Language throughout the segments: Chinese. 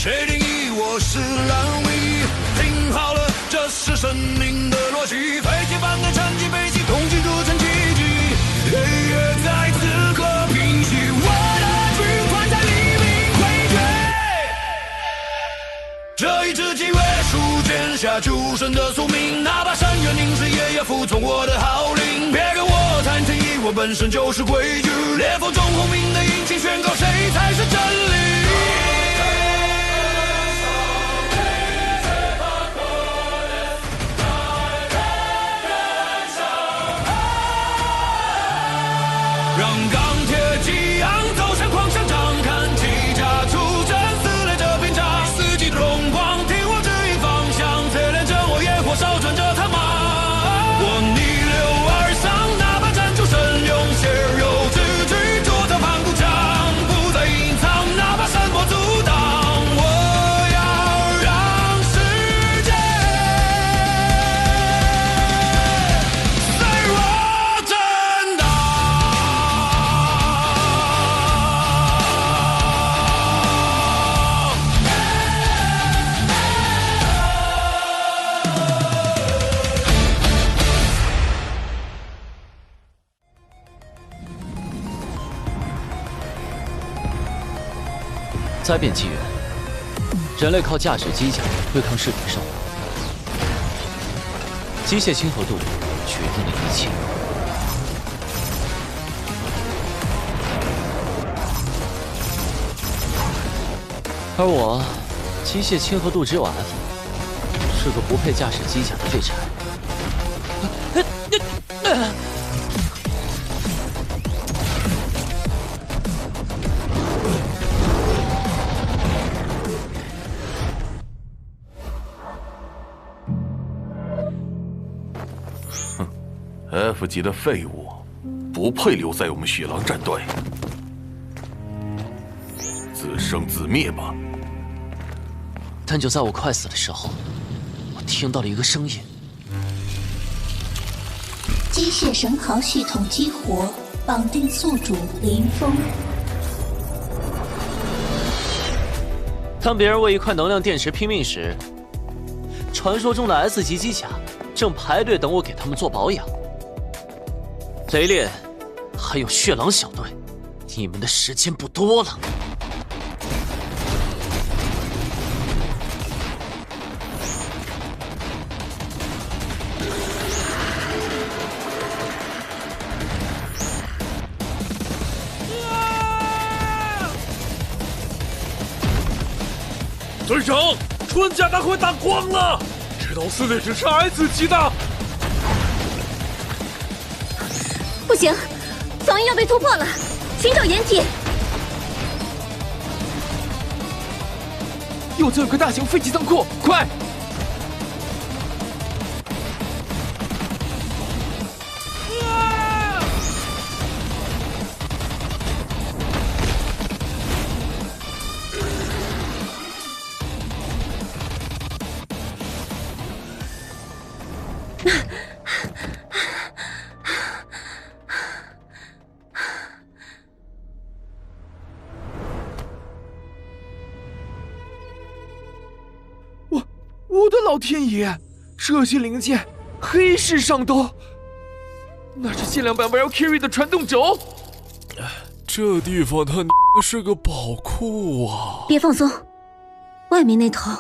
谁定义我是烂尾？听好了，这是生命的逻辑，飞机般的成绩被击，空气铸成奇迹。黑夜在此刻平息，我的军团在黎明溃决。这一支机为数剑下诸神的宿命，哪怕山岳凝视，也要服从我的号令。别跟我谈天意，我本身就是规矩。烈风中轰鸣的引擎宣告谁才是真理。让钢铁激昂，走向狂想，张看机甲出征，撕裂这篇章，四季荣光，听我指引方向，淬炼着我野火，烧转着它吗？我逆流而上，哪怕战出神勇，血肉之躯，铸造盘古墙，不再隐藏，哪怕山坡阻挡，我要让世界随我震荡。灾变纪元，人类靠驾驶机甲对抗视频生物，机械亲和度决定了一切。而我，机械亲和度只有 F， 是个不配驾驶机甲的废柴。F 级的废物，不配留在我们雪狼战队，自生自灭吧。但就在我快死的时候，我听到了一个声音。机械神航系统激活，绑定宿主林峰。当别人为一块能量电池拼命时，传说中的 S 级机甲正排队等我给他们做保养。雷烈，还有血狼小队，你们的时间不多了。队长，穿甲弹快打光了，这都是那只是 S 级的。不行，防御要被突破了，寻找掩体。右侧有个大型废弃仓库，快！我的老天爷！这些零件，黑市上都，那是限量版 Valkyrie 的传动轴。这地方它是个宝库啊！别放松，外面那头。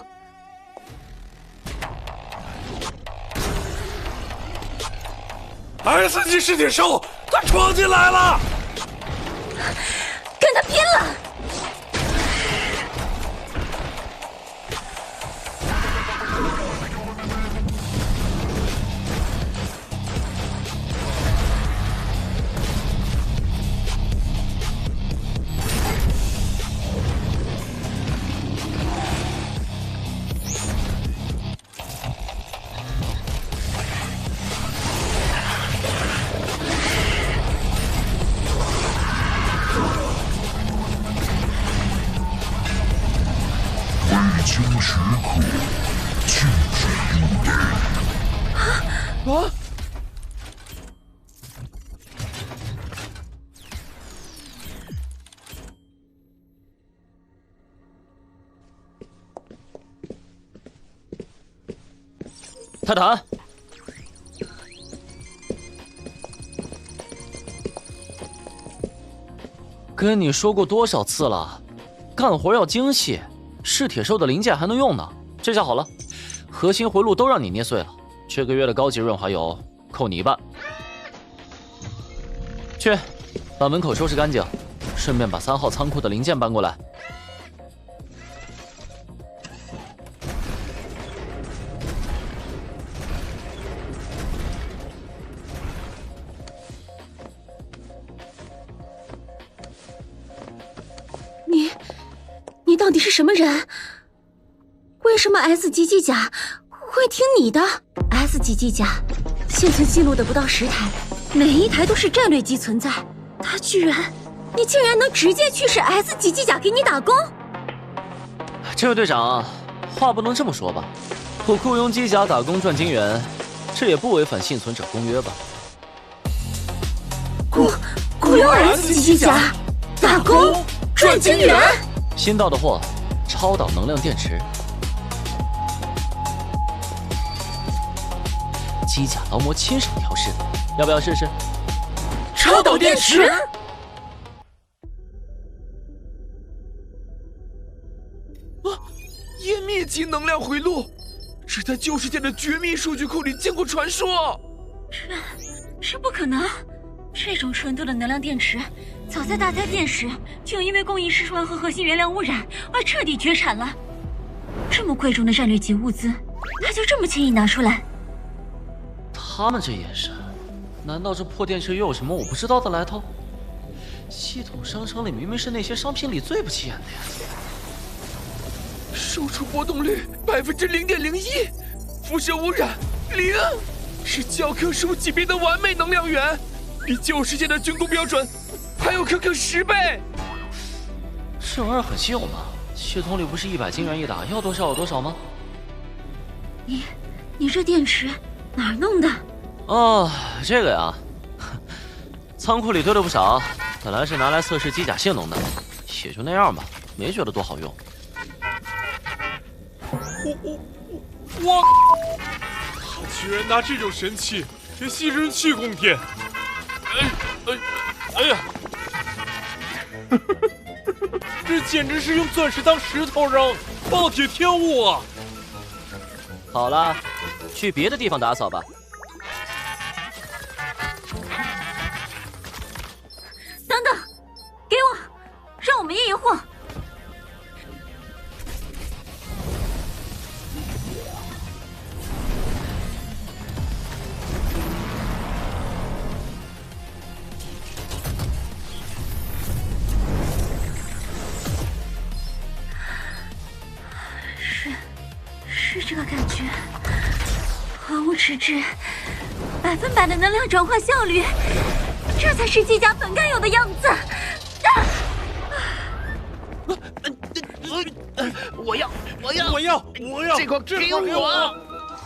S 级噬铁兽，它闯进来了！跟他拼了！经许可，禁止入内。啊！泰坦，跟你说过多少次了，干活要精细，噬铁兽的零件还能用呢。这下好了，核心回路都让你捏碎了，这个月的高级润滑油扣你一半。去，把门口收拾干净，顺便把3号仓库的零件搬过来。你到底是什么人？为什么 S 级机甲会听你的 ？S 级机甲现存记录的不到10台，每一台都是战略级存在。你竟然能直接驱使 S 级机甲给你打工？这位队长，话不能这么说吧？我雇佣机甲打工赚金元，这也不违反幸存者公约吧？雇佣 S 级机甲打工赚金元。新到的货，超导能量电池，机甲劳模亲手调试的，要不要试试？超导电池。湮灭级能量回路，只在旧世界的绝密数据库里见过传说。这不可能！这种纯度的能量电池，早在大灾变时就因为工艺失传和核心原料污染而彻底绝产了。这么贵重的战略级物资，他就这么轻易拿出来？他们这眼神，难道这破电池又有什么我不知道的来头？系统商城里明明是那些商品里最不起眼的呀！输出波动率0.01%，辐射污染0，是教科书级别的完美能量源，比旧世界的军工标准还有可10倍。这玩意儿很稀有吗？系统里不是100金元一打，要多少有多少吗？你这电池哪儿弄的？哦，这个呀，仓库里堆了不少，本来是拿来测试机甲性能的，也就那样吧，没觉得多好用。我，他居然拿这种神器给吸尘器供电！哎呀！这简直是用钻石当石头扔，暴殄天物啊！好了，去别的地方打扫吧。等等，给我，让我们验验货。是这个感觉，毫无迟滞，100%的能量转化效率，这才是机甲本该有的样子。我要这块给我！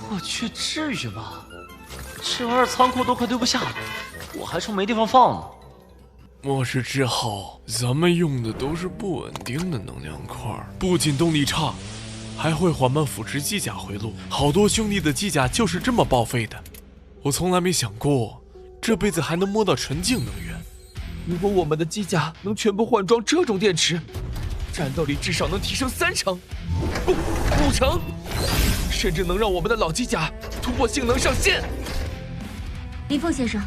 我去，至于吗？这玩意儿仓库都快堆不下了，我还说没地方放呢。末世之后，咱们用的都是不稳定的能量块，不仅动力差，还会缓慢腐蚀机甲回路。好多兄弟的机甲就是这么报废的。我从来没想过，这辈子还能摸到纯净能源。如果我们的机甲能全部换装这种电池，战斗力至少能提升3成，不，5成，甚至能让我们的老机甲突破性能上限。林峰先生，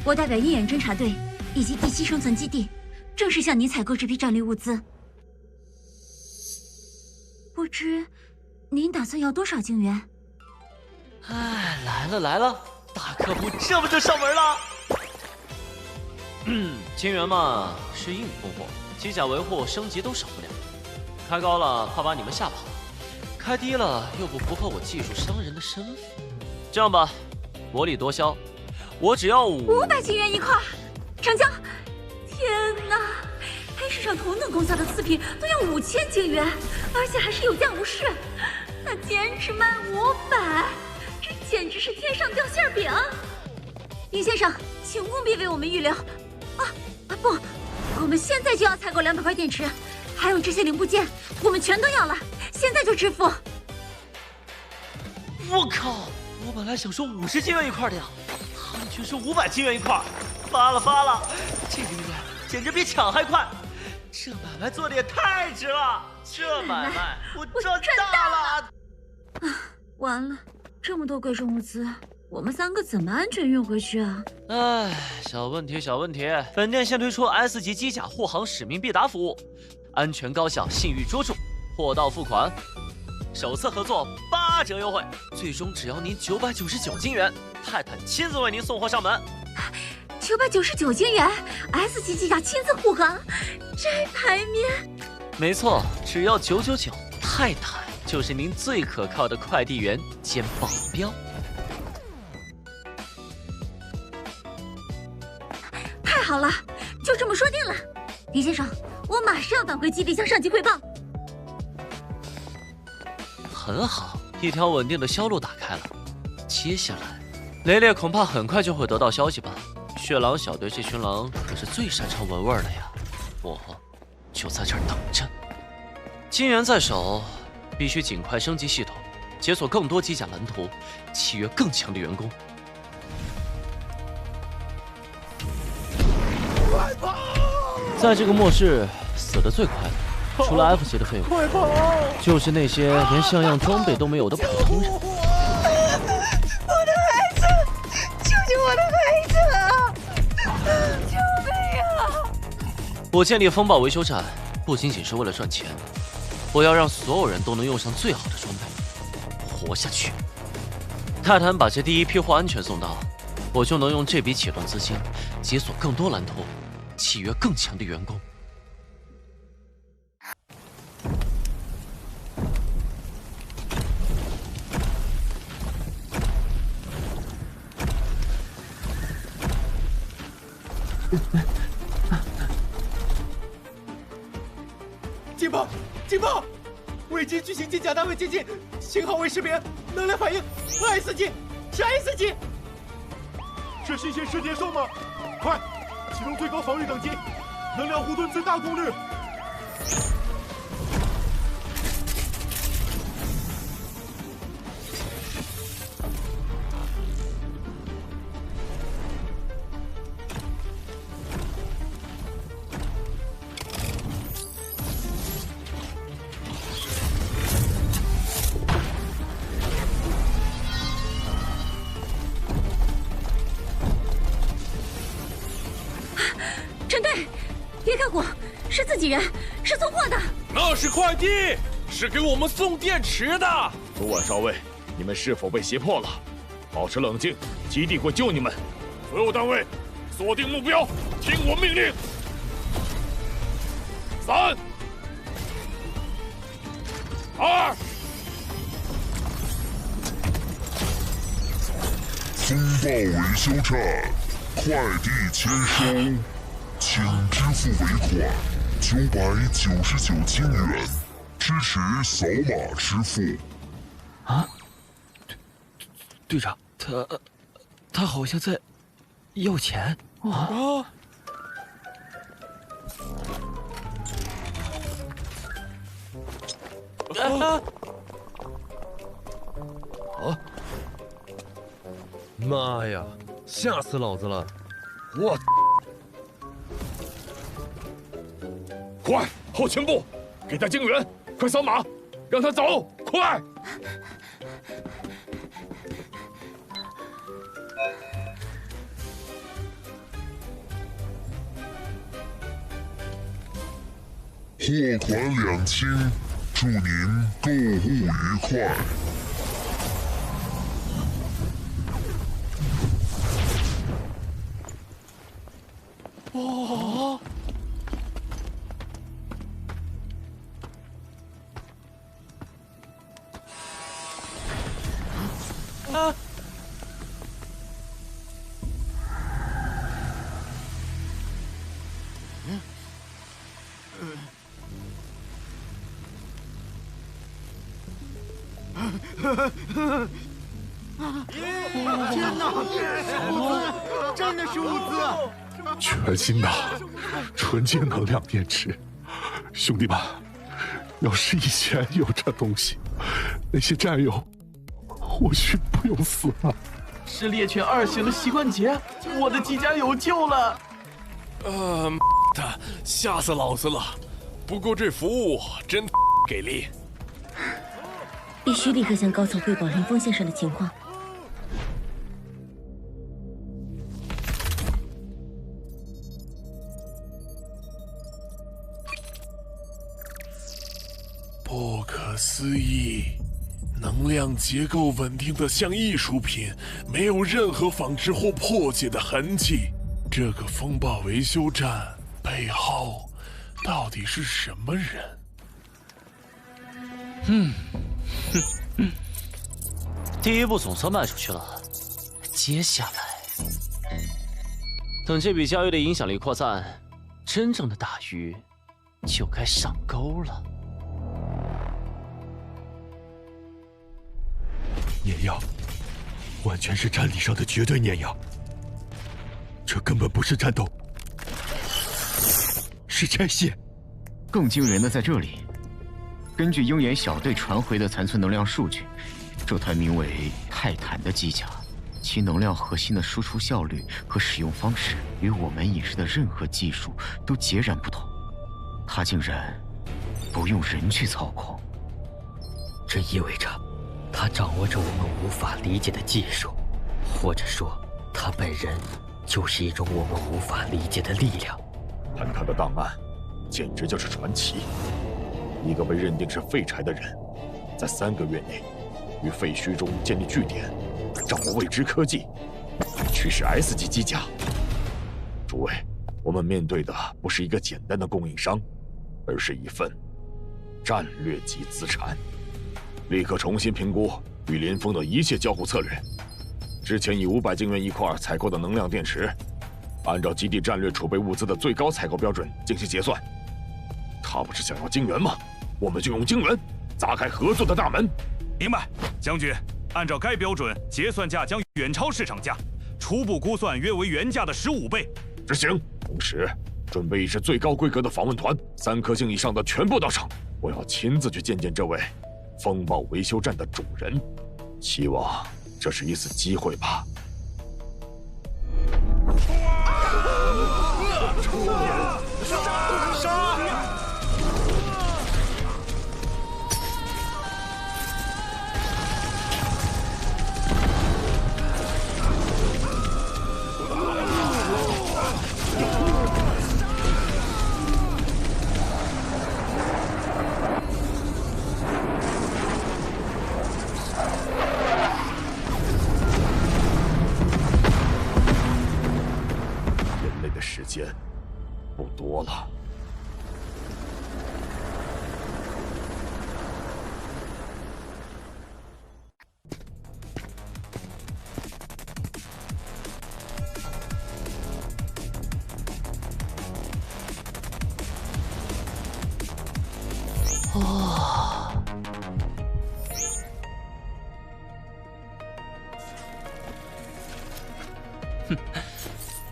我代表鹰眼侦察队以及第7生存基地，正式向您采购这批战略物资。不知您打算要多少金元？哎，来了，大客户这不就上门了？金元嘛是硬通货，机甲维护升级都少不了。开高了怕把你们吓跑，开低了又不符合我技术商人的身份。这样吧，薄利多销，我只要500金元一块，成交！天哪，黑市上同等功效的次品都要5000金元，而且还是有价无市，那坚持卖500，这简直是天上掉馅饼！林先生，请务必为我们预留。不，我们现在就要采购200块电池，还有这些零部件，我们全都要了，现在就支付。我靠，我本来想说50金元一块的呀，他们却说500金元一块，发了！这利润简直比抢还快，这买卖做的也太值了！这买卖我赚大了！啊，完了，这么多贵重物资，我们3个怎么安全运回去啊？哎，小问题。本店现推出 S 级机甲护航使命必达服务，安全高效，信誉卓著，货到付款。首次合作8折优惠，最终只要您999金元，泰坦亲自为您送货上门。999金元 ，S 级机甲亲自护航，这牌面……没错，只要999，泰坦就是您最可靠的快递员兼保镖。太好了，就这么说定了。李先生，我马上返回基地向上级汇报。很好，一条稳定的销路打开了。接下来，雷烈恐怕很快就会得到消息吧。血狼小队这群狼可是最擅长闻味儿的呀，我就在这儿等着。金元在手，必须尽快升级系统，解锁更多机甲蓝图，契约更强的员工。在这个末世，死得最快的，除了 F 级的废物，就是那些连像样装备都没有的普通人。我的孩子，救救我的孩子啊！救命啊！我建立风暴维修站，不仅仅是为了赚钱，我要让所有人都能用上最好的装备，活下去。泰坦把这第一批货安全送到，我就能用这笔启动资金，解锁更多蓝图，契约更强的员工。警报！未知巨型机甲单位接近，信号未识别，能量反应 S 级，是 S 级。是新鲜石铁兽吗？快，启动最高防御等级，能量护盾最大功率。陈队，别看火，是自己人，是送货的。那是快递，是给我们送电池的。昨晚少尉，你们是否被胁迫了？保持冷静，基地会救你们。所有单位，锁定目标，听我命令。3、2。风暴维修站，快递签收，请支付尾款999金元，支持扫码支付。啊，队长，他好像在要钱啊！妈呀，吓死老子了！我，快后勤部，给他经援，快扫码，让他走，快！货款2000，祝您购物愉快。哦，啊！天哪！真的是物资！全新的纯净能量电池，兄弟们，要是以前有这东西，那些战友或许不用死了。是猎犬2型的膝关节，我的机甲有救了。吓死老子了！不过这服务真给力。必须立刻向高层汇报林峰先生的情况。不可思议，能量结构稳定的像艺术品，没有任何仿制或破解的痕迹。这个风暴维修站背后到底是什么人？第一步总算迈出去了，接下来，等这笔交易的影响力扩散，真正的大鱼就该上钩了。碾压，完全是战力上的绝对碾压。这根本不是战斗，是拆卸。更惊人的在这里，根据鹰眼小队传回的残存能量数据，这台名为泰坦的机甲，其能量核心的输出效率和使用方式与我们已知的任何技术都截然不同。它竟然不用人去操控，这意味着他掌握着我们无法理解的技术，或者说，他本人就是一种我们无法理解的力量。看他的档案，简直就是传奇。一个被认定是废柴的人，在3个月内于废墟中建立据点，掌握未知科技，驱使 S 级机甲。诸位，我们面对的不是一个简单的供应商，而是一份战略级资产。立刻重新评估与林峰的一切交互策略。之前以500晶元一块采购的能量电池，按照基地战略储备物资的最高采购标准进行结算。他不是想要晶元吗？我们就用晶元砸开合作的大门。明白，将军。按照该标准，结算价将远超市场价，初步估算约为原价的15倍。执行。同时，准备一支最高规格的访问团，3颗星以上的全部到场。我要亲自去见见这位风暴维修站的主人，希望这是一次机会吧。时间不多了。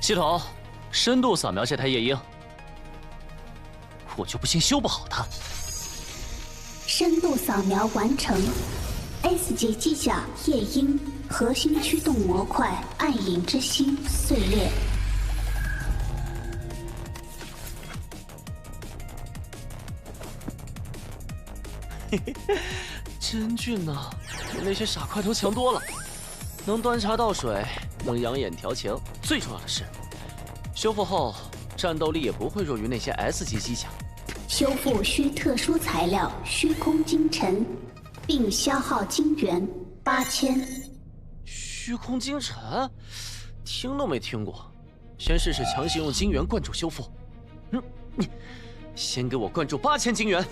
系统。深度扫描这台夜鹰，我就不信修不好它。深度扫描完成 ，S 级机甲夜鹰核心驱动模块暗影之心碎裂。嘿嘿，真俊呐，比那些傻块头强多了，能端茶倒水，能养眼调情，最重要的是。修复后，战斗力也不会弱于那些 S 级机甲。修复需特殊材料虚空晶尘，并消耗晶元8000。虚空晶尘，听都没听过。先试试强行用晶元灌注修复。先给我灌注8000晶元。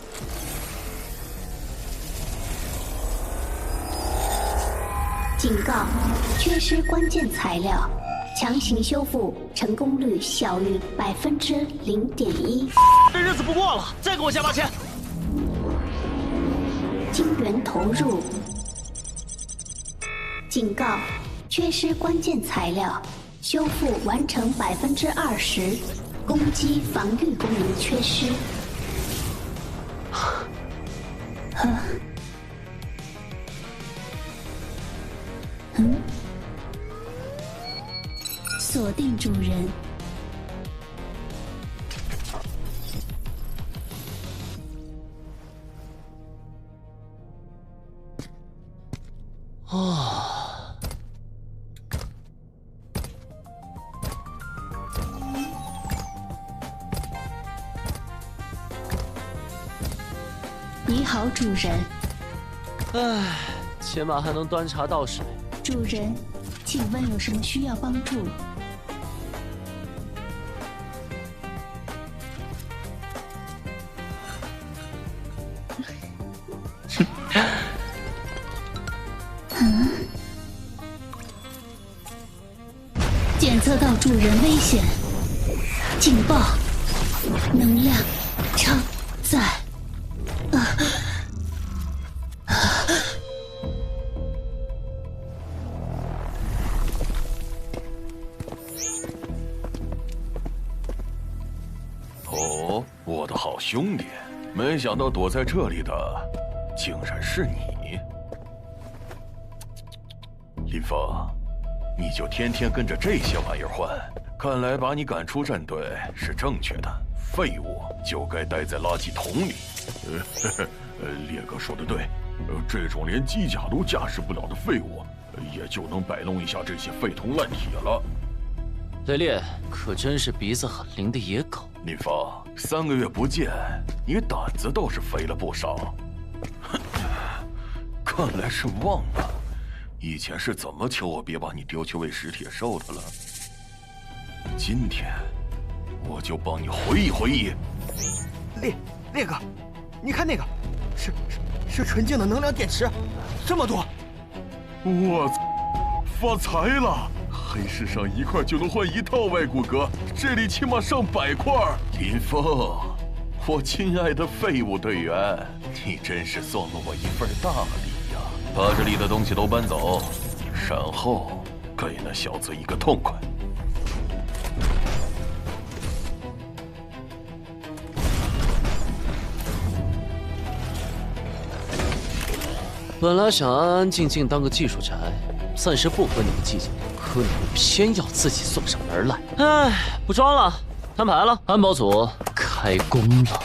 警告：缺失关键材料。强行修复成功率小于0.1%。这日子不过了，再给我加8000。晶元投入。警告：缺失关键材料，修复完成20%，攻击防御功能缺失。锁定主人。你好，主人。唉，起码还能端茶倒水。主人，请问有什么需要帮助？检测到主人危险，警报，能量超载。哦，我的好兄弟，没想到躲在这里的竟然是你，林峰，你就天天跟着这些玩意儿混，看来把你赶出战队是正确的。废物就该待在垃圾桶里。烈哥说的对，这种连机甲都驾驶不了的废物，也就能摆弄一下这些废铜烂铁了。雷烈可真是鼻子很灵的野狗。林峰，3个月不见，你胆子倒是肥了不少。看来是忘了，以前是怎么求我别把你丢去喂食铁兽的了。今天，我就帮你回忆回忆。烈哥，你看那个，是纯净的能量电池，这么多！我操，发财了！黑市上1块就能换1套外骨骼，这里起码上100块。林峰，我亲爱的废物队员，你真是送了我一份大礼呀！把这里的东西都搬走，然后给那小子一个痛快。本来想安安静静当个技术宅，暂时不和你们计较，可你们偏要自己送上门来。唉，不装了，摊牌了，安保组开工了。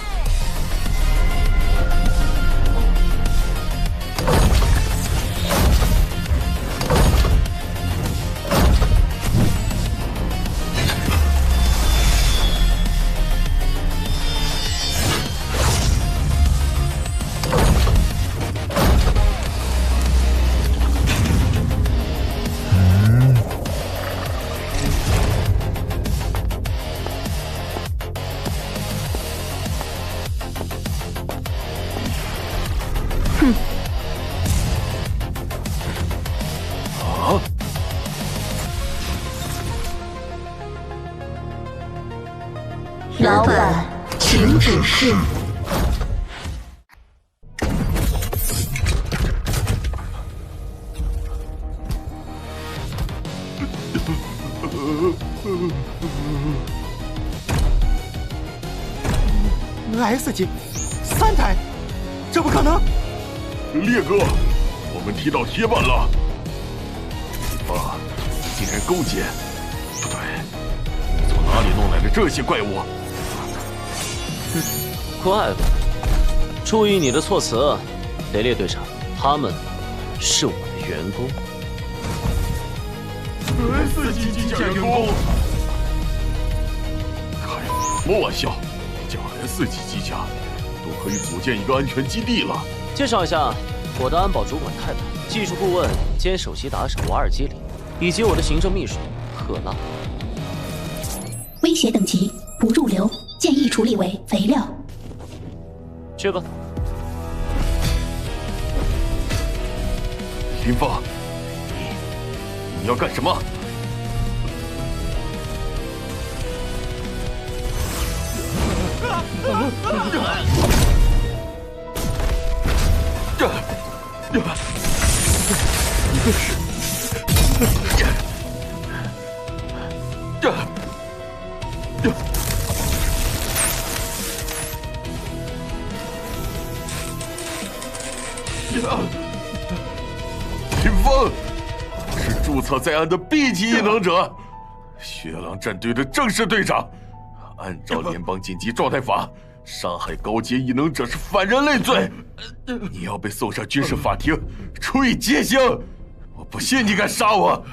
老板，请指示。S 级3台，这不可能！烈哥，我们踢到铁板了！啊，竟然勾结！不对，你从哪里弄来的这些怪物？怪物，注意你的措辞，雷烈队长，他们是我的员工。4级机甲员工？开什么玩笑！叫 S 级机甲都可以组建一个安全基地了。介绍一下，我的安保主管太太、技术顾问兼首席打手瓦尔基里，以及我的行政秘书赫拉。威胁等级不入流，建议处理为肥料。去吧。林峰，你要干什么？林峰，是注册在案的 B 级异能者，血狼战队的正式队长。按照联邦紧急状态法，伤害高阶异能者是反人类罪，你要被送上军事法庭，处以极刑。我不信你敢杀我！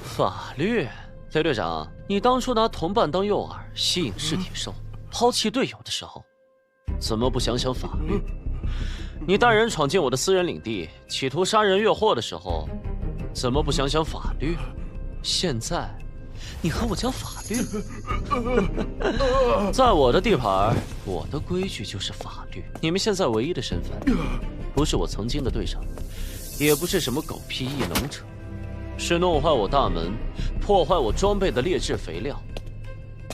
法律，雷队长，你当初拿同伴当诱饵，吸引噬铁兽，抛弃队友的时候，怎么不想想法律？你带人闯进我的私人领地，企图杀人越货的时候，怎么不想想法律？现在，你和我讲法律？在我的地盘，我的规矩就是法律。你们现在唯一的身份，不是我曾经的队长，也不是什么狗屁异能者，是弄坏我大门、破坏我装备的劣质肥料。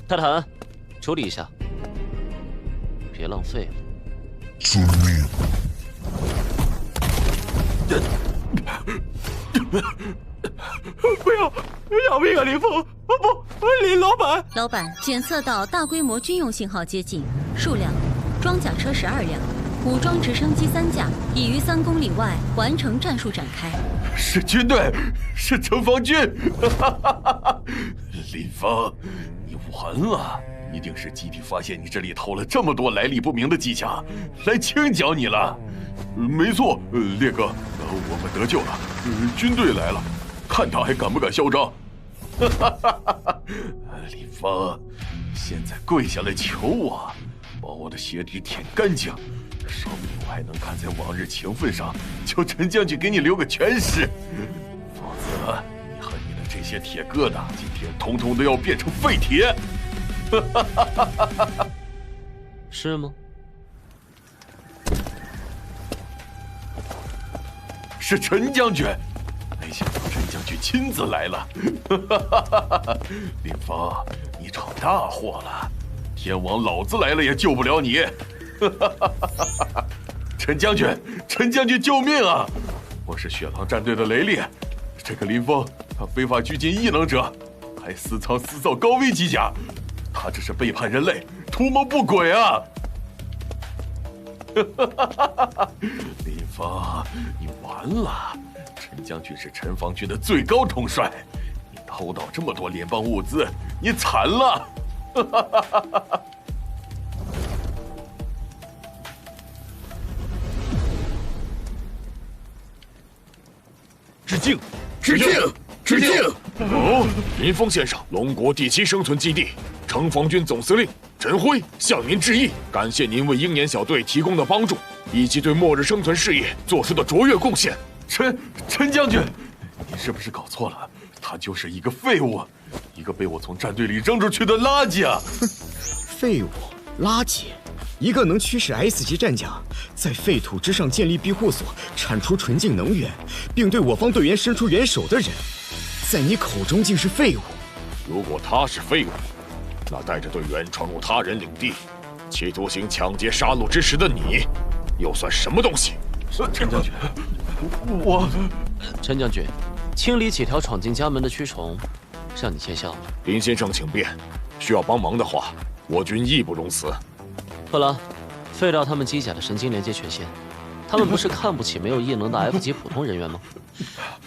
泰坦，处理一下，别浪费了。遵命。不要命啊，林峰！不，林老板。老板，检测到大规模军用信号接近，数量：装甲车12辆，武装直升机3架，已于3公里外完成战术展开。是军队，是城防军。林峰，你完了！一定是基地发现你这里偷了这么多来历不明的机甲，来清剿你了。没错，烈哥，我们得救了，军队来了，看他还敢不敢嚣张！林峰，现在跪下来求我，把我的鞋底舔干净，说不定我还能看在往日情分上，求陈将军给你留个全尸。否则，你和你的这些铁疙瘩，今天统统都要变成废铁。是吗？是陈将军，没想到陈将军亲自来了。林峰，你闯大祸了，天王老子来了也救不了你。陈将军救命啊！我是血狼战队的雷烈，这个林峰他非法拘禁异能者，还私藏私造高危机甲，他这是背叛人类，图谋不轨啊！林峰，你完了！陈将军是陈防军的最高统帅，你偷盗这么多联邦物资，你惨了！致敬！致敬！致敬！哦，林峰先生，龙国第7生存基地城防军总司令陈辉向您致意，感谢您为鹰眼小队提供的帮助，以及对末日生存事业做出的卓越贡献。陈将军，你是不是搞错了？他就是一个废物，一个被我从战队里扔出去的垃圾啊！废物，垃圾，一个能驱使 S 级战甲在废土之上建立庇护所，产出纯净能源，并对我方队员伸出援手的人，在你口中竟是废物。如果他是废物，那带着队员闯入他人领地，企图行抢劫杀戮之实的你，又算什么东西？陈将军，陈将军，清理几条闯进家门的蛆虫，让你见笑了。林先生请便，需要帮忙的话，我军义不容辞。克拉，废掉他们机甲的神经连接权限。他们不是看不起没有异能的 F 级普通人员吗？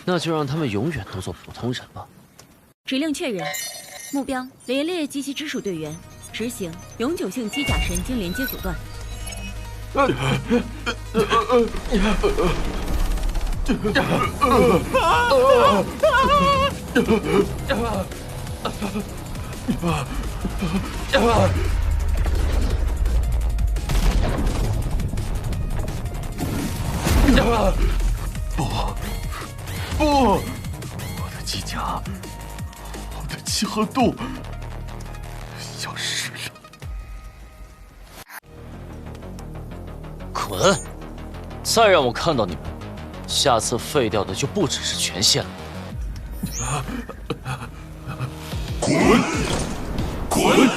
那就让他们永远都做普通人吧。指令确认，目标雷烈及其直属队员，执行永久性机甲神经连接阻断。不，我的机甲，我的强度消失了。滚！再让我看到你们，下次废掉的就不只是权限了。滚！滚！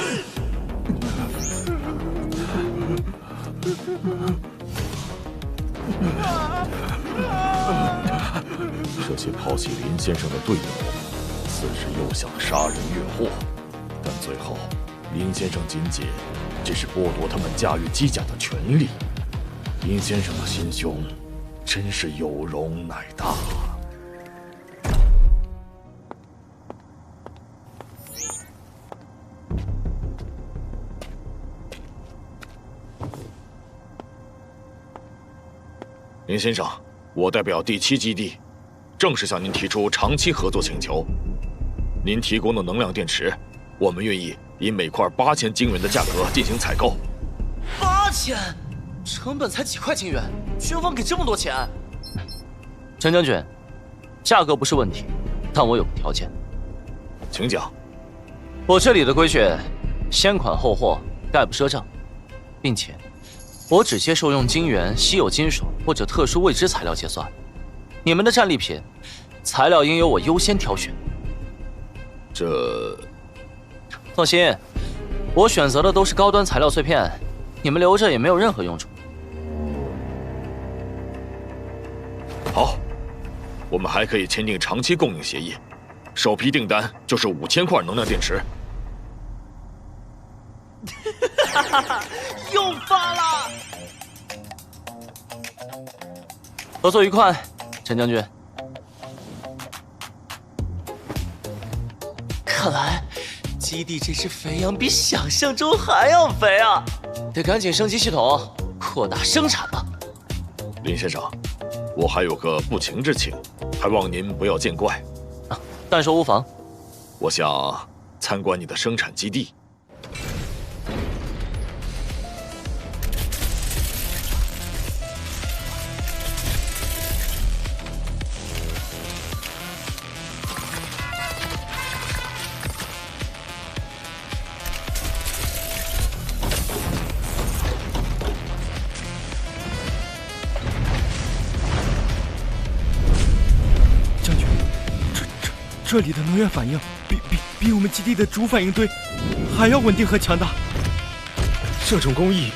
这些抛弃林先生的队友，似是又想杀人越货，但最后，林先生仅仅只是剥夺他们驾驭机甲的权利。林先生的心胸，真是有容乃大。林先生，我代表第7基地，正式向您提出长期合作请求。您提供的能量电池，我们愿意以每块8000晶元的价格进行采购。8000，成本才几块晶元，军方给这么多钱？陈将军，价格不是问题，但我有个条件。请讲。我这里的规矩，先款后货，概不赊账，并且我只接受用晶圆、稀有金属或者特殊未知材料结算。你们的战利品，材料应由我优先挑选。这……放心，我选择的都是高端材料碎片，你们留着也没有任何用处。好，我们还可以签订长期供应协议，首批订单就是5000块能量电池。又发了！合作愉快，陈将军。看来基地这只肥羊比想象中还要肥啊！得赶紧升级系统，扩大生产了。林先生，我还有个不情之请，还望您不要见怪。但说无妨。我想参观你的生产基地。这里的能源反应比我们基地的主反应堆还要稳定和强大。这种工艺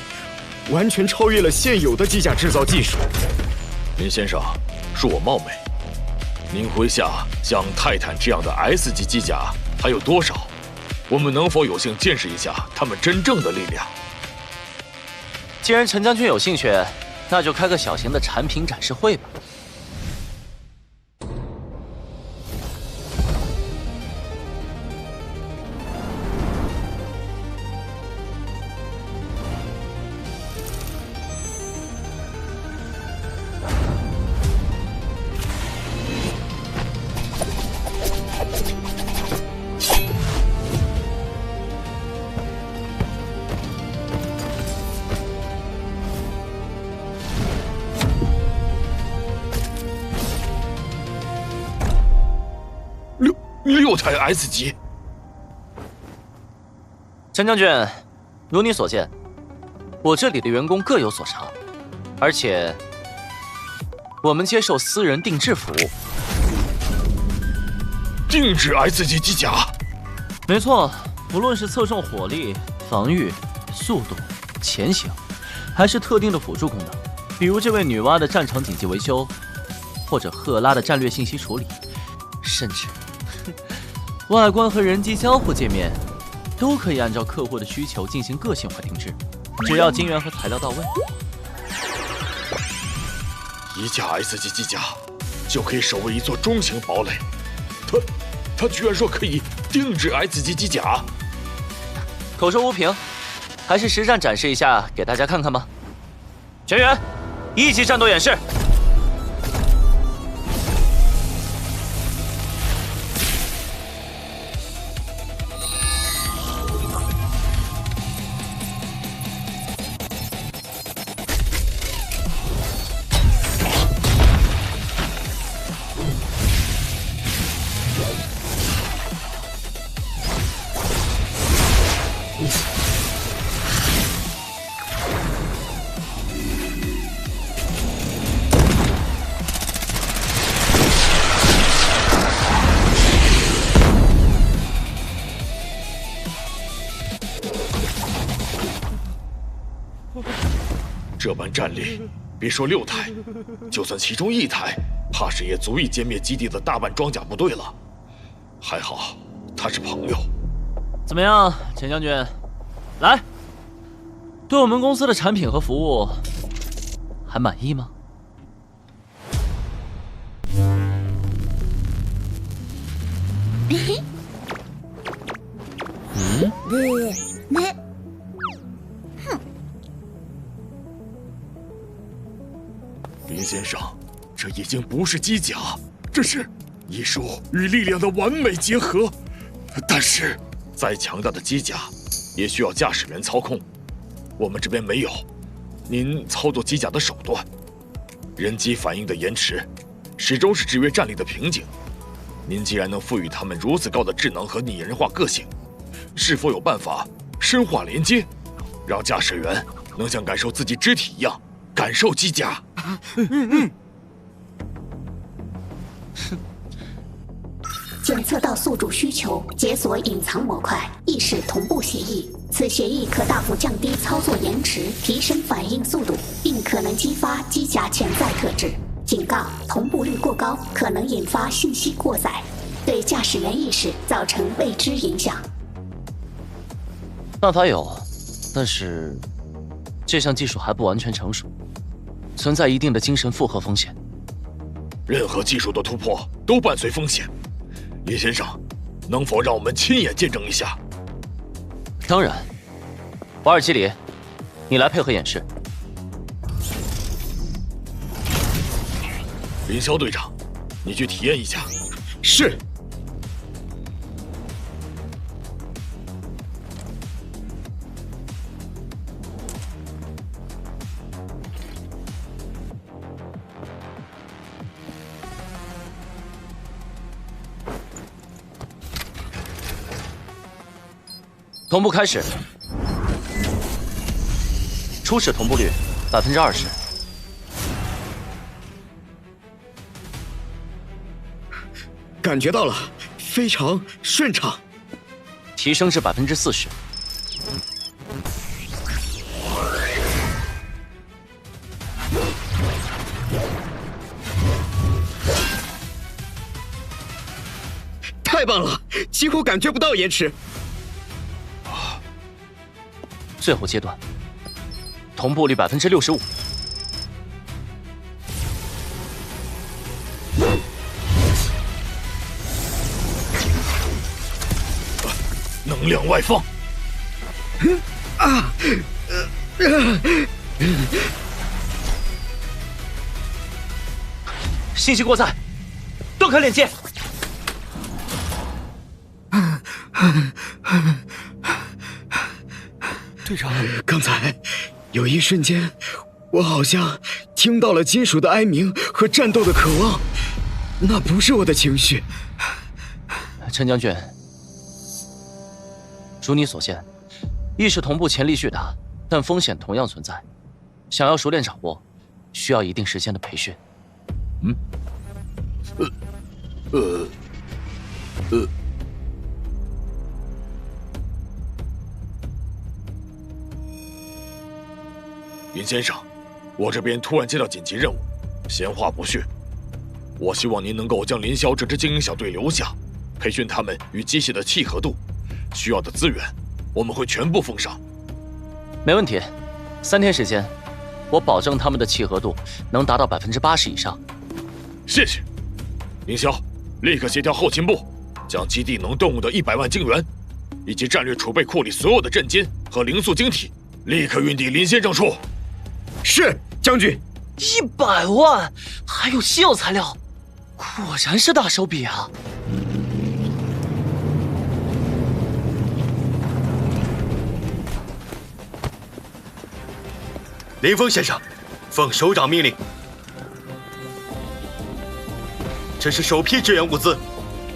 完全超越了现有的机甲制造技术。林先生，恕我冒昧，您麾下像泰坦这样的 S 级机甲还有多少？我们能否有幸见识一下他们真正的力量？既然陈将军有兴趣，那就开个小型的产品展示会吧。6台 S 级。陈将军，如你所见，我这里的员工各有所长，而且我们接受私人定制服务。定制 S 级机甲？没错，不论是侧重火力、防御、速度、前行，还是特定的辅助功能，比如这位女娲的战场紧急维修，或者赫拉的战略信息处理，甚至外观和人机交互界面，都可以按照客户的需求进行个性化定制，只要金源和材料到位。一架 S 级机甲就可以守卫一座中型堡垒，他居然说可以定制 S 级机甲，口说无凭，还是实战展示一下给大家看看吧。全员，一级战斗演示。这般战力，别说6台，就算其中1台，怕是也足以歼灭基地的大半装甲部队了。还好他是朋友。怎么样，陈将军？来，对我们公司的产品和服务还满意吗？林先生，这已经不是机甲，这是艺术与力量的完美结合。但是，再强大的机甲，也需要驾驶员操控，我们这边没有。您操作机甲的手段，人机反应的延迟，始终是制约战力的瓶颈。您既然能赋予他们如此高的智能和拟人化个性，是否有办法深化连接，让驾驶员能像感受自己肢体一样感受机甲？检测到宿主需求，解锁隐藏模块意识同步协议。此协议可大幅降低操作延迟，提升反应速度，并可能激发机甲潜在特质。警告：同步率过高，可能引发信息过载，对驾驶员意识造成未知影响。办法有，但是这项技术还不完全成熟，存在一定的精神负荷风险。任何技术的突破都伴随风险。林先生，能否让我们亲眼见证一下？当然。瓦尔基里，你来配合演示。林霄队长，你去体验一下。是。同步开始，初始同步率20%。感觉到了，非常顺畅。提升至40%。太棒了，几乎感觉不到延迟。最后阶段，同步率65%。能量外放。信息过载，断开连接。队长，刚才有一瞬间，我好像听到了金属的哀鸣和战斗的渴望，那不是我的情绪。陈将军，如你所见，意识同步潜力巨大，但风险同样存在。想要熟练掌握，需要一定时间的培训。云先生，我这边突然接到紧急任务，闲话不叙。我希望您能够将林霄这支精英小队留下，培训他们与机械的契合度，需要的资源我们会全部奉上。没问题，3天时间，我保证他们的契合度能达到80%以上。谢谢，林霄，立刻协调后勤部，将基地能动用的100万晶元，以及战略储备库里所有的震金和灵素晶体，立刻运抵林先生处。是，将军。100万，还有稀有材料，果然是大手笔啊！林峰先生，奉首长命令，这是首批支援物资，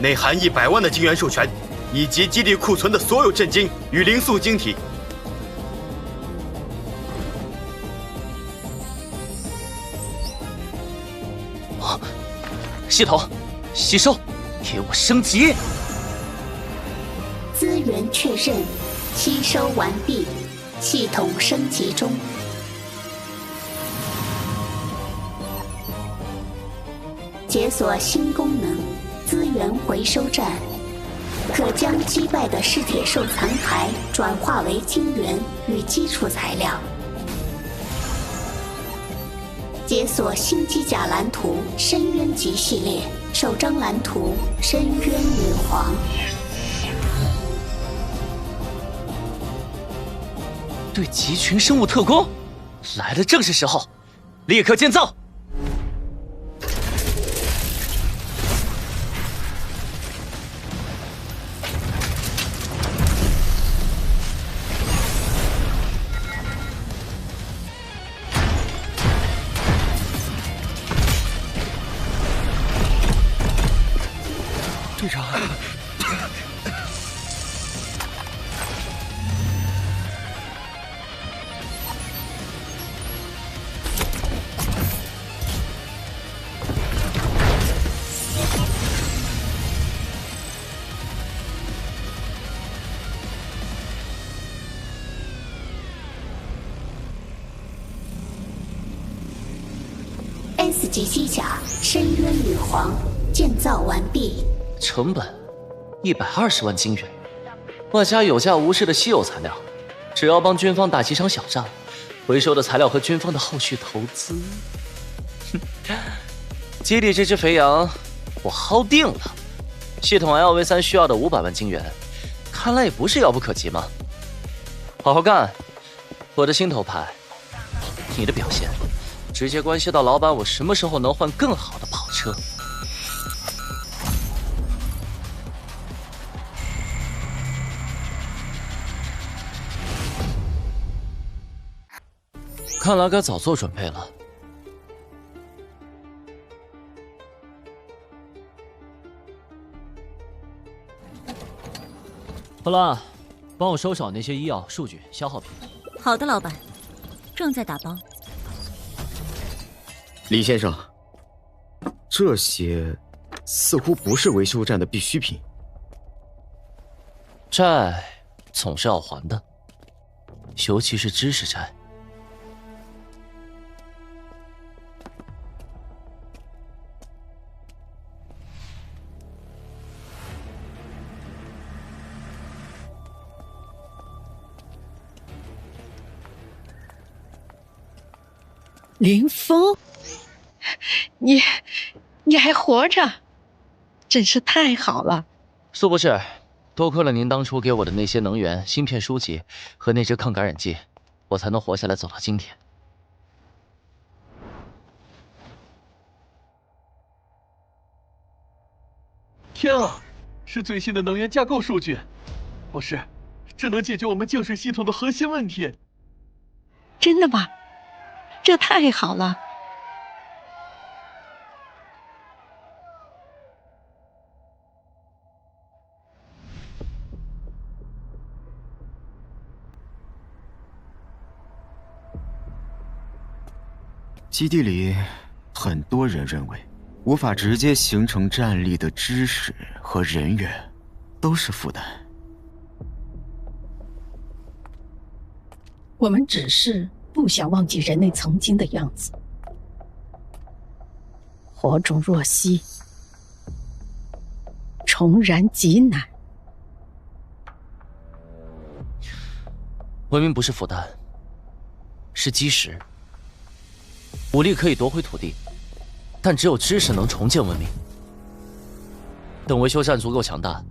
内含100万的晶元授权，以及基地库存的所有震晶与灵素晶体。系统吸收，给我升级。资源确认，吸收完毕，系统升级中。解锁新功能，资源回收站，可将击败的噬铁兽残骸转化为晶元与基础材料。解锁新机甲蓝图深渊级系列，首张蓝图深渊女皇。对集群生物特工，来的正是时候，立刻建造。队长。S 级机甲深渊女皇建造完毕，成本120万金元，外加有价无市的稀有材料，只要帮军方打几场小仗，回收的材料和军方的后续投资，基地这只肥羊我薅定了。系统 LV3需要的500万金元，看来也不是遥不可及嘛。好好干，我的心头牌，你的表现直接关系到老板我什么时候能换更好的跑车。看来该早做准备了。好了，帮我收少那些医药、数据、消耗品。好的，老板，正在打包。李先生，这些似乎不是维修站的必需品。债总是要还的，尤其是知识债。林峰，你还活着，真是太好了。苏博士，多亏了您当初给我的那些能源、芯片书籍和那支抗感染剂，我才能活下来走到今天。天啊，是最新的能源架构数据，博士，这能解决我们净水系统的核心问题。真的吗？这太好了。基地里很多人认为，无法直接形成战力的知识和人员都是负担。我们只是不想忘记人类曾经的样子，火种若息，重燃极难。文明不是负担，是基石。武力可以夺回土地，但只有知识能重建文明。等维修站足够强大，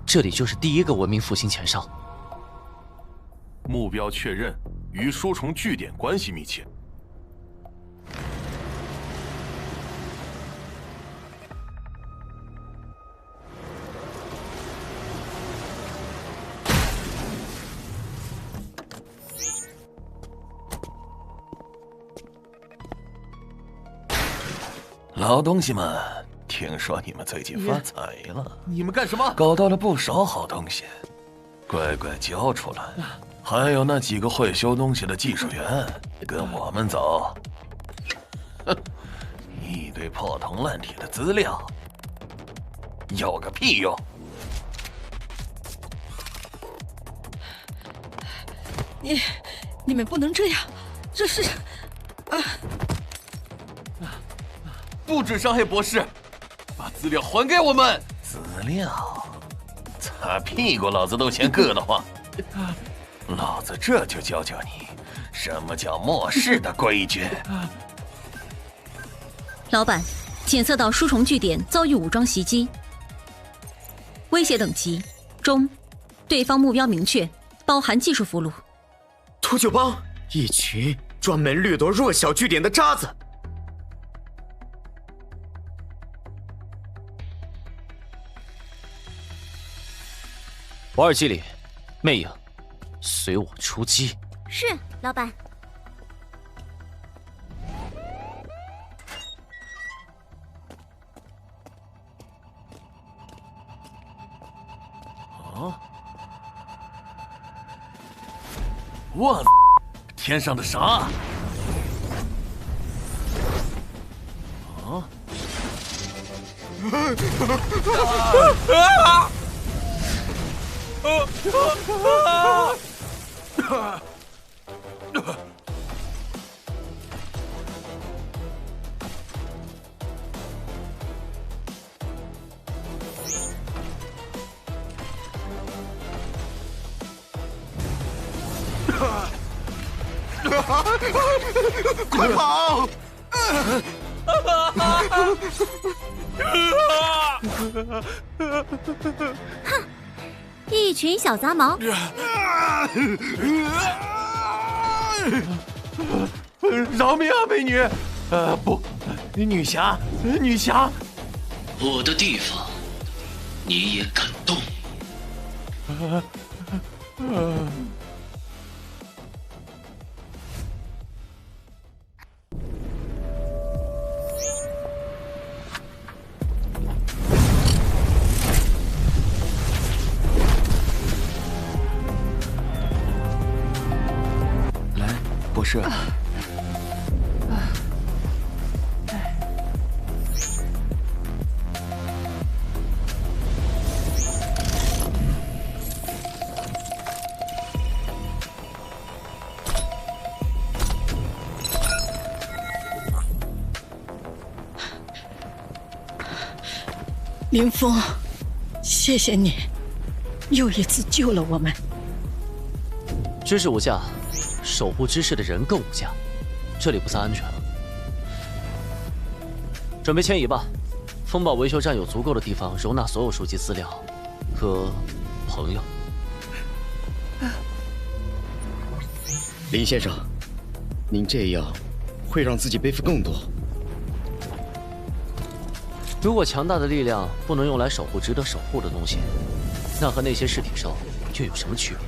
这里就是第一个文明复兴前哨。目标确认，与书虫据点关系密切。老东西们，听说你们最近发财了，你们干什么？搞到了不少好东西，乖乖交出来。还有那几个会修东西的技术员，跟我们走。哼，一堆破铜烂铁的资料，有个屁用！你们不能这样，这是不准伤害博士，把资料还给我们。资料？擦屁股老子都嫌硌得慌。老子这就教教你，什么叫末世的规矩。老板，检测到书虫据点遭遇武装袭击，威胁等级中，对方目标明确，包含技术俘虏。秃鹫帮，一群专门掠夺弱小据点的渣子。瓦尔基里，魅影，随我出击。是，老板。啊！我天上的啥？啊！快跑！哼，一群小杂毛！饶命啊，美女！不，女侠，女侠！我的地方，你也敢动？来，博士。林峰，谢谢你，又一次救了我们。知识无价，守护知识的人更无价。这里不再安全了，准备迁移吧。风暴维修站有足够的地方容纳所有书籍资料和朋友。林先生，您这样会让自己背负更多。如果强大的力量不能用来守护值得守护的东西，那和那些噬体兽又有什么区别？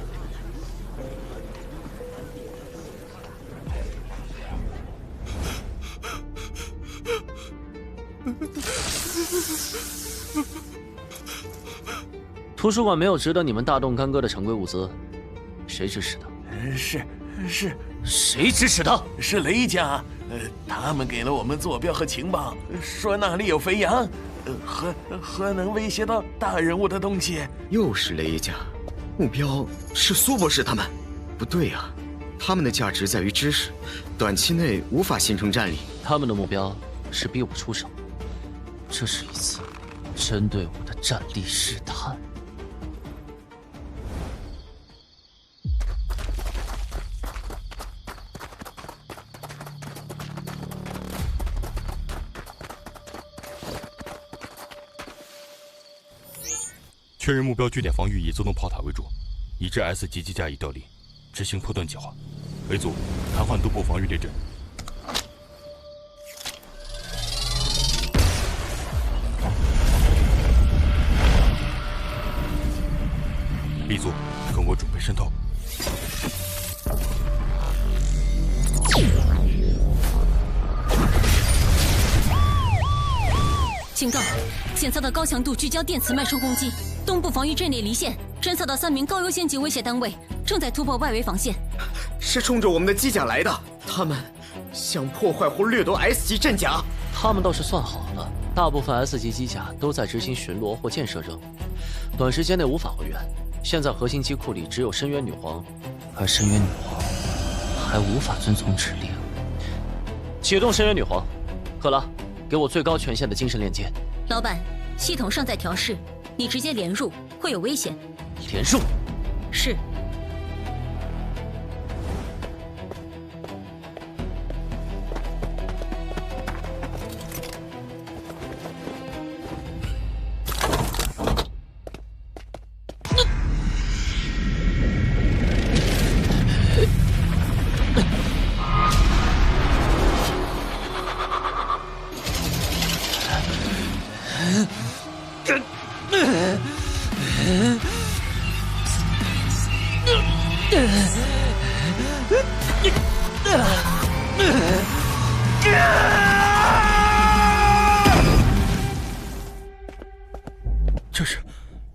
图书馆没有值得你们大动干戈的常规物资，谁支持的？是，谁支持的？是雷家。他们给了我们坐标和情报，说那里有肥羊，和能威胁到大人物的东西。又是雷家，目标是苏博士他们。不对啊，他们的价值在于知识，短期内无法形成战力。他们的目标是逼我出手，这是一次针对我的战力试探。确认目标据点防御以自动炮塔为主，已知 S 级机甲已调离，执行破断计划。A 组瘫痪东部防御列阵。B 组跟我准备渗透。警告！检测到高强度聚焦电磁脉冲攻击，东部防御阵列离线，侦测到3名高优先级威胁单位正在突破外围防线，是冲着我们的机甲来的。他们想破坏或掠夺 S 级阵甲。他们倒是算好了，大部分 S 级机甲都在执行巡逻或建设任务，短时间内无法回援。现在核心机库里只有深渊女皇，而深渊女皇还无法遵从指令。启动深渊女皇，克拉，给我最高权限的精神链接。老板，系统尚在调试，你直接连入会有危险。连入？是。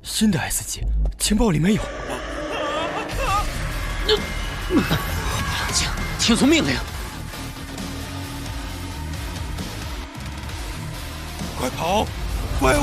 新的 S 级，情报里没有。请听从命令。快跑！怪物！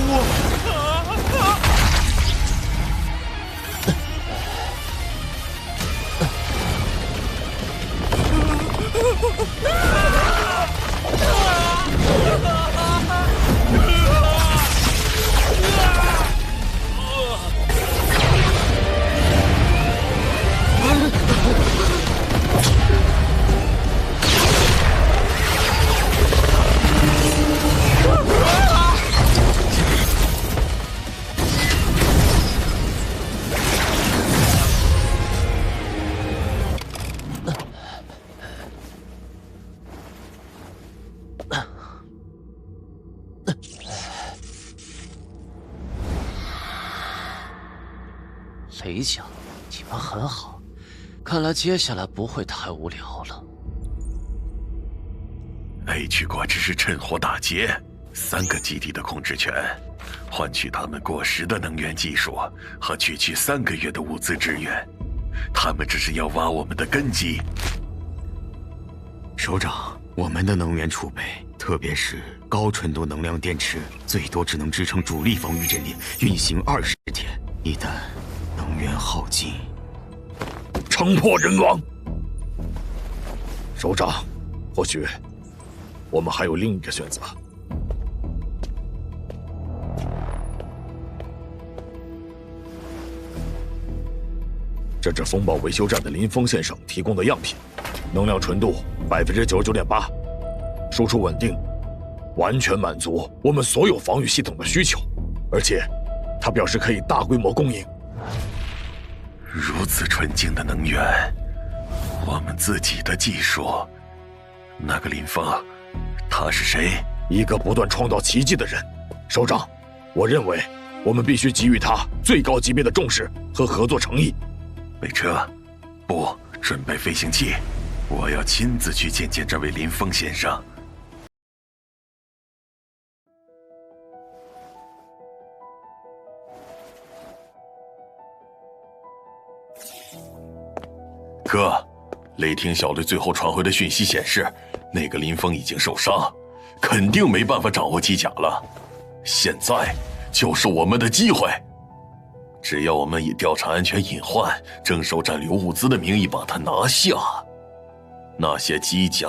雷奖，你们很好，看来接下来不会太无聊了。H 国只是趁火打劫，3个基地的控制权，换取他们过时的能源技术和区区3个月的物资支援。他们只是要挖我们的根基。首长，我们的能源储备，特别是高纯度能量电池，最多只能支撑主力防御阵列运行20天。一旦能源耗尽，城破人亡。首长，或许我们还有另一个选择。这是风暴维修站的林峰先生提供的样品，能量纯度99.8%，输出稳定，完全满足我们所有防御系统的需求，而且他表示可以大规模供应。如此纯净的能源，我们自己的技术。那个林峰，他是谁？一个不断创造奇迹的人。首长，我认为我们必须给予他最高级别的重视和合作诚意。备车，不，准备飞行器，我要亲自去见见这位林峰先生。哥，雷霆小队最后传回的讯息显示，那个林峰已经受伤，肯定没办法掌握机甲了。现在就是我们的机会，只要我们以调查安全隐患、征收战略物资的名义把它拿下，那些机甲、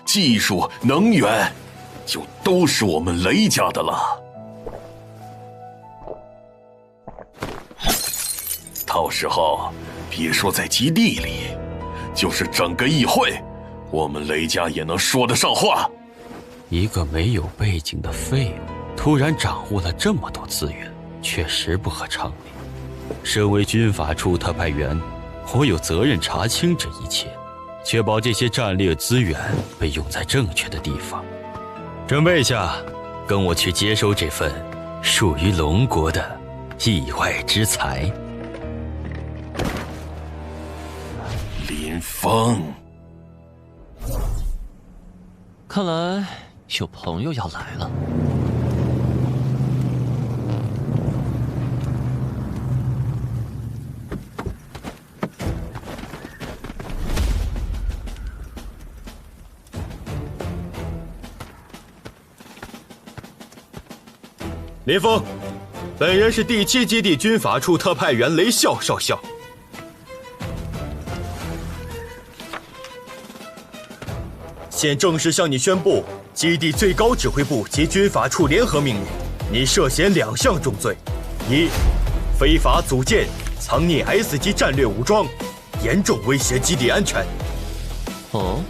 技术、能源，就都是我们雷家的了。到时候，别说在基地里，就是整个议会，我们雷家也能说得上话。一个没有背景的废物，突然掌握了这么多资源，确实不合常理。身为军法处特派员，我有责任查清这一切，确保这些战略资源被用在正确的地方。准备一下，跟我去接收这份属于龙国的意外之财。林峰，看来有朋友要来了。林峰，本人是第7基地军法处特派员雷啸少校。现正式向你宣布，基地最高指挥部及军法处联合命令，你涉嫌2项重罪：一、非法组建、藏匿 S 级战略武装，严重威胁基地安全；哦；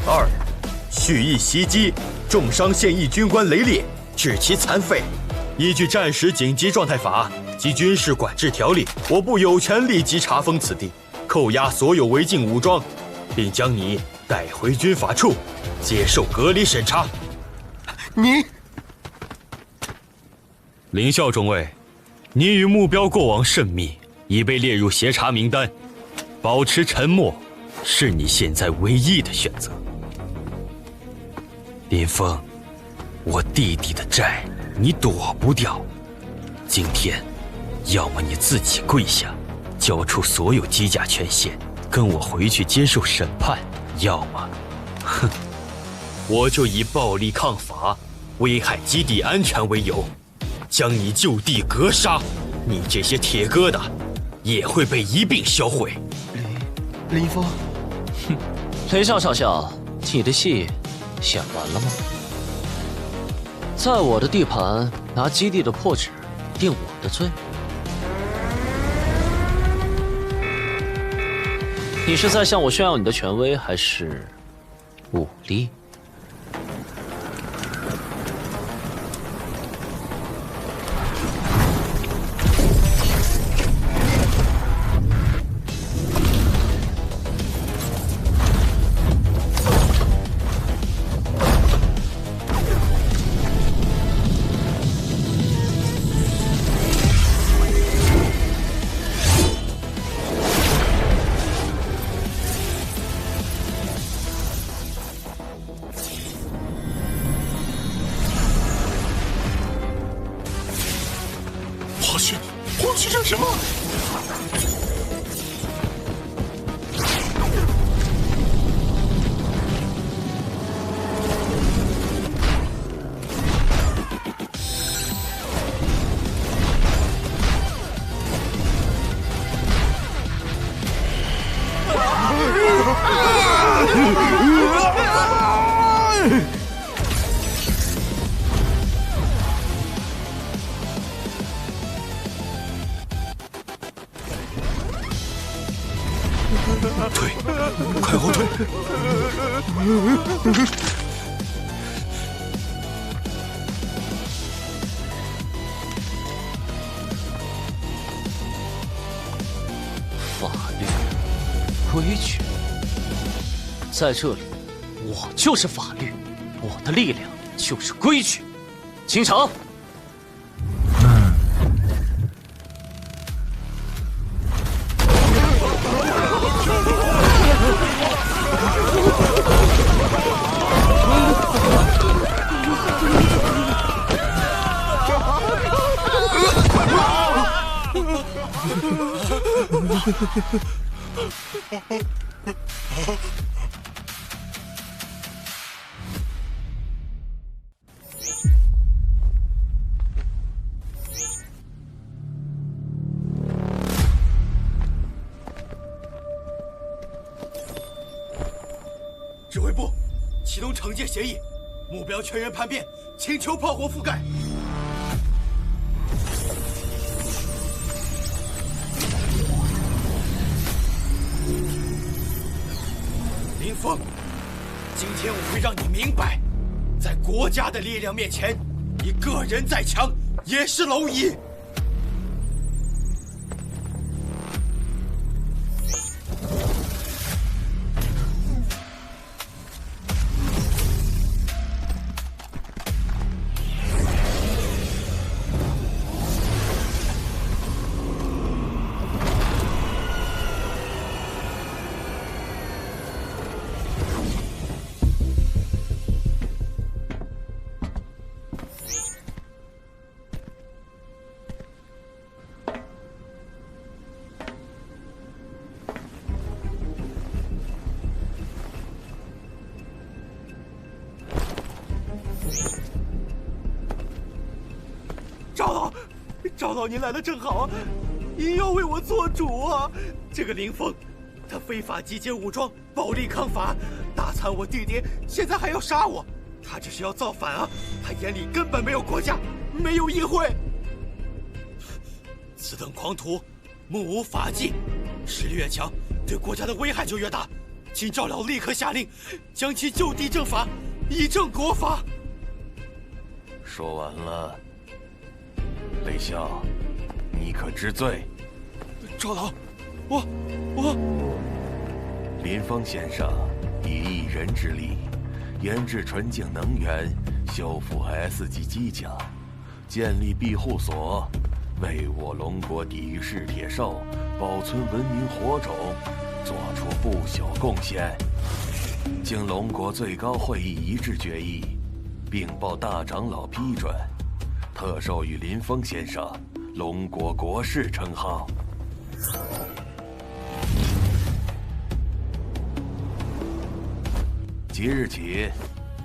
二、蓄意袭击，重伤现役军官雷烈，致其残废。依据战时紧急状态法及军事管制条例，我部有权立即查封此地，扣押所有违禁武装，并将你带回军法处，接受隔离审查。你，林校中尉，你与目标过往甚密，已被列入协查名单，保持沉默是你现在唯一的选择。林峰，我弟弟的债你躲不掉，今天，要么你自己跪下，交出所有机甲权限，跟我回去接受审判；要么，哼，我就以暴力抗法、危害基地安全为由，将你就地格杀。你这些铁疙瘩也会被一并销毁。林峰，哼，雷少少校，你的戏演完了吗？在我的地盘拿基地的破纸定我的罪？你是在向我炫耀你的权威，还是武力？黄旭这什么？退，快后退！法律、规矩，在这里，我就是法律，我的力量就是规矩。清城。指挥部，启动惩戒协议，目标全员叛变，请求炮火覆盖。林峰，今天我会让你明白，在国家的力量面前，你个人再强也是蝼蚁。赵老，您来的正好，您要为我做主啊！这个林峰，他非法集结武装，暴力抗法，打残我弟弟，现在还要杀我，他这是要造反啊！他眼里根本没有国家，没有议会。此等狂徒，目无法纪，实力越强，对国家的危害就越大。请赵老立刻下令，将其就地正法，以正国法。说完了。雷啸，你可知罪？赵老，我林峰先生以一人之力，研制纯净能源，修复 S 级机甲，建立庇护所，为我龙国抵御噬铁兽，保存文明火种，做出不小贡献。经龙国最高会议一致决议，并报大长老批准。特授予林峰先生龙国国士称号。即日起，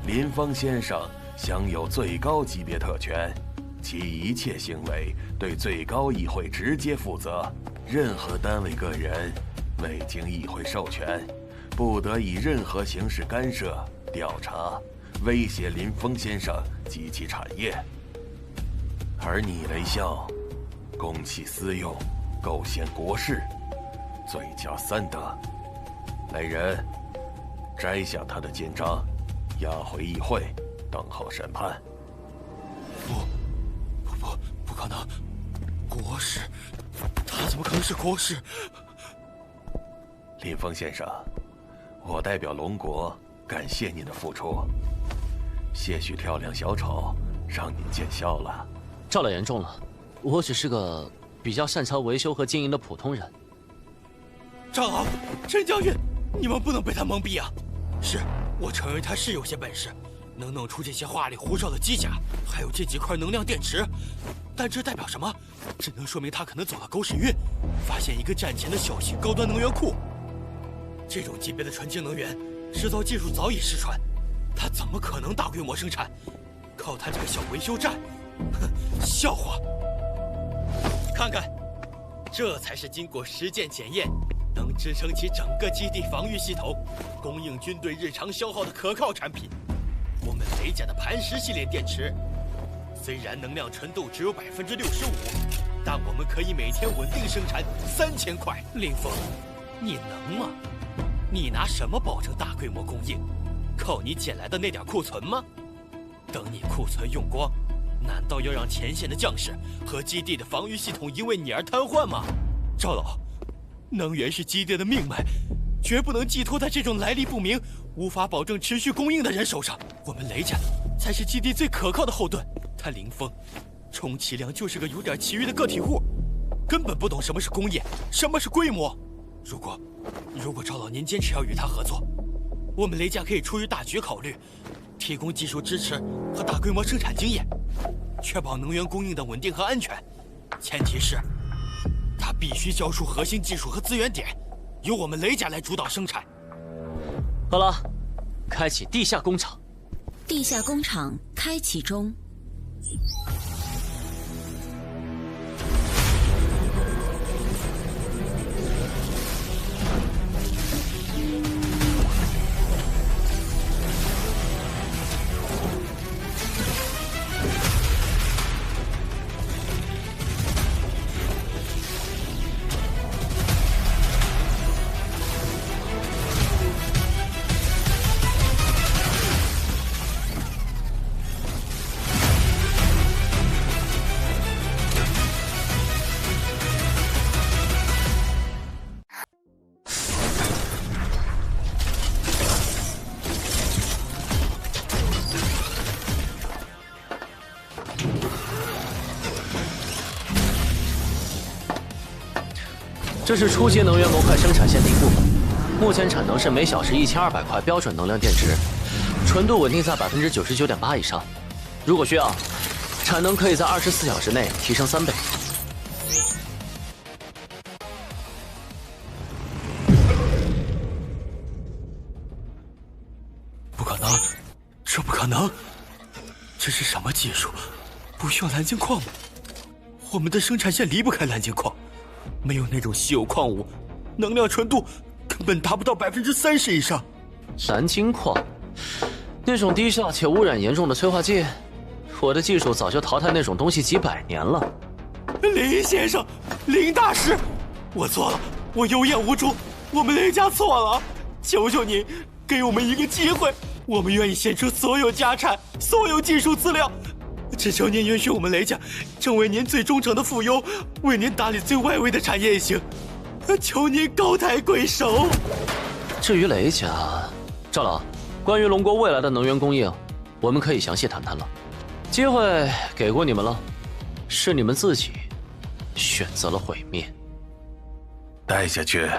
林峰先生享有最高级别特权，其一切行为对最高议会直接负责。任何单位个人未经议会授权，不得以任何形式干涉、调查、威胁林峰先生及其产业。而你雷啸，公器私用，构陷国事，罪加3德。来人，摘下他的肩章，押回议会，等候审判。不可能！国士，他怎么可能是国士？林峰先生，我代表龙国感谢你的付出，些许跳梁小丑让您见笑了。赵老严重了，我只是个比较擅长维修和经营的普通人。赵老，陈将军，你们不能被他蒙蔽啊！是，我承认他是有些本事，能弄出这些花里胡哨的机甲，还有这几块能量电池，但这代表什么？只能说明他可能走了狗屎运，发现一个战前的小型高端能源库。这种级别的纯净能源制造技术早已失传，他怎么可能大规模生产？靠他这个小维修站，哼，笑话！看看，这才是经过实践检验，能支撑起整个基地防御系统，供应军队日常消耗的可靠产品。我们雷甲的磐石系列电池，虽然能量纯度只有65%，但我们可以每天稳定生产3000块。林峰，你能吗？你拿什么保证大规模供应？靠你捡来的那点库存吗？等你库存用光，难道要让前线的将士和基地的防御系统因为你而瘫痪吗？赵老，能源是基地的命脉，绝不能寄托在这种来历不明、无法保证持续供应的人手上。我们雷家才是基地最可靠的后盾。他林峰，充其量就是个有点奇遇的个体户，根本不懂什么是工业，什么是规模。如果赵老您坚持要与他合作，我们雷家可以出于大局考虑，提供技术支持和大规模生产经验，确保能源供应的稳定和安全。前提是，他必须交出核心技术和资源点，由我们雷家来主导生产。好了，开启地下工厂。地下工厂开启中。这是初阶能源模块生产线的一部分，目前产能是每小时1200块标准能量电池，纯度稳定在99.8%以上。如果需要，产能可以在24小时内提升3倍。不可能，这不可能！这是什么技术？不需要蓝晶矿吗？我们的生产线离不开蓝晶矿。没有那种稀有矿物，能量纯度根本达不到30%以上。蓝晶矿，那种低效且污染严重的催化剂，我的技术早就淘汰那种东西几百年了。林先生，林大师，我错了，我有眼无珠，我们雷家错了，求求您给我们一个机会，我们愿意献出所有家产，所有技术资料。只求您允许我们雷家成为您最忠诚的附庸，为您打理最外围的产业也行。求您高抬贵手。至于雷家，赵老，关于龙国未来的能源供应，我们可以详细谈谈了。机会给过你们了，是你们自己选择了毁灭。带下去，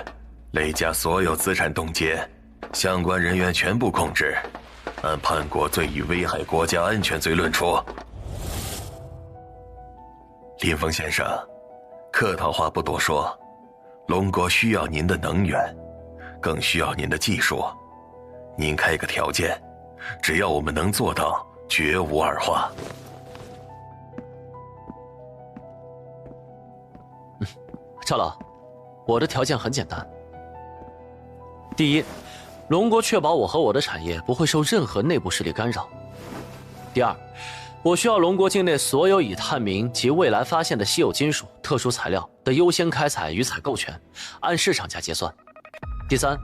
雷家所有资产冻结，相关人员全部控制，按叛国罪与危害国家安全罪论处。林峰先生，客套话不多说，龙国需要您的能源，更需要您的技术。您开个条件，只要我们能做到，绝无二话。赵老，我的条件很简单。第一，龙国确保我和我的产业不会受任何内部势力干扰。第二，我需要龙国境内所有已探明及未来发现的稀有金属、特殊材料的优先开采与采购权，按市场价结算。第三，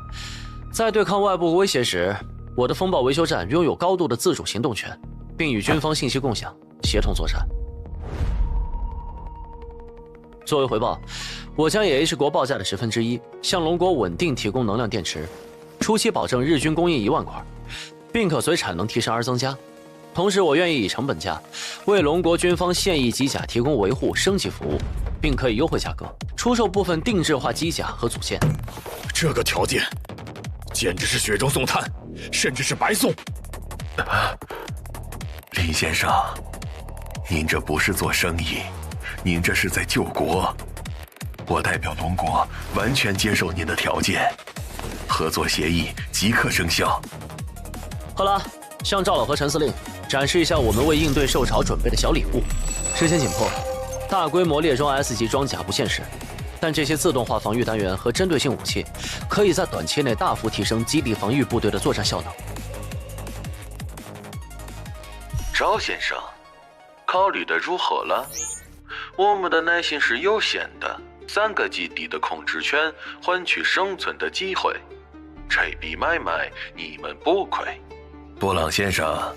在对抗外部威胁时，我的风暴维修站拥有高度的自主行动权，并与军方信息共享，协同作战。作为回报，我将以 H 国报价的1/10向龙国稳定提供能量电池，初期保证日均供应1万块，并可随产能提升而增加。同时，我愿意以成本价为龙国军方现役机甲提供维护升级服务，并可以优惠价格出售部分定制化机甲和组件。这个条件简直是雪中送炭，甚至是白送。林先生，您这不是做生意，您这是在救国。我代表龙国完全接受您的条件，合作协议即刻生效。好了，向赵老和陈司令展示一下我们为应对受潮准备的小礼物。时间紧迫，大规模列装 S 级装甲不现实，但这些自动化防御单元和针对性武器可以在短期内大幅提升基地防御部队的作战效能。赵先生，考虑的如何了？我们的耐心是有限的，3个基地的控制权换取生存的机会，这笔买卖你们不亏。布朗先生，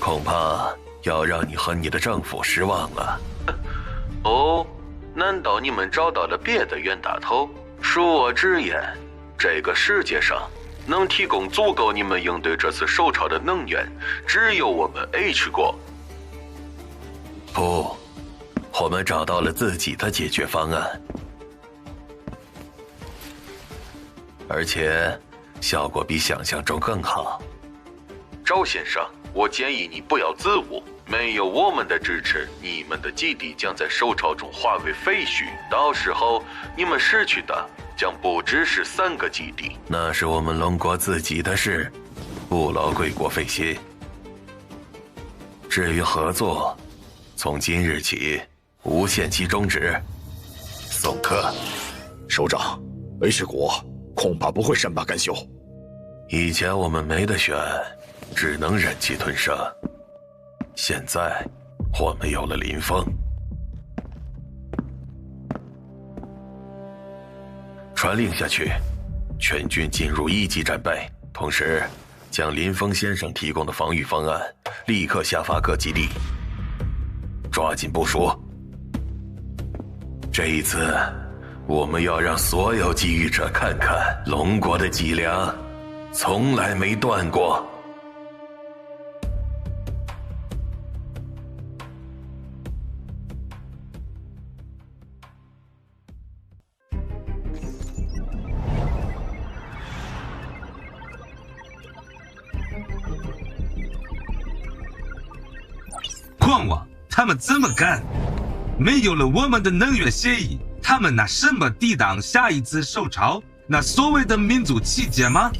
恐怕要让你和你的政府失望了。哦，难道你们找到了别的冤大头？恕我直言，这个世界上能提供足够你们应对这次受潮的能源，只有我们 H 国。不，我们找到了自己的解决方案，而且效果比想象中更好。赵先生，我建议你不要自误，没有我们的支持，你们的基地将在受潮中化为废墟，到时候你们失去的将不只是3个基地，那是我们龙国自己的事，不劳贵国费心。至于合作，从今日起无限期终止。送客。首长，H 国恐怕不会善罢甘休。以前我们没得选，只能忍气吞声。现在我们有了林峰，传令下去，全军进入1级战备，同时将林峰先生提供的防御方案立刻下发各基地，抓紧部署。这一次，我们要让所有觊觎者看看龙国的脊梁从来没断过。狂妄！他们怎么敢？没有了我们的能源协议，他们拿什么抵挡下一次受潮？那所谓的民族奇迹吗？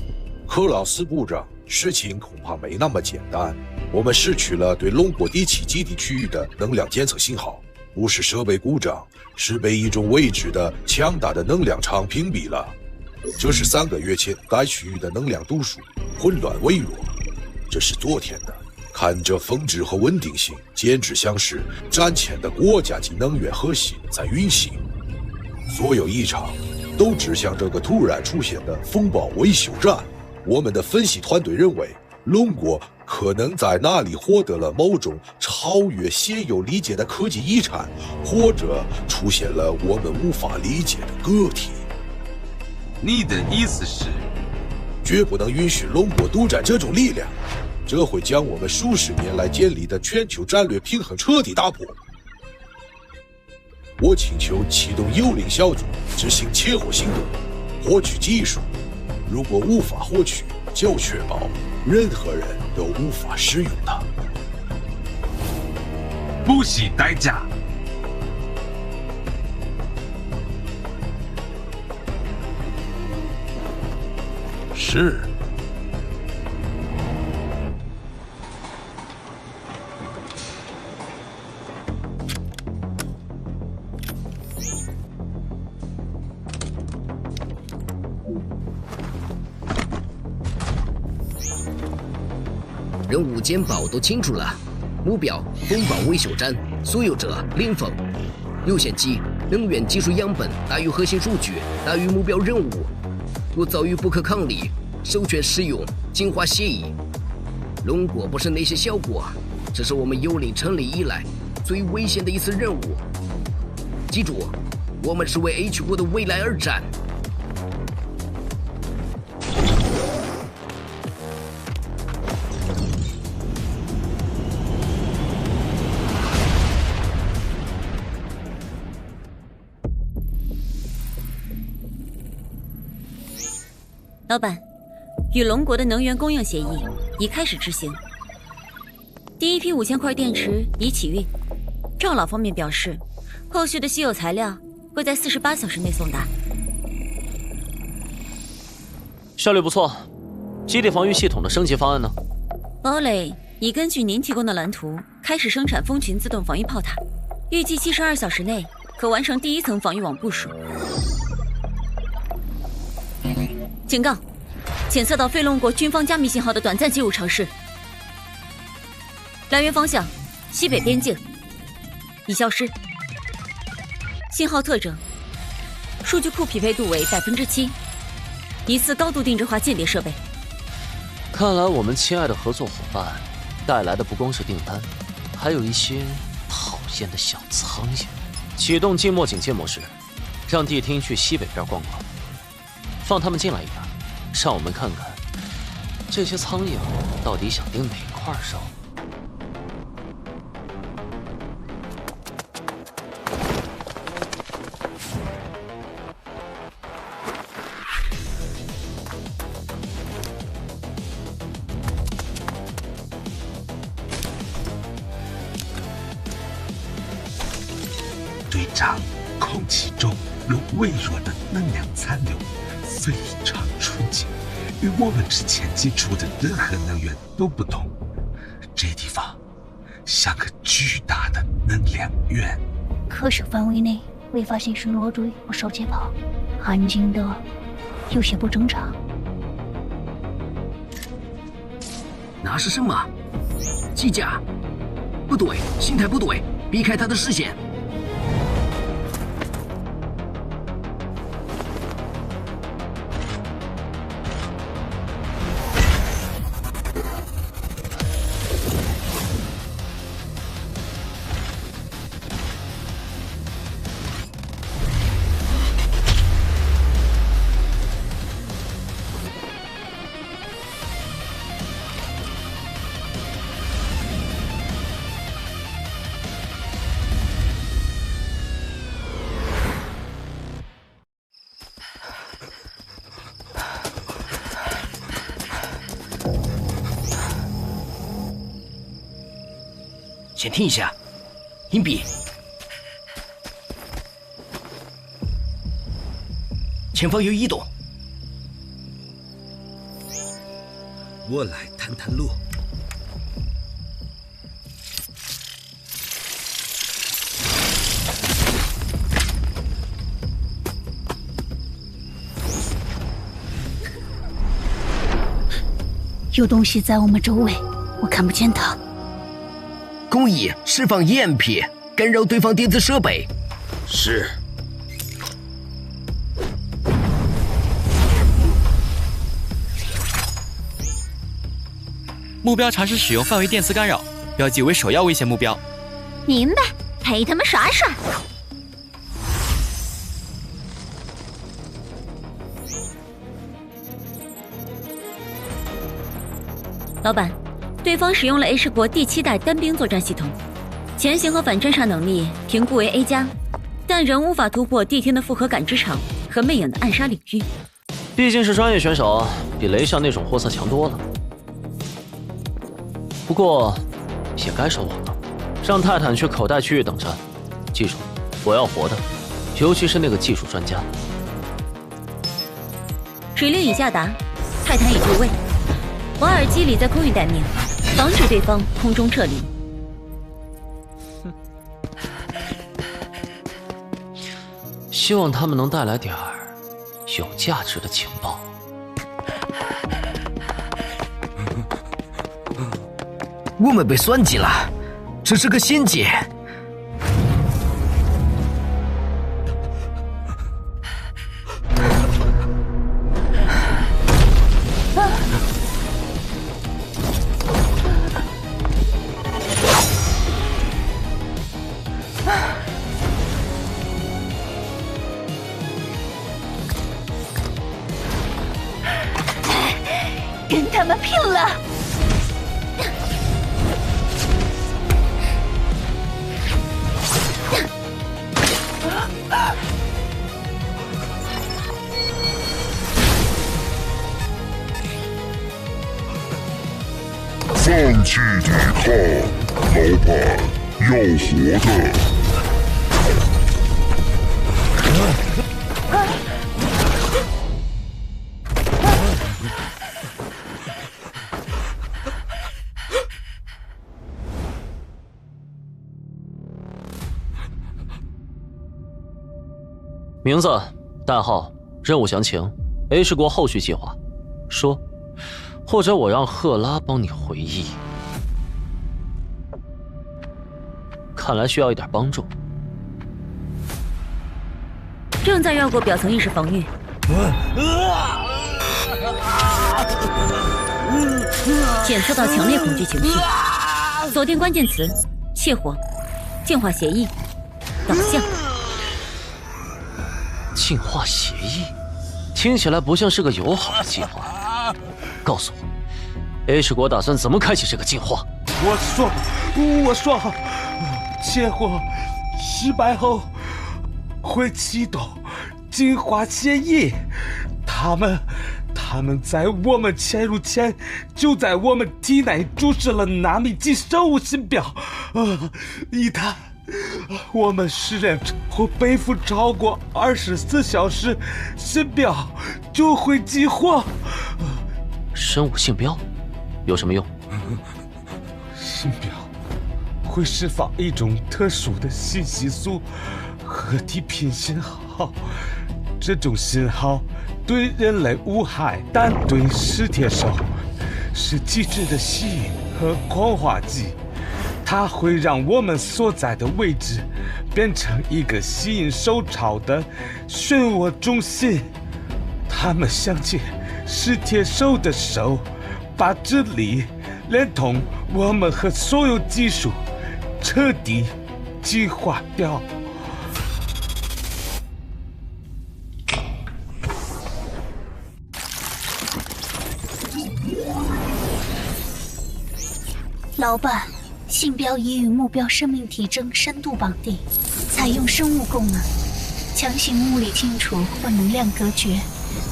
克劳斯部长，事情恐怕没那么简单。我们失去了对龙国第7基地区域的能量监测信号，不是设备故障，是被一种未知的强大的能量场屏蔽了。这是3个月前该区域的能量度数混乱微弱，这是昨天的。看这峰值和稳定性，简直像是战前的国家级能源核心在运行。所有异常都指向这个突然出现的风暴维修站。我们的分析团队认为，龙国可能在那里获得了某种超越现有理解的科技遗产，或者出现了我们无法理解的个体。你的意思是，绝不能允许龙国独占这种力量，这会将我们数十年来建立的全球战略平衡彻底打破。我请求启动幽灵小组执行切获行动，获取技术。如果无法获取，就确保任何人都无法使用它。不惜代价。是。任务简报都清楚了，目标：风暴维修站，所有者林峰。优先级：能源技术样本大于核心数据大于目标任务。若遭遇不可抗力，授权使用净化协议。龙国不是那些小国，这是我们幽灵成立以来最危险的一次任务。记住，我们是为 H 国的未来而战。老板，与龙国的能源供应协议已开始执行。第一批5000块电池已启运，赵老方面表示，后续的稀有材料会在48小时内送达。效率不错。基地防御系统的升级方案呢？堡垒已根据您提供的蓝图开始生产蜂群自动防御炮塔，预计72小时内可完成第1层防御网部署。警告：检测到非龙国军方加密信号的短暂介入尝试。来源方向：西北边境，已消失。信号特征：数据库匹配度为7%，疑似高度定制化间谍设备。看来我们亲爱的合作伙伴带来的不光是订单，还有一些讨厌的小苍蝇。启动静默警戒模式，让地厅去西北边逛逛，放他们进来一点，让我们看看这些苍蝇到底想盯哪块肉。队长，空气中有微弱的能量残留，非常纯净，与我们之前接触的任何能源都不同。这地方像个巨大的能量源。可是范围内未发现巡逻队或手接炮，安静的有些不正常。那是什么？机甲？不对，心态不对，避开他的视线。先停一下，隐蔽。前方有异动，我来探探路。有东西在我们周围，我看不见它。故意释放 EMP， 干扰对方电子设备。是。目标尝试使用范围电磁干扰，标记为首要危险目标。明白，陪他们耍耍。老板，对方使用了 H 国第7代单兵作战系统，前行和反侦察能力评估为 A+，但仍无法突破地厅的复合感知场和魅影的暗杀领域。毕竟是专业选手，比雷上那种货色强多了。不过，也该收网了，让泰坦去口袋区域等着。记住，我要活的，尤其是那个技术专家。指令已下达，泰坦已就位，瓦尔基里在空域待命，防止对方空中撤离。希望他们能带来点儿有价值的情报。我们被算计了，这是个陷阱。跟他们拼了！放弃抵抗，老板要活的。名字、代号、任务详情、H 国后续计划，说，或者我让赫拉帮你回忆。看来需要一点帮助。正在绕过表层意识防御。检测到强烈恐惧情绪，锁定关键词：窃火、净化协议、导向。净化协议，听起来不像是个友好的计划。告诉我 ，H 国打算怎么开启这个进化？我说，窃火失败后会启动净化协议。他们在我们潜入前就在我们体内注射了纳米级生物信标，一旦我们10人或背负超过24小时，信标就会激活。生物信标有什么用？信标会释放一种特殊的信息素合体频信号，这种信号对人类无害，但对史铁兽是极致的吸引和光化剂。它会让我们所在的位置变成一个吸引手潮的漩涡中心。他们想借史铁兽的手，把这里连同我们和所有技术彻底计划掉。老板，信标已与目标生命体征深度绑定，采用生物功能，强行物理清除或能量隔绝，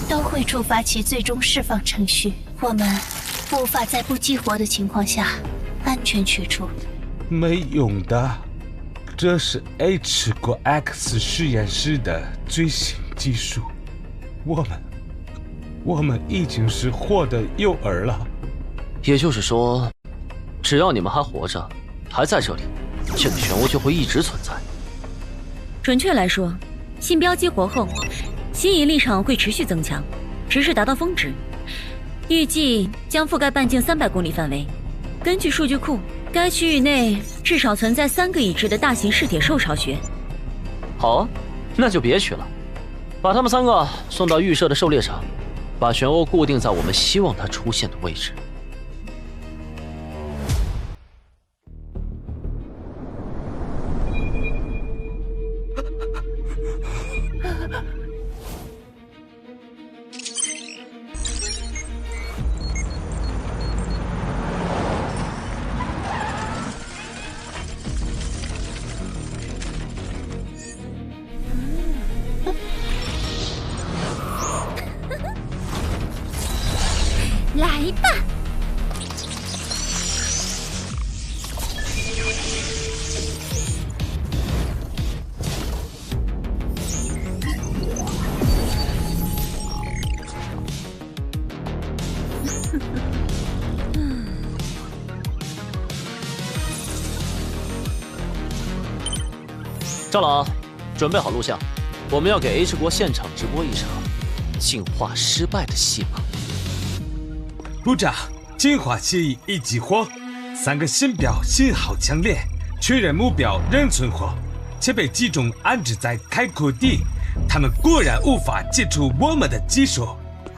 都会触发其最终释放程序。我们无法在不激活的情况下安全取出。没用的，这是 H 国 X 实验室的最新技术。我们已经是活的幼儿了。也就是说，只要你们还活着，还在这里，这个漩涡就会一直存在。准确来说，信标激活后，吸引力场会持续增强，直至达到峰值，预计将覆盖半径300公里范围。根据数据库，该区域内至少存在3个已知的大型噬铁兽巢穴。好啊，那就别去了，把他们3个送到预设的狩猎场，把漩涡固定在我们希望它出现的位置。来吧，赵老，准备好录像，我们要给 H 国现场直播一场进化失败的戏码。部长，进化协议已激活，3个信标信号强烈，确认目标仍存活，且被集中安置在开阔地。他们果然无法解除我们的技术。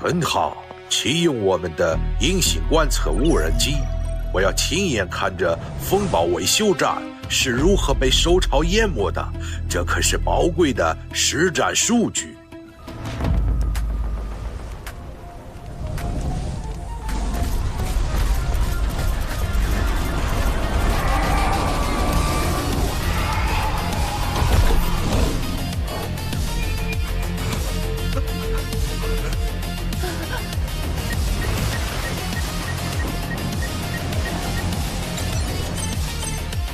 很好，启用我们的隐形观测无人机，我要亲眼看着风暴维修站是如何被手潮淹没的，这可是宝贵的实战数据。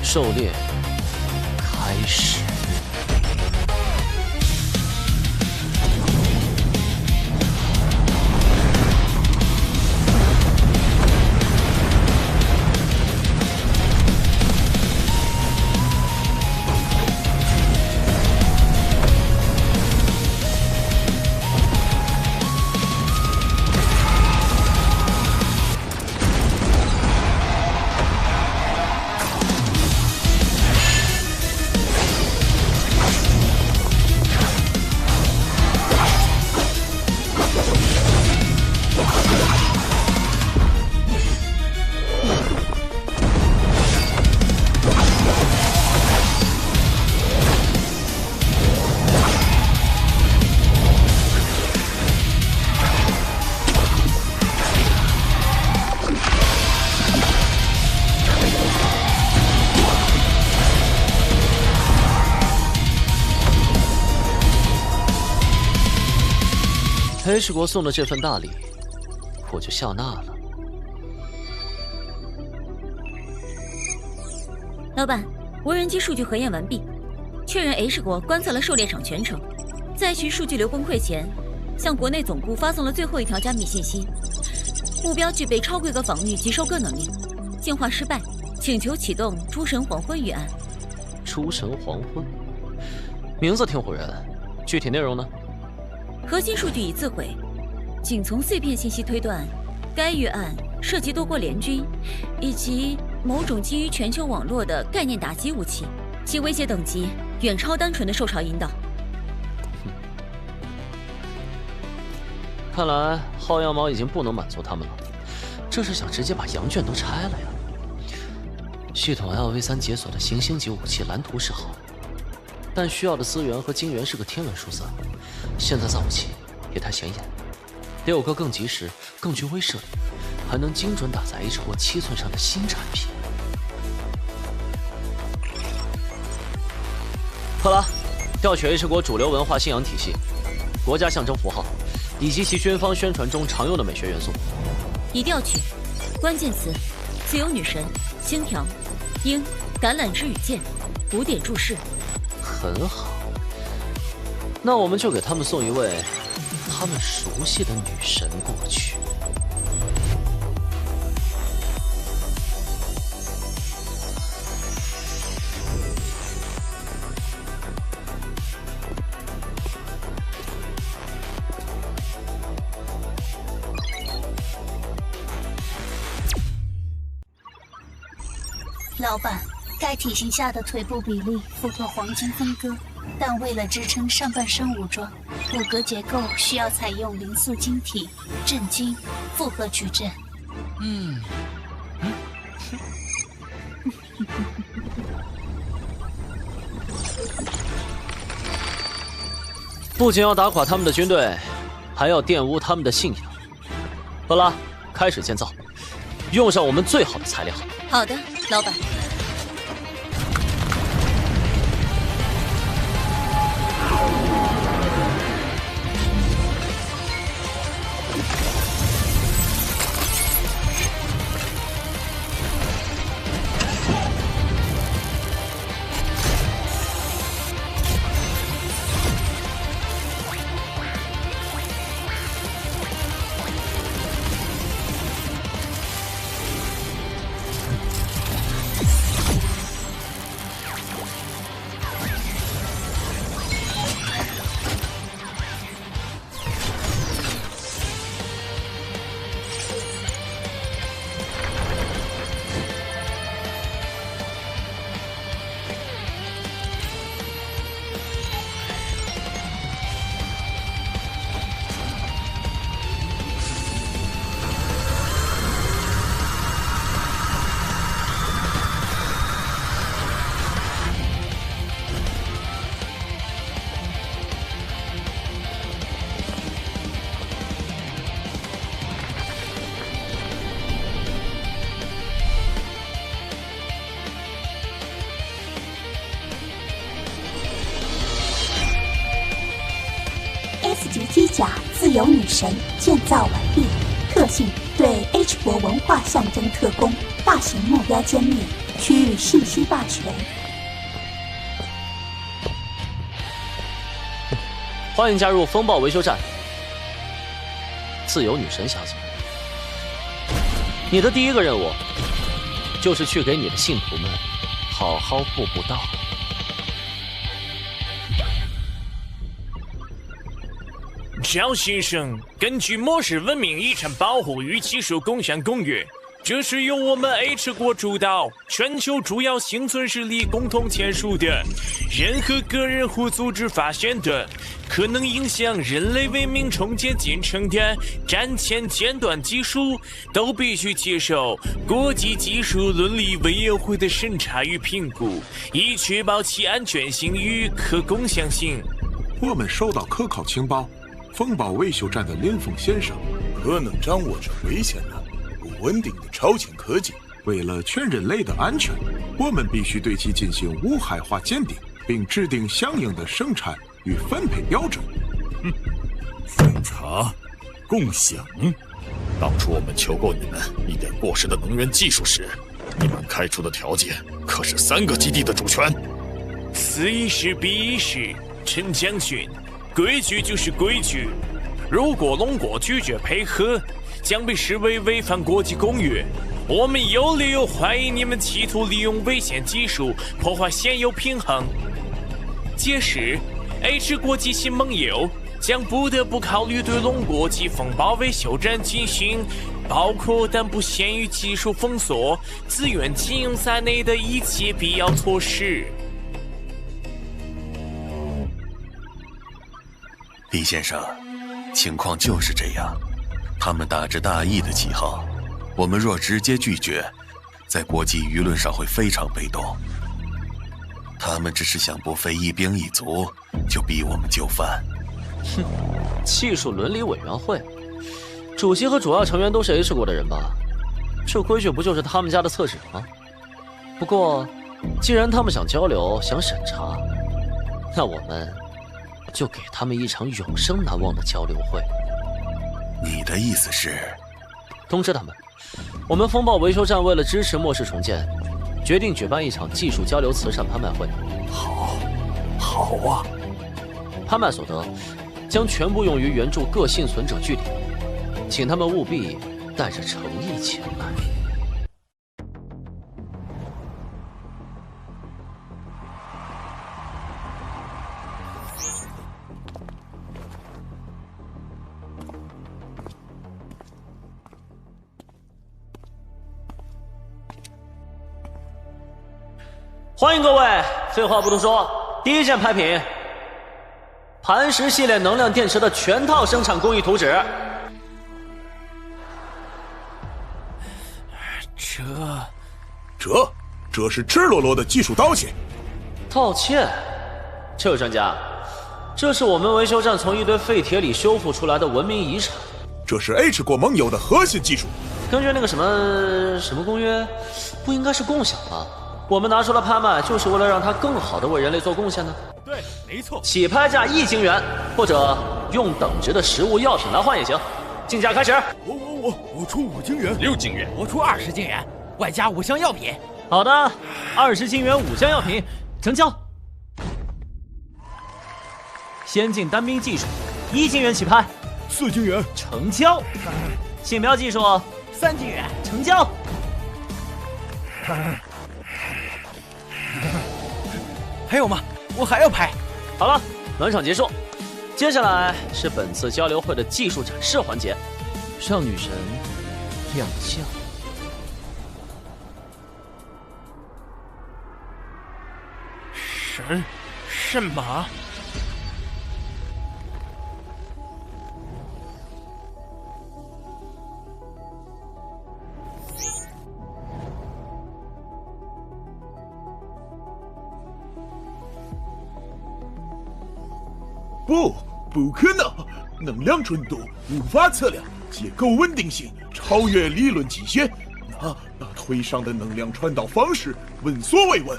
狩猎开始。H 国送的这份大礼，我就笑纳了。老板，无人机数据核验完毕，确认 H 国观测了狩猎场全程，在其数据流崩溃前，向国内总部发送了最后一条加密信息：目标具备超规格防御及收割能力，进化失败，请求启动诸神黄昏预案。诸神黄昏，名字挺唬人，具体内容呢？核心数据已自毁，仅从碎片信息推断，该预案涉及多国联军以及某种基于全球网络的概念打击武器，其威胁等级远超单纯的受潮引导。看来薅羊毛已经不能满足他们了，这是想直接把羊圈都拆了呀。系统 LV3 解锁的行星级武器蓝图是好，但需要的资源和晶圆是个天文数字。现在造武器也太显眼，6个更及时、更具威慑力，还能精准打在 H 国7寸上的新产品。克拉，调取 H 国主流文化信仰体系、国家象征符号，以及其军方宣传中常用的美学元素。已调取，关键词：自由女神、星条、鹰、橄榄枝与剑、古典注释。很好。那我们就给他们送一位他们熟悉的女神过去。老板，该体型下的腿部比例符合黄金分割，但为了支撑上半身武装，骨骼结构需要采用零塑晶体、正晶、复合矩阵。不仅要打垮他们的军队，还要玷污他们的信仰。赫拉，开始建造，用上我们最好的材料。好的，老板。甲自由女神建造完毕，特性对 H 国文化象征特工，大型目标歼灭，区域信息霸权。欢迎加入风暴维修站，自由女神小姐。你的第一个任务就是去给你的信徒们好好布布道。赵先生，根据末世文明遗产保护与技术共享公约，这是由我们 H 国主导、全球主要幸存势力共同签署的，任何个人或组织发现的可能影响人类文明重建进程的战前尖端技术，都必须接受国际技术伦理委员会的审查与评估，以确保其安全性与可共享性。我们收到可靠情报，风暴维修站的林峰先生可能掌握着危险的、不稳定的超前科技。为了全人类的安全，我们必须对其进行无害化鉴定，并制定相应的生产与分配标准。审查、共享。当初我们求购你们一点过时的能源技术时，你们开出的条件可是3个基地的主权。此一时彼一时，陈将军。规矩就是规矩，如果龙国拒绝配合，将被视为违反国际公约。我们有理由怀疑你们企图利用危险技术破坏现有平衡。届时 ，H 国及其盟友将不得不考虑对龙国及风暴维修站进行包括但不限于技术封锁、资源禁用在内的一切必要措施。李先生，情况就是这样。他们打着大义的旗号，我们若直接拒绝，在国际舆论上会非常被动。他们只是想不费一兵一卒就逼我们就范。哼，技术伦理委员会，主席和主要成员都是 H 国的人吧？这规矩不就是他们家的厕纸吗？不过，既然他们想交流、想审查，那我们就给他们一场永生难忘的交流会。你的意思是？通知他们，我们风暴维修站为了支持末世重建，决定举办一场技术交流慈善拍卖会。好啊！拍卖所得将全部用于援助各幸存者据点，请他们务必带着诚意前来。欢迎各位！废话不多说，第一件拍品，磐石系列能量电池的全套生产工艺图纸。这是赤裸裸的技术盗窃。盗窃？这位专家，这是我们维修站从一堆废铁里修复出来的文明遗产。这是 H 国盟友的核心技术。根据那个什么公约，不应该是共享吧？我们拿出了拍卖，就是为了让它更好的为人类做贡献呢。对，没错。起拍价1金元，或者用等值的食物药品来换也行。竞价开始。我出5金元，6金元，我出20金元，外加5项药品。好的，20金元5项药品，成交。先进单兵技术，1金元起拍。4金元，成交。信标技术3金元，成交。还有吗？我还要拍。好了，暖场结束，接下来是本次交流会的技术展示环节，让女神亮相。神马？不可能！能量纯度无法测量，结构稳定性超越理论极限。那腿上的能量传导方式闻所未闻。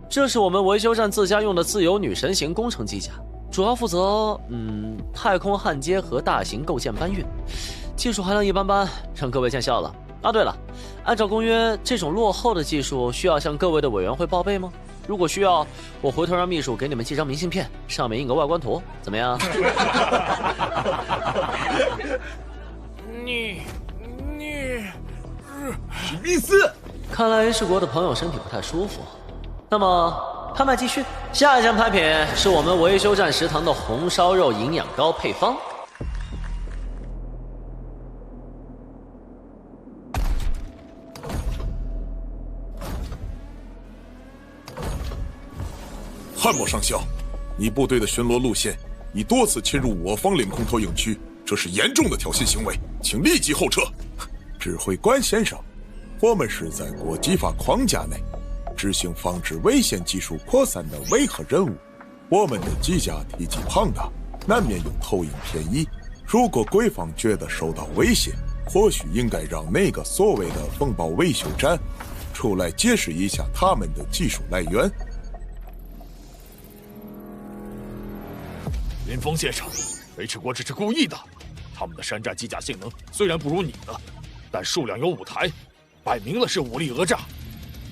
这是我们维修站自家用的自由女神型工程机甲，主要负责太空焊接和大型构件搬运，技术含量一般般，让各位见笑了。啊，对了，按照公约，这种落后的技术需要向各位的委员会报备吗？如果需要，我回头让秘书给你们寄张明信片，上面印个外观图，怎么样？你，史密斯，看来 H 国的朋友身体不太舒服。那么，拍卖继续，下一件拍品是我们维修站食堂的红烧肉营养膏配方。汉默上校，你部队的巡逻路线已多次侵入我方领空投影区，这是严重的挑衅行为，请立即后撤。指挥官先生，我们是在国际法框架内执行防止危险技术扩散的维和任务。我们的机甲体积庞大，难免有投影偏移。如果贵方觉得受到威胁，或许应该让那个所谓的风暴维修站出来解释一下他们的技术来源。林峰先生，H 国这是故意的。他们的山寨机甲性能虽然不如你的，但数量有5台，摆明了是武力讹诈。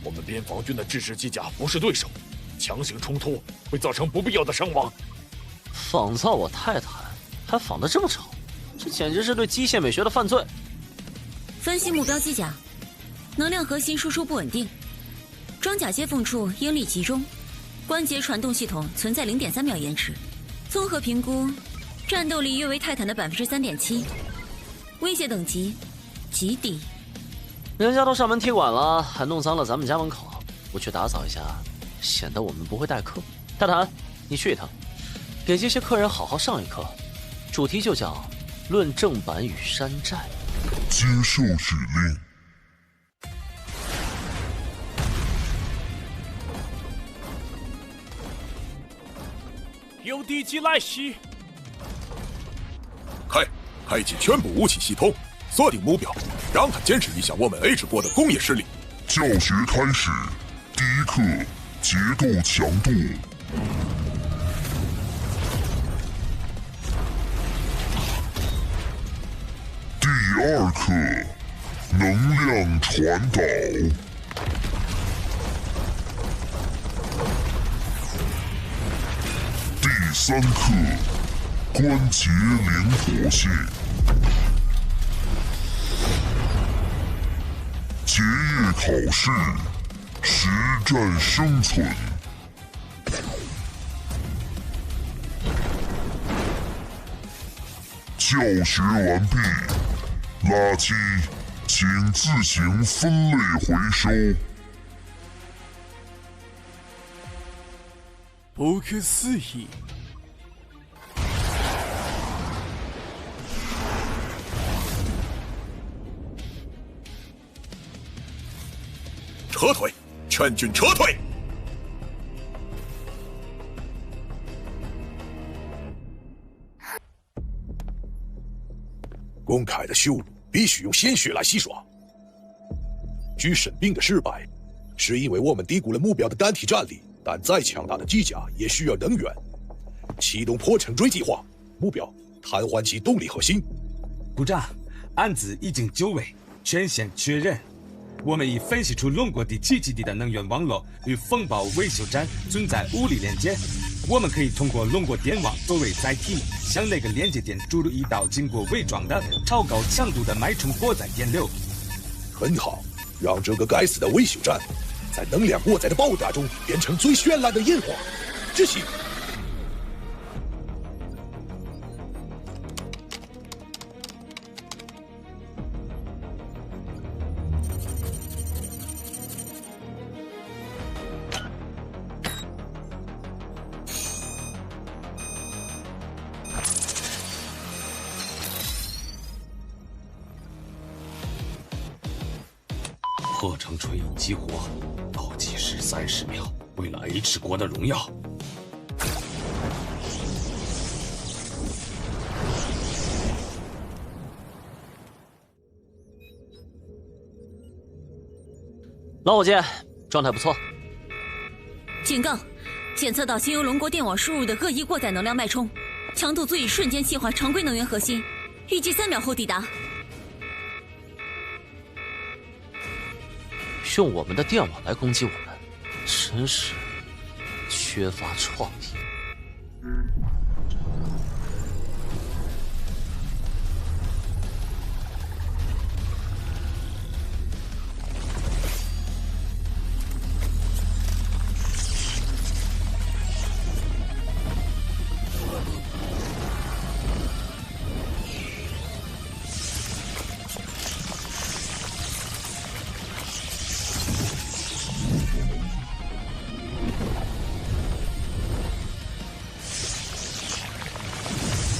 我们边防军的制式机甲不是对手，强行冲突会造成不必要的伤亡。仿造我泰坦，还仿得这么丑，这简直是对机械美学的犯罪。分析目标机甲，能量核心输出不稳定，装甲接缝处应力集中，关节传动系统存在0.3秒延迟。综合评估，战斗力约为泰坦的3.7%，威胁等级极低。人家都上门踢馆了，还弄脏了咱们家门口，不去打扫一下，显得我们不会待客。泰坦，你去一趟，给这些客人好好上一课，主题就叫“论正版与山寨”。接受指令。有敌机来袭！开启全部武器系统，锁定目标，让他见识一下我们 H 国的工业实力。教学开始，第一课结构强度。第二课能量传导。第三课关节灵活性。结业考试，实战生存。教学完毕，垃圾请自行分类回收。不可思议！撤退，全军撤退！公开的羞辱必须用鲜血来洗刷。据审兵的失败，是因为我们低估了目标的单体战力，但再强大的机甲也需要能源。启动破城锥计划，目标瘫痪其动力核心。部长，案子已经就位，全线确认。我们已分析出龙国第7基地的能源网络与风暴维修站存在物理连接。我们可以通过龙国电网作为载体，向那个连接点注入一道经过伪装的超高强度的脉冲波载电流。很好，让这个该死的维修站在能量过载的爆炸中变成最绚烂的烟花。执行。破城锤激活，倒计时30秒，为了 H 国的荣耀。老伙计，状态不错。警告检测到经由龙国电网输入的恶意过载能量脉冲，强度足以瞬间气化常规能源核心，预计3秒后抵达。用我们的电网来攻击我们，真是缺乏创意。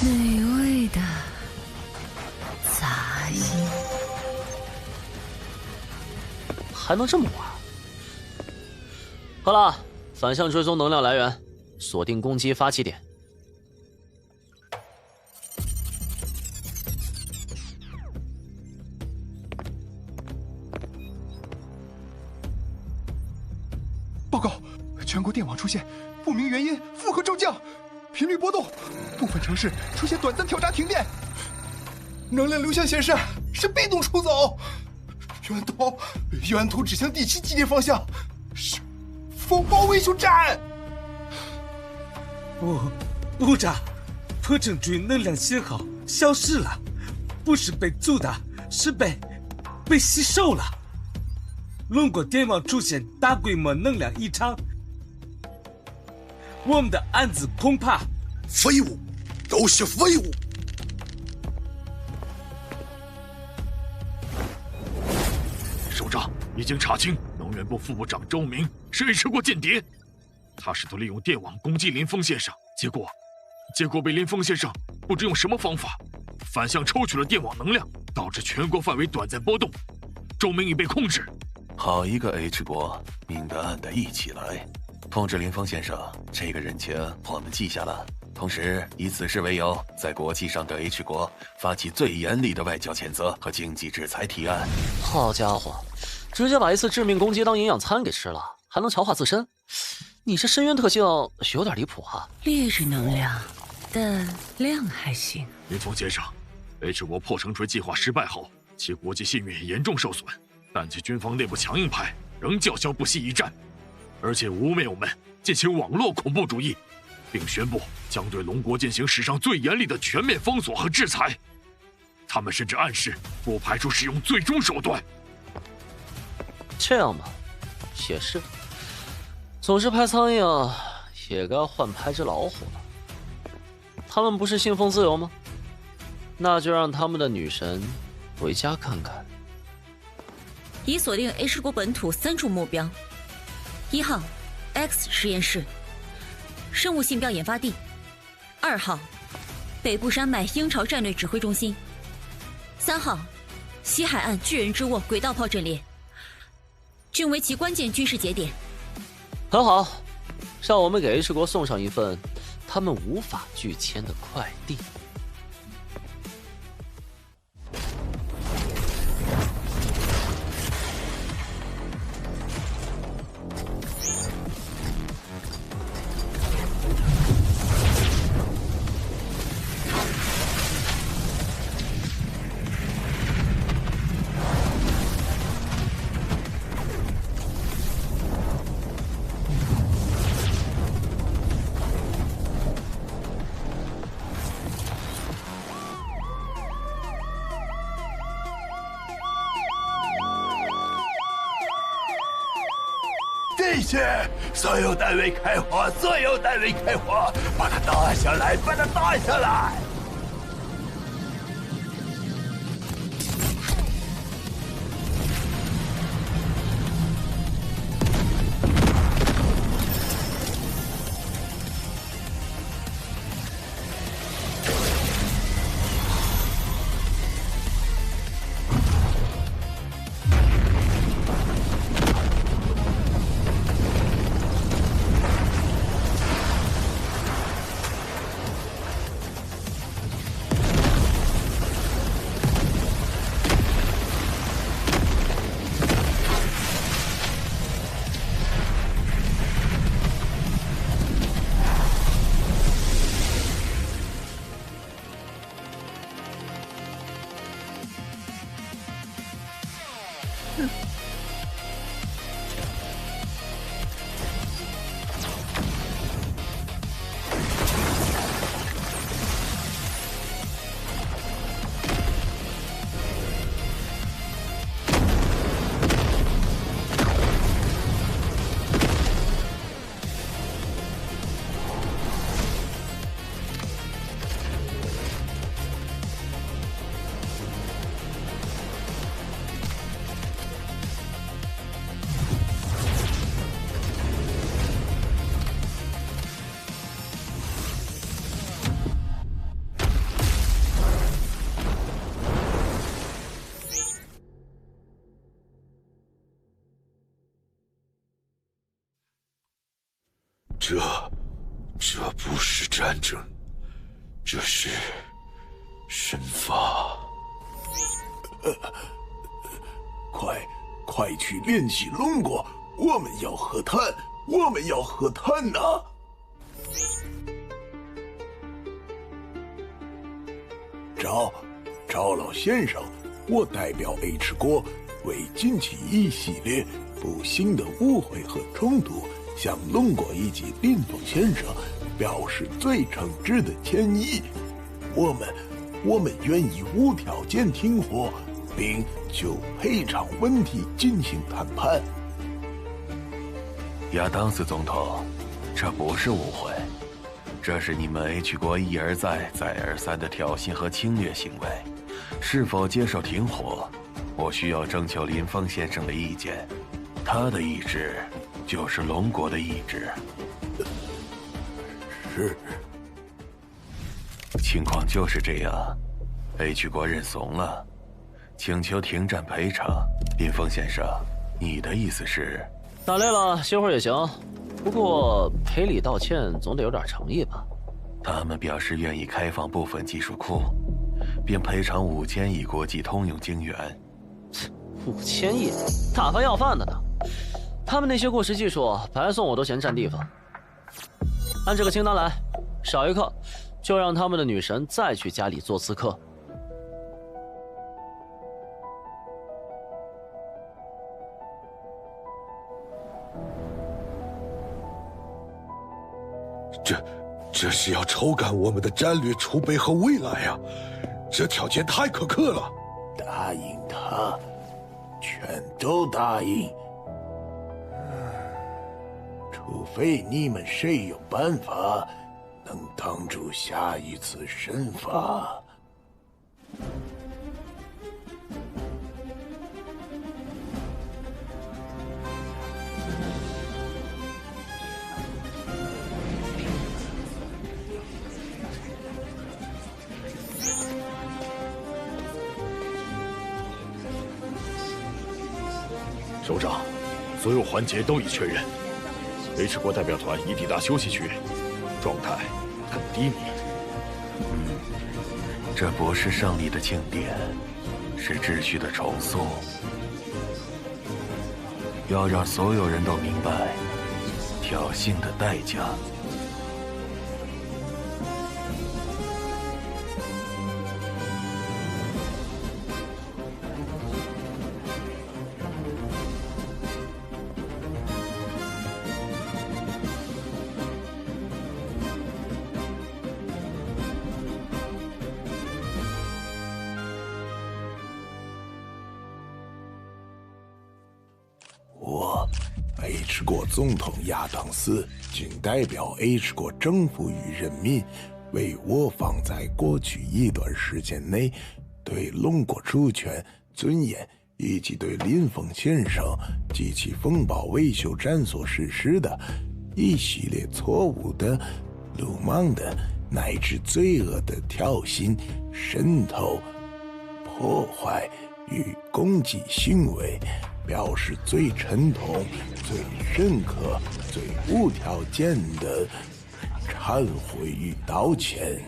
美味的杂音，还能这么玩？好了，反向追踪能量来源，锁定攻击发起点。报告，全国电网出现不明原因负荷骤降，频率波动，部分城市出现短暂跳闸停电，能量流向显示是被动出走，源头指向第7基地方向，是风暴维修站。部长，破城区能量信号消失了，不是被阻挡，是被吸收了。龙国电网出现大规模能量异常，我们的案子恐怕废物，都是废物。首长已经查清，能源部副部长周明是 H 国间谍，他试图利用电网攻击林峰先生，结果被林峰先生不知用什么方法反向抽取了电网能量，导致全国范围短暂波动。周明已被控制。好一个 H 国，明的暗的一起来。控制林峰先生，这个人情我们记下了。同时以此事为由，在国际上对 H 国发起最严厉的外交谴责和经济制裁提案。好家伙，直接把一次致命攻击当营养餐给吃了，还能强化自身。你这深渊特性有点离谱啊！劣质能量，但量还行。林峰先生 ，H 国破城锤计划失败后，其国际信誉严重受损，但其军方内部强硬派仍叫嚣不惜一战，而且污蔑我们进行网络恐怖主义，并宣布将对龙国进行史上最严厉的全面封锁和制裁。他们甚至暗示不排除使用最终手段。这样吧，也是。总是拍苍蝇，也该换拍只老虎了。他们不是信奉自由吗？那就让他们的女神回家看看。已锁定 H 国本土3处目标：1号 X 实验室，生物信标研发地；2号北部山脉鹰巢战略指挥中心；3号西海岸巨人之窝轨道炮阵列，均为其关键军事节点。很好，让我们给 H 国送上一份他们无法拒签的快递。这些所有单位开火，所有单位开火，把它打下来，把它打下来！这不是战争，这是神法。快去练习龙国，我们要和谈，我们要和谈呐！赵老先生，我代表 H 国为近期一系列不幸的误会和冲突，向龙国以及林峰先生表示最诚挚的歉意。我们愿意无条件停火，并就赔偿问题进行谈判。亚当斯总统，这不是误会，这是你们 H 国一而再、再而三的挑衅和侵略行为。是否接受停火，我需要征求林峰先生的意见。他的意志就是龙国的意志。是。情况就是这样 ，H 国认怂了，请求停战赔偿。林峰先生，你的意思是？打累了，歇会儿也行，不过赔礼道歉总得有点诚意吧？他们表示愿意开放部分技术库，并赔偿5000亿国际通用晶圆。5000亿，大饭要饭的呢。他们那些过时技术，白送我都嫌占地方。按这个清单来，少一个就让他们的女神再去家里做刺客。这是要抽干我们的战略储备和未来啊！这条件太苛刻了。答应他，全都答应。除非你们谁有办法能挡住下一次神罚。首长，所有环节都已确认。H 国代表团已抵达休息区，状态很低迷。这不是胜利的庆典，是秩序的重塑。要让所有人都明白挑衅的代价。H 国总统亚当斯仅代表 H 国政府与人民，为我方在过去一段时间内对龙国主权、尊严以及对林峰先生及其风暴维修站所实施的一系列错误的、鲁莽的乃至罪恶的挑衅、渗透、破坏与攻击行为，表示最沉痛、最深刻、最无条件的忏悔与道歉。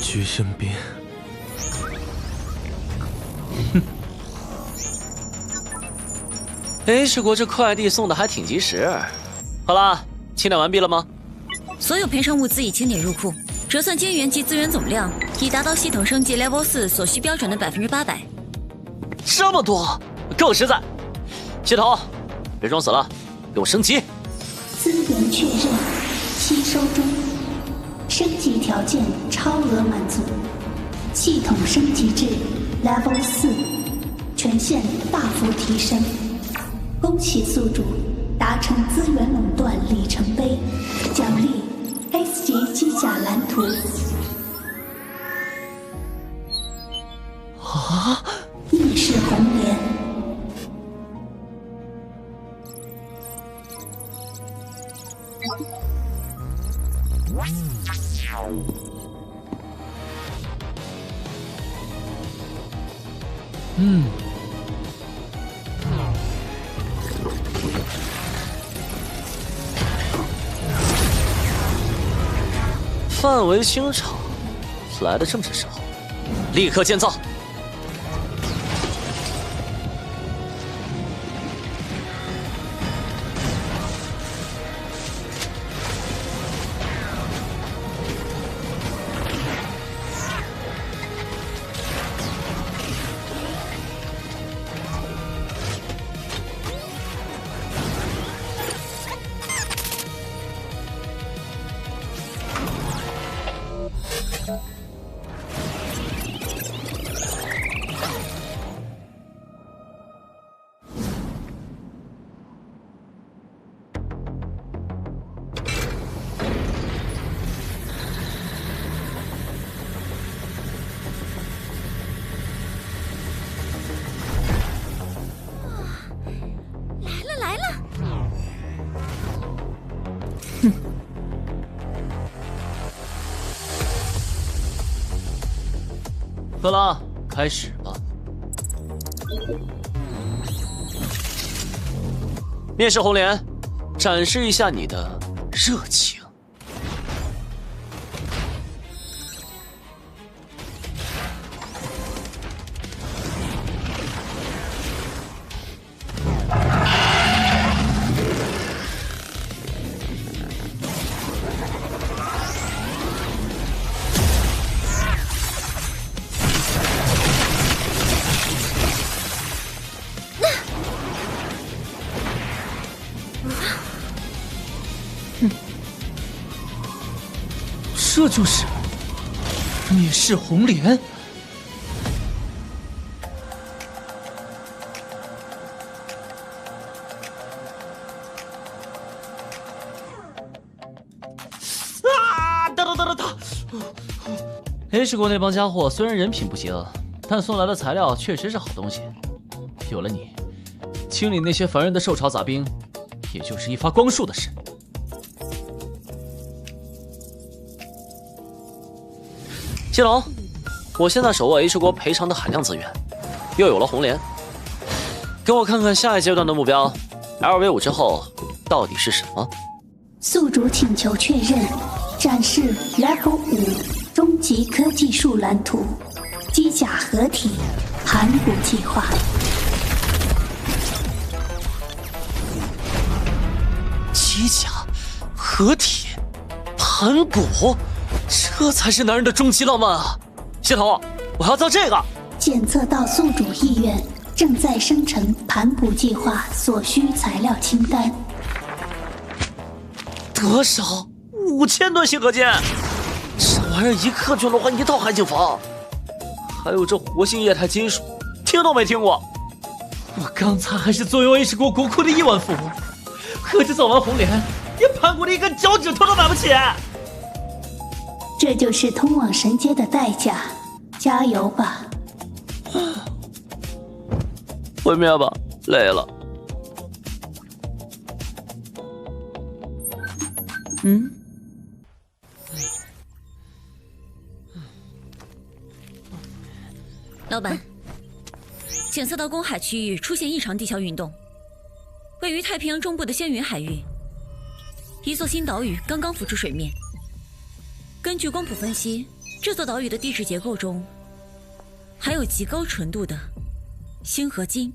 居身兵， H 国这快递送的还挺及时。好啦，清点完毕了吗？所有赔偿物资已清点入库，折算金源及资源总量已达到系统升级 Level 4所需标准的800%。这么多，够实在。系统，别装死了，给我升级。资源确认，吸收中。升级条件超额满足，系统升级至 Level 4，权限大幅提升。恭喜宿主达成资源垄断里程碑，奖励 S 级机甲蓝图。啊！逆势红莲。范围清场，来的正是时候，立刻建造。克拉，开始吧。面试红莲，展示一下你的热情。这就是灭世红莲。H 国那帮家伙虽然人品不行，但送来的材料确实是好东西。有了你，清理那些烦人的兽潮杂兵，也就是一发光束的事。谢龙，我现在手握 H 国赔偿的海量资源，又有了红莲，给我看看下一阶段的目标 ，LV5之后到底是什么？宿主请求确认，展示 Level 5终极科技树蓝图，机甲合体盘古计划。机甲合体盘古。这才是男人的终极浪漫啊！谢头，我要造这个。检测到宿主意愿，正在生成盘古计划所需材料清单。多少？5000吨新合金，这玩意儿一克就能换一套海景房。还有这活性液态金属，听都没听过。我刚才还是坐拥 H 国国库的亿万富翁，合计造完红莲，连盘古的一根脚趾头都买不起。这就是通往神阶的代价，加油吧！毁灭吧，累了。老板，检测到公海区域出现异常地壳运动，位于太平洋中部的仙云海域，一座新岛屿刚刚浮出水面。根据光谱分析，这座岛屿的地质结构中含有极高纯度的锌合金。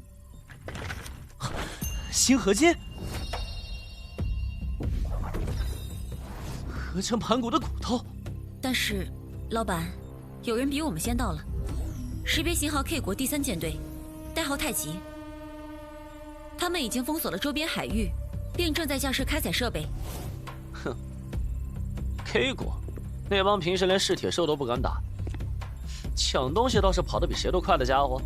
星河金，合成盘古的骨头。但是，老板，有人比我们先到了，识别型号 K 国第3舰队，代号太极。他们已经封锁了周边海域，并正在架设开采设备。哼 ，K 国那帮平时连噬铁兽都不敢打，抢东西倒是跑得比谁都快的家伙。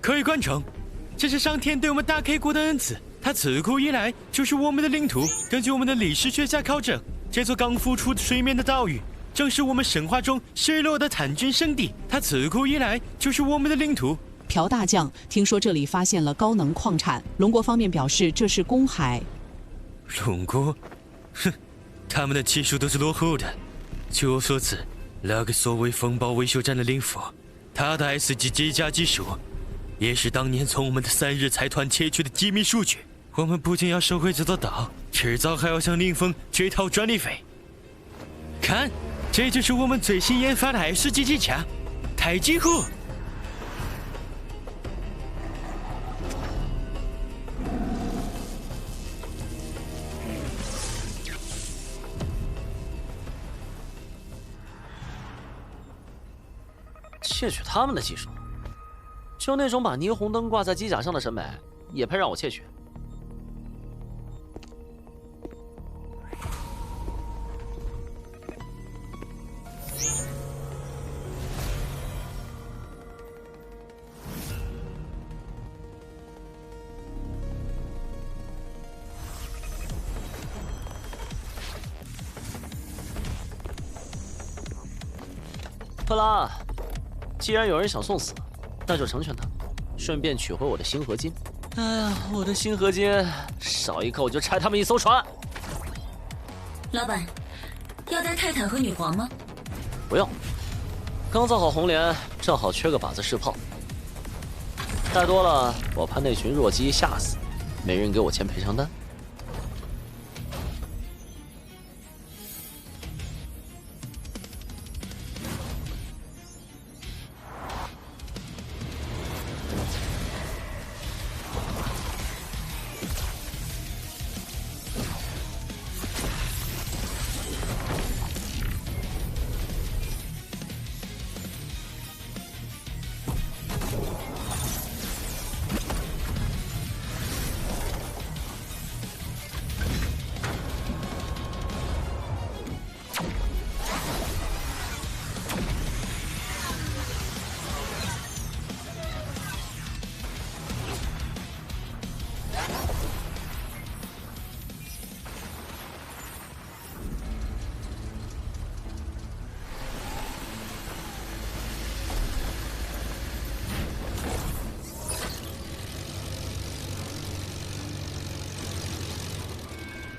可以观众，这是上天对我们大 K 国的恩赐。它自古以来就是我们的领土。根据我们的历史学家考证，这座刚浮出水面的岛屿，正是我们神话中失落的探君圣地。它自古以来就是我们的领土。朴大将，听说这里发现了高能矿产，龙国方面表示这是公海。龙国，哼，他们的技术都是落后的。据我所知，那个所谓风暴维修站的灵符，他的 SG 机甲技术。也是当年从我们的3日财团窃取的机密数据。我们不仅要收回这座岛，迟早还要向林峰追讨专利费。看，这就是我们最新研发的SG机甲——太极护。窃取他们的技术？就那种把霓虹灯挂在机甲上的审美，也配让我窃取？弗拉，既然有人想送死，那就成全他，顺便取回我的星河金。哎呀，我的星河金，少一颗我就拆他们一艘船。老板，要带泰坦和女皇吗？不用，刚造好红莲，正好缺个靶子试炮。带多了，我怕那群弱鸡吓死，没人给我签赔偿单。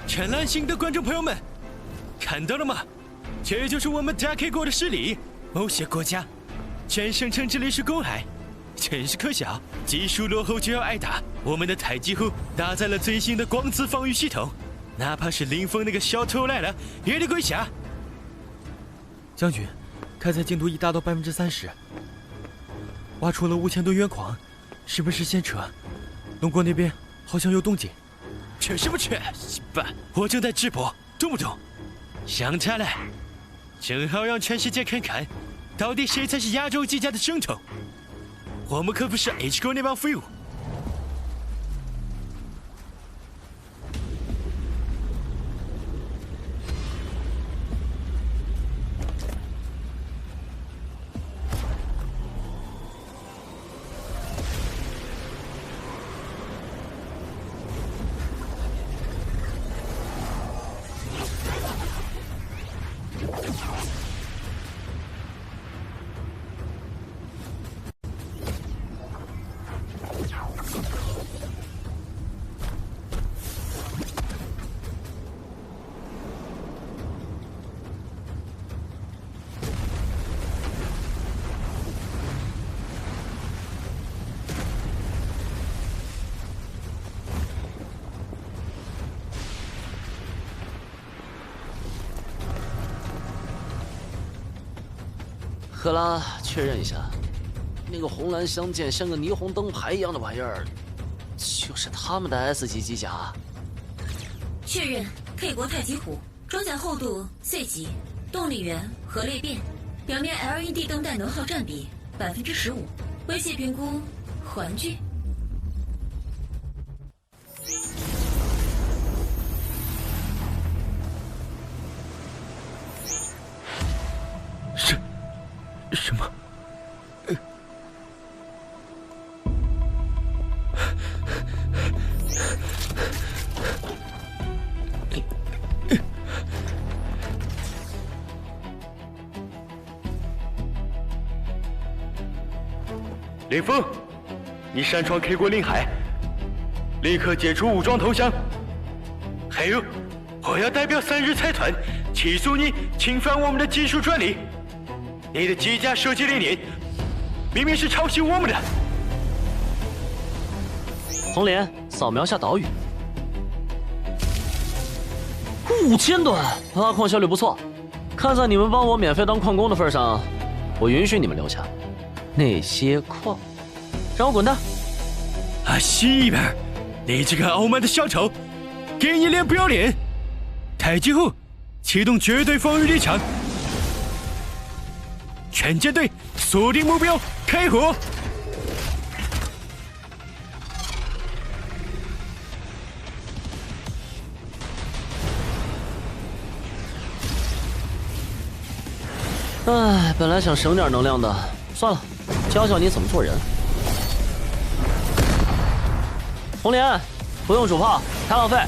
全蓝星的观众朋友们，看到了吗？这就是我们大 K 国的实力。某些国家全声称这里是公海，真是可笑。技术落后就要挨打。我们的太极护搭载了最新的光子防御系统，哪怕是林峰那个小偷来了，也得跪下。将军，开采进度已达到30%，挖出了5000吨原矿，是不是先撤？龙国那边好像有动静。撤什么撤？爸，我正在直播，懂不懂？想他了，正好让全世界看看，到底谁才是亚洲机甲的正统。我们可不是 H 国那帮废物。克拉，确认一下，那个红蓝相间像个霓虹灯牌一样的玩意儿，就是他们的 S 级机甲。确认 K 国太极虎，装甲厚度 C 级，动力源核裂变，表面 LED 灯带能耗占比15%，威胁评估环距。什么？林峰，你擅闯 K 国领海，立刻解除武装投降。还有，我要代表3日财团起诉你侵犯我们的技术专利。你的机甲设计理念明明是抄袭我们的。红莲，扫描下岛屿。5000吨，挖矿效率不错。看在你们帮我免费当矿工的份上，我允许你们留下。那些矿，让我滚蛋！啊，西边，你这个傲慢的小丑，给你脸不要脸！太极虎，启动绝对防御立场。全舰队锁定目标，开火！哎，本来想省点能量的，算了，教教你怎么做人。红莲，不用主炮，太浪费。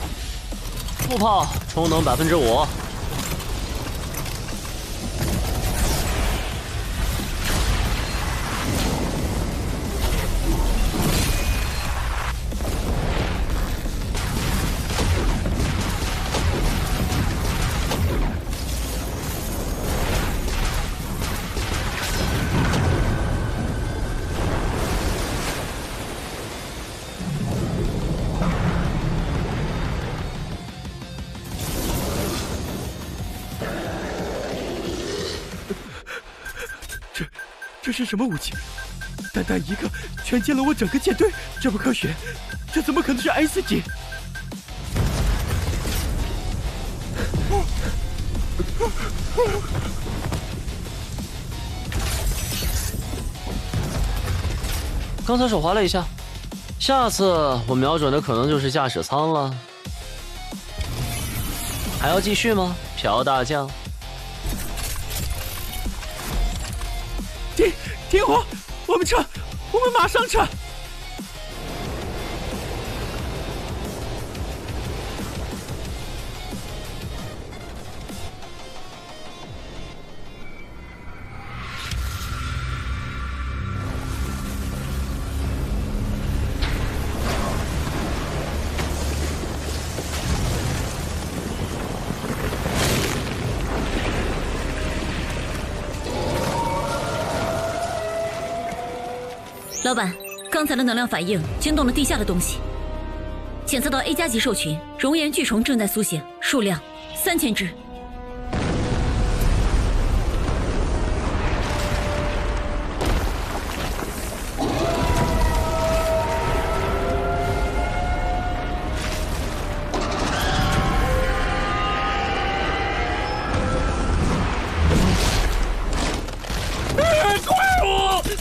副炮充能5%。这是什么武器？单单一个全歼了我整个舰队，这不科学！这怎么可能是 S 级？刚才手滑了一下，下次我瞄准的可能就是驾驶舱了。还要继续吗，朴大将？停火！我们撤！我们马上撤！老板，刚才的能量反应惊动了地下的东西，检测到 A 加级兽群熔岩巨虫正在苏醒，数量3000只。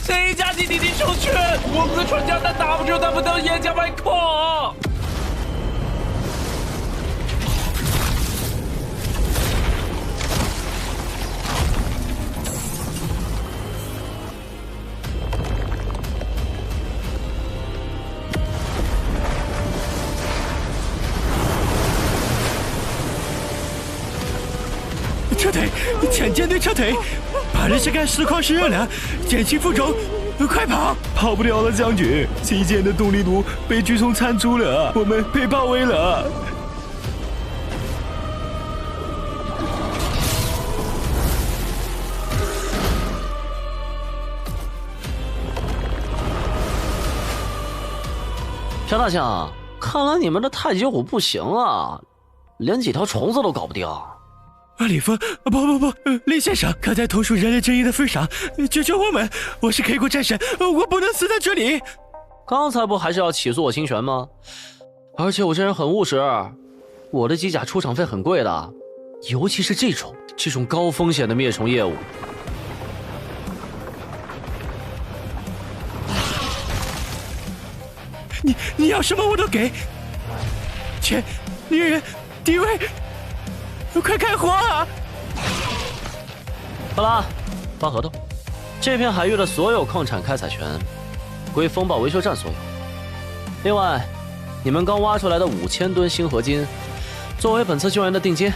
谁家基地兽群？我们的船甲弹打不住他们的岩浆外矿。撤退！全舰队撤退！把人先干实况使热量，减轻负重，快跑！跑不了了，将军！旗舰的动力炉被巨虫缠住了，我们被包围了。朴大将，看来你们的太极虎不行啊，连几条虫子都搞不定。李峰，不，李先生，看在同属人类正义的份上，救救我们！我是 K 国战神，我不能死在这里。刚才不还是要起诉我侵权吗？而且我这人很务实，我的机甲出场费很贵的，尤其是这种高风险的灭虫业务。你要什么我都给，钱、女人、地位，快开火啊！好了，发合同，这片海域的所有矿产开采权归风暴维修站所有。另外，你们刚挖出来的5000吨星合金，作为本次救援的定金，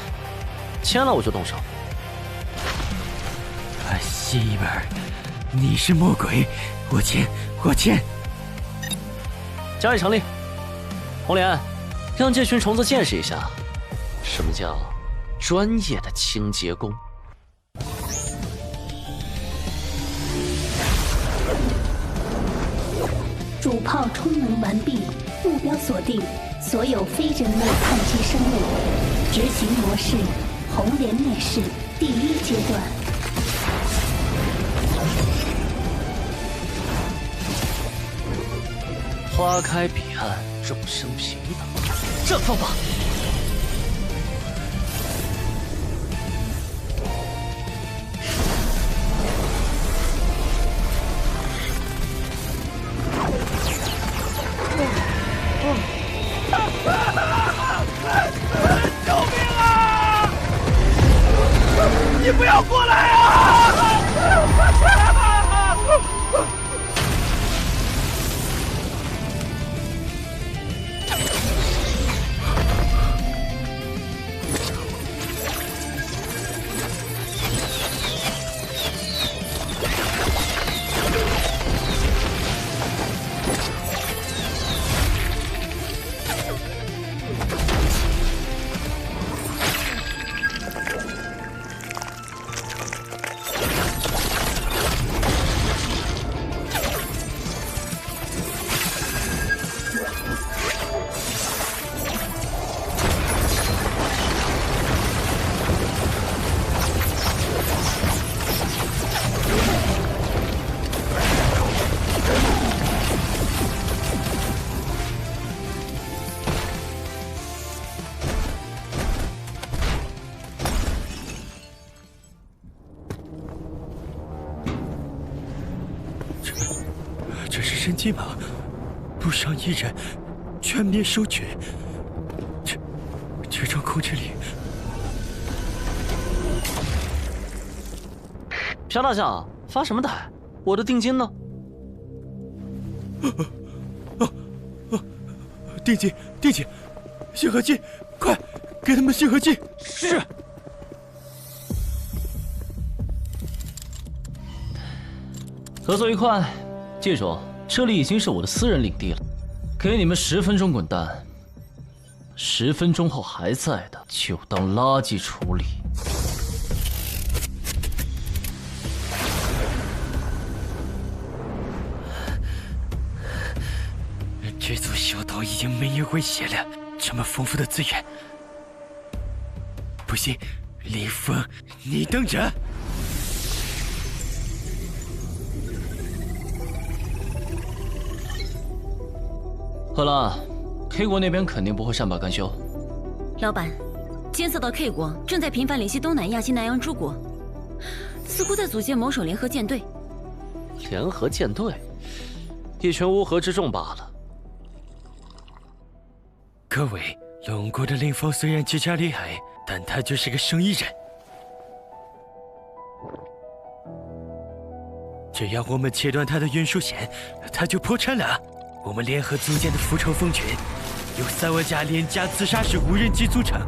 签了我就动手。媳妇儿，你是魔鬼，我签。交易成立。红莲，让这群虫子见识一下什么叫专业的清洁工。主炮充能完毕，目标锁定所有非人类抗击生物。执行模式：红莲面试第1阶段。花开彼岸，众生平等。绽放吧！救命啊！你不要过来啊！这是神机吗？不伤一人，全灭收取。这种控制力，朴大将发什么呆？我的定金呢？定金，星河金，快给他们星河金！是。合作愉快，记住，这里已经是我的私人领地了。给你们10分钟滚蛋，10分钟后还在的就当垃圾处理。这座小岛已经没有威胁了，这么丰富的资源，不行，林峰，你等着。赫拉 ，K 国那边肯定不会善罢甘休。老板，监测到 K 国正在频繁联系东南亚及南洋诸国，似乎在组建某种联合舰队。联合舰队，一群乌合之众罢了。各位，龙国的林峰虽然极其厉害，但他就是个生意人。只要我们切断他的运输线，他就破产了。我们联合组建的复仇蜂群，由3万架廉价自杀式无人机组成，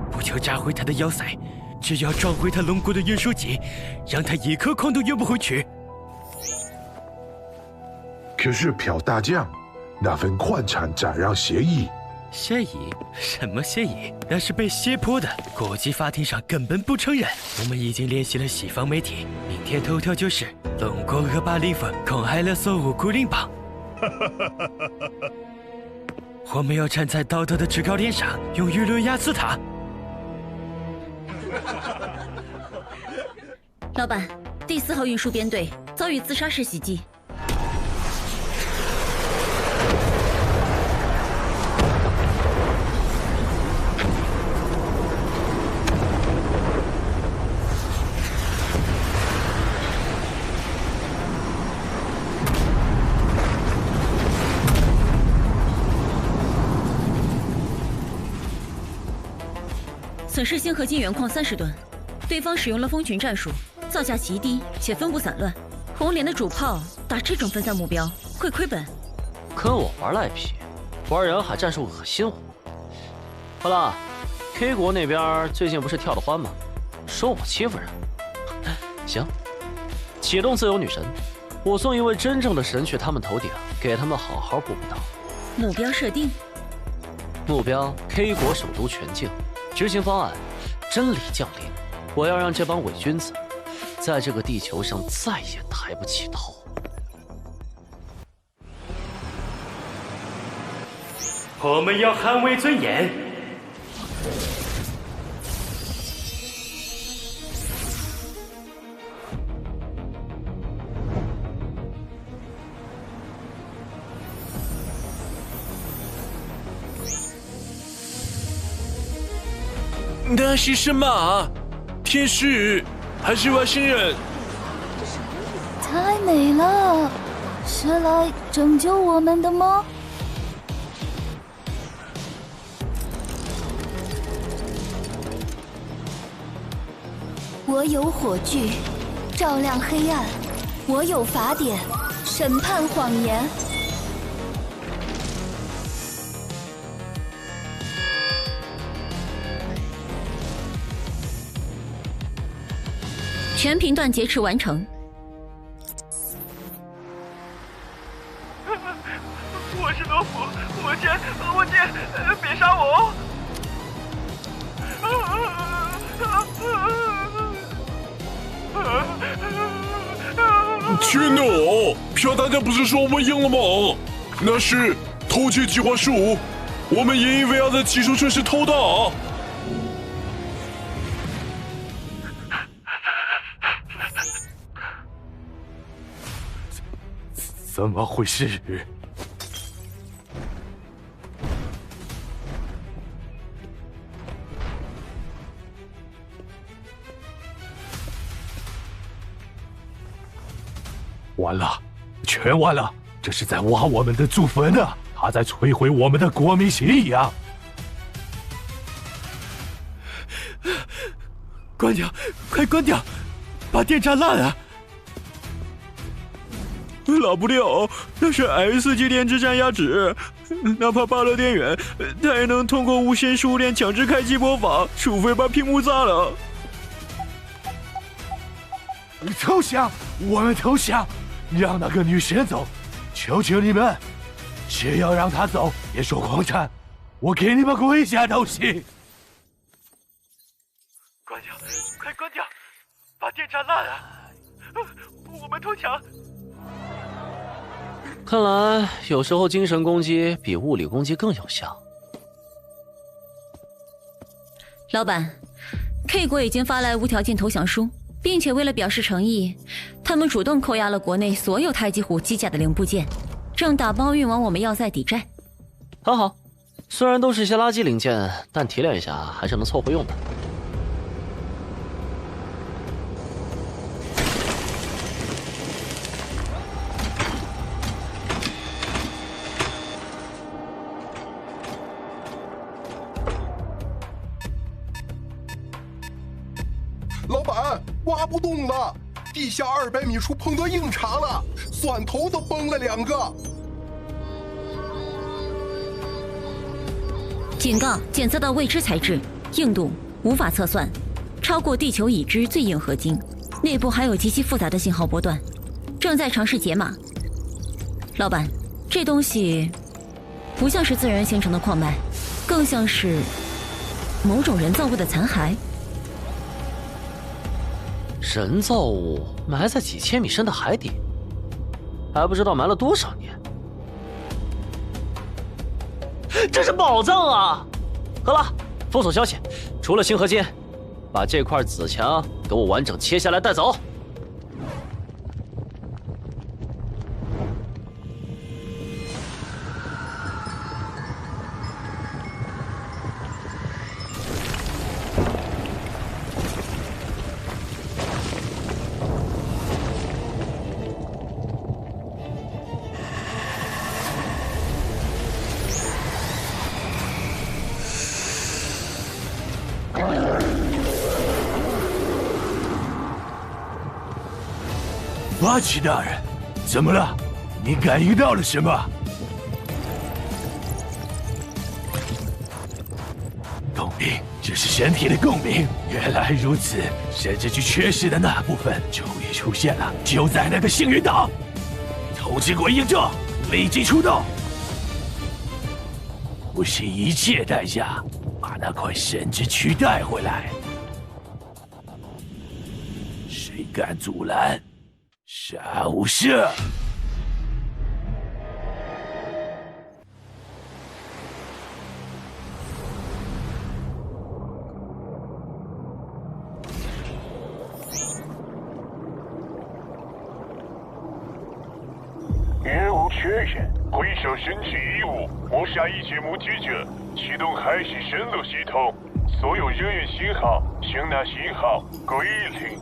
不求炸毁他的要塞，只要撞毁他龙国的运输机，让他一颗矿都运不回去。可是朴大将，那份矿产转让协议，协议？什么协议？那是被胁迫的，国际法庭上根本不承认。我们已经联系了西方媒体，明天头条就是龙国恶霸林峰恐害了所无辜邻邦。我们要站在道德的制高点上，用舆论压死他。老板，第4号运输编队遭遇自杀式袭击。损失锌合金原矿30吨，对方使用了蜂群战术，造价极低且分布散乱。红莲的主炮打这种分散目标会亏本。跟我玩赖皮，玩人海战术恶心我。好了 ，K 国那边最近不是跳得欢吗？说我欺负人。行，启动自由女神，我送一位真正的神去他们头顶，给他们好好补补刀。目标设定：目标 K 国首都全境。执行方案：真理降临。我要让这帮伪君子在这个地球上再也抬不起头。我们要捍卫尊严。那是什么？天使还是外星人？太美了，是来拯救我们的吗？我有火炬，照亮黑暗；我有法典，审判谎言。全频段劫持完成。我是罗普，我先，别杀我！天哪！飘大家不是说我们赢了吗？那是偷窃计划15，我们引以为傲的技术却是偷打。怎么回事？完了，全完了！这是在挖我们的祖坟啊！他在摧毁我们的国民信仰！关掉，快关掉，把电炸烂啊！老不掉，那是 S 级电之战压制，哪怕拔了电源，它也能通过无线输电强制开机播放，除非把屏幕炸了。投降！我们投降！让那个女神走！求求你们，只要让她走，别说狂战，我给你们跪下都行！关掉，快关掉，把电炸烂啊！我们投降。看来有时候精神攻击比物理攻击更有效。老板 ，K 国已经发来无条件投降书，并且为了表示诚意，他们主动扣押了国内所有太极虎机甲的零部件，正打包运往我们要塞抵债。很好，虽然都是些垃圾零件，但提炼一下还是能凑合用的。老板，挖不动了，地下200米处碰到硬茬了，钻头都崩了2个。警告：检测到未知材质，硬度无法测算，超过地球已知最硬合金，内部还有极其复杂的信号波段，正在尝试解码。老板，这东西不像是自然形成的矿脉，更像是某种人造物的残骸。人造物埋在几千米深的海底，还不知道埋了多少年。这是宝藏啊！好了，封锁消息，除了锌合金，把这块紫墙给我完整切下来带走。八旗大人，怎么了？你感应到了什么？共鸣，这是身体的共鸣。原来如此，神之躯缺失的那部分终于出现了，就在那个幸运岛。透之鬼应着，立即出动，不惜一切代价把那块神之躯带回来。谁敢阻拦？杀无赦！任务确认，回收神器遗物，抹杀一切目击者，启动海市深路系统，所有人员信号，声纳信号，归零。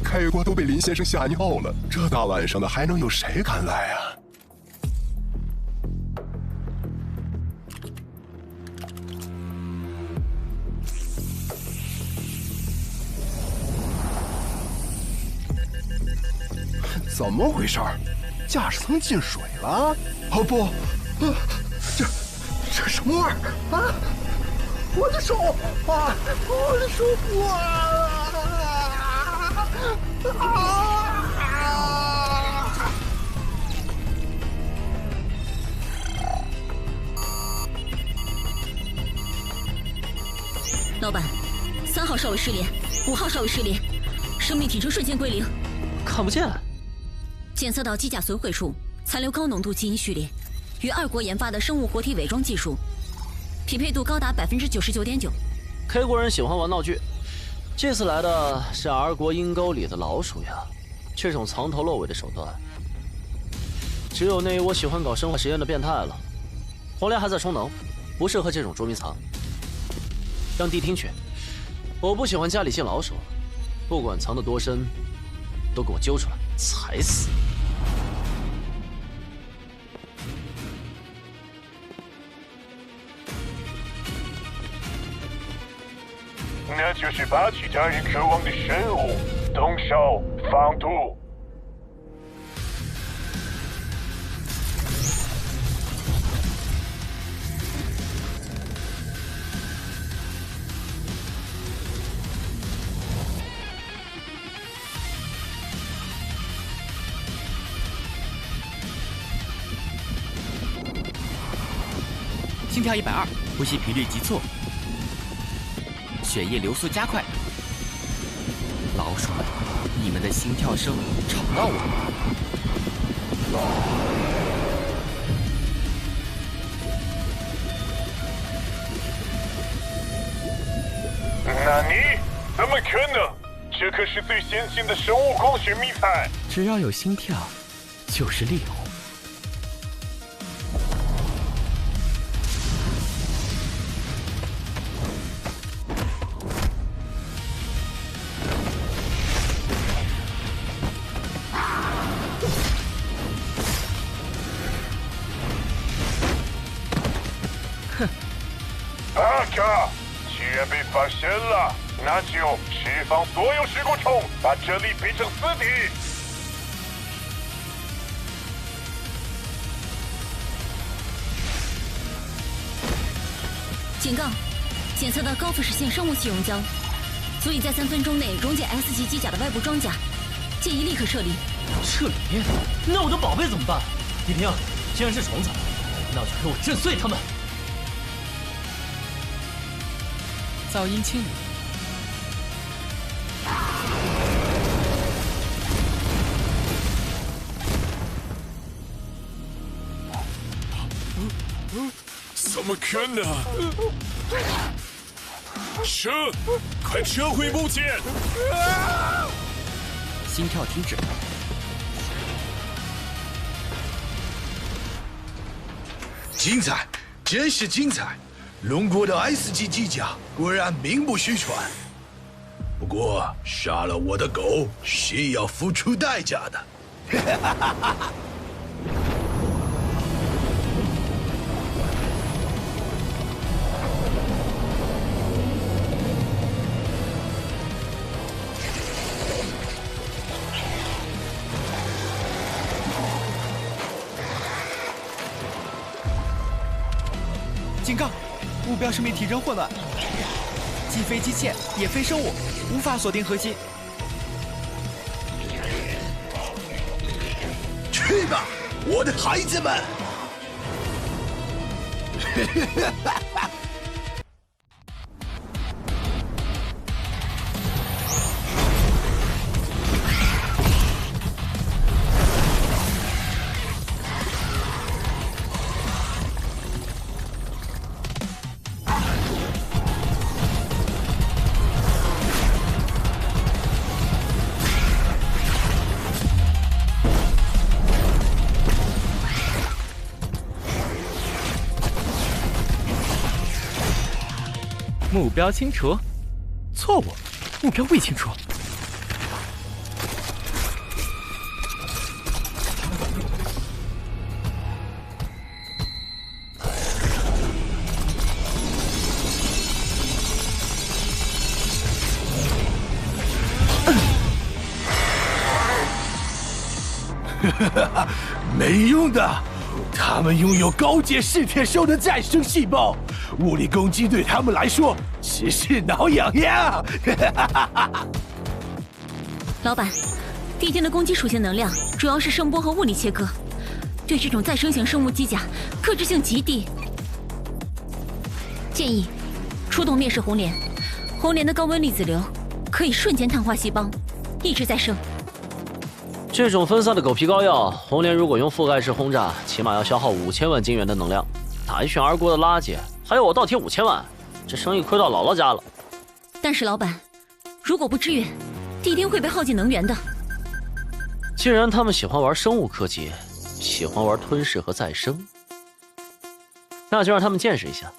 开国都被林先生吓尿了，这大晚上的还能有谁敢来啊？怎么回事？驾驶舱进水了？哦不，这什么味儿啊？我的手啊！我的手老板，3号稍微失联，5号稍微失联，生命体征瞬间归零。看不见。检测到机甲损毁处，残留高浓度基因序列，与2国研发的生物活体伪装技术，匹配度高达99.9%。K 国人喜欢玩闹剧，这次来的是 R 国阴沟里的老鼠呀！这种藏头露尾的手段，只有那我喜欢搞生化实验的变态了。黄连还在充能，不适合这种捉迷藏。让谛听去。我不喜欢家里进老鼠，不管藏得多深，都给我揪出来，踩死！那就是八旗大人渴望的生物，动手放毒。心跳120，呼吸频率急促，血液流速加快。老鼠们，你们的心跳声吵到我了。那你怎么可能？这可是最先进的生物光学迷彩。只要有心跳，就是猎物。阿卡，既然被发现了，那就释放所有尸骨虫，把这里变成死地。警告！检测到高腐蚀性生物气溶胶，足以在3分钟内溶解 S 级机甲的外部装甲，建议立刻撤离。撤离？那我的宝贝怎么办？谛听，既然是虫子，那就给我震碎他们！噪音清理。怎么可能？撤！快撤回墓前！心跳停止。精彩，真是精彩！龙国的 S 级机甲果然名不虚传。不过杀了我的狗是要付出代价的。哈哈哈哈！警告！目标生命体征混乱，既非机械也非生物，无法锁定核心。去吧，我的孩子们！目标清除，错误，目标未清除。没用的，他们拥有高阶噬铁兽的再生细胞。物理攻击对他们来说只是挠痒痒。老板，地天的攻击属性能量主要是声波和物理切割，对这种再生型生物机甲克制性极低。建议出动灭世红莲，红莲的高温粒子流可以瞬间碳化细胞，抑制再生。这种分散的狗皮膏药，红莲如果用覆盖式轰炸，起码要消耗5000万金元的能量，打一群R国的垃圾。还有我倒贴5000万，这生意亏到姥姥家了。但是老板，如果不支援，地丁会被耗尽能源的。既然他们喜欢玩生物科技，喜欢玩吞噬和再生，那就让他们见识一下，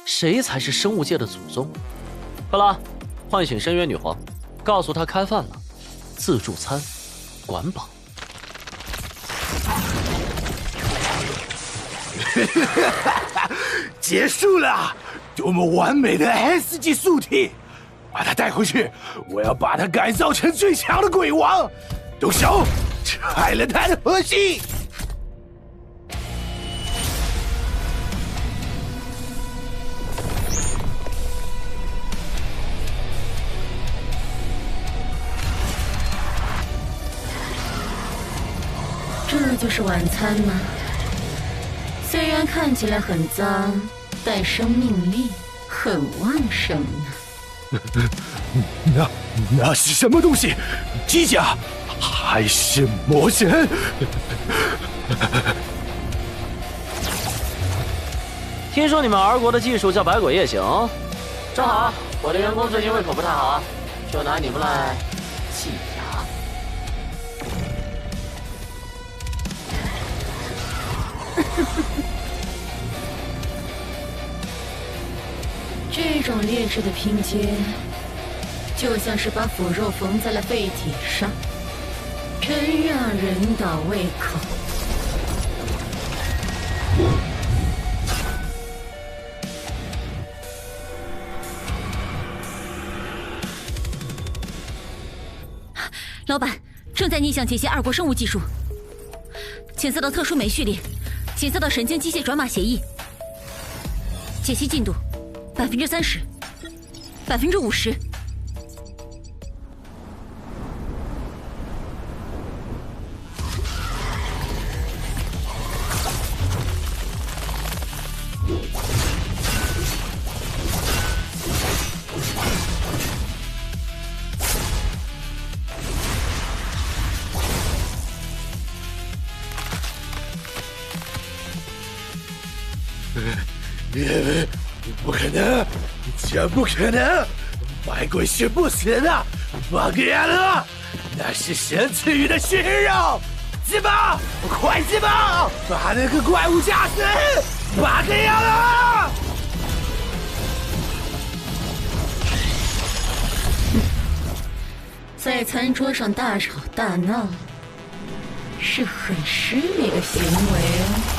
谁才是生物界的祖宗。克拉，唤醒深渊女皇，告诉她开饭了，自助餐，管饱。结束了，多么完美的 S 级素体！把它带回去，我要把它改造成最强的鬼王。动手，拆了它的核心。这就是晚餐吗？虽然看起来很脏，但生命力很旺盛呢。那是什么东西？机甲还是魔神？听说你们R国的技术叫百鬼夜行，正好，我的员工最近胃口不太好，就拿你们来祭牙。这种劣质的拼接，就像是把腐肉缝在了废体上，真让人倒胃口。老板，正在逆向解析2国生物技术，检测到特殊酶序列，检测到神经机械转码协议，解析进度30%、50%。不可能，绝不可能！白鬼是不死的，八个月了，那是神赐予的血肉！自爆，快自爆，把那个怪物炸死！八个月了！在餐桌上大吵大闹，是很失礼的行为哦。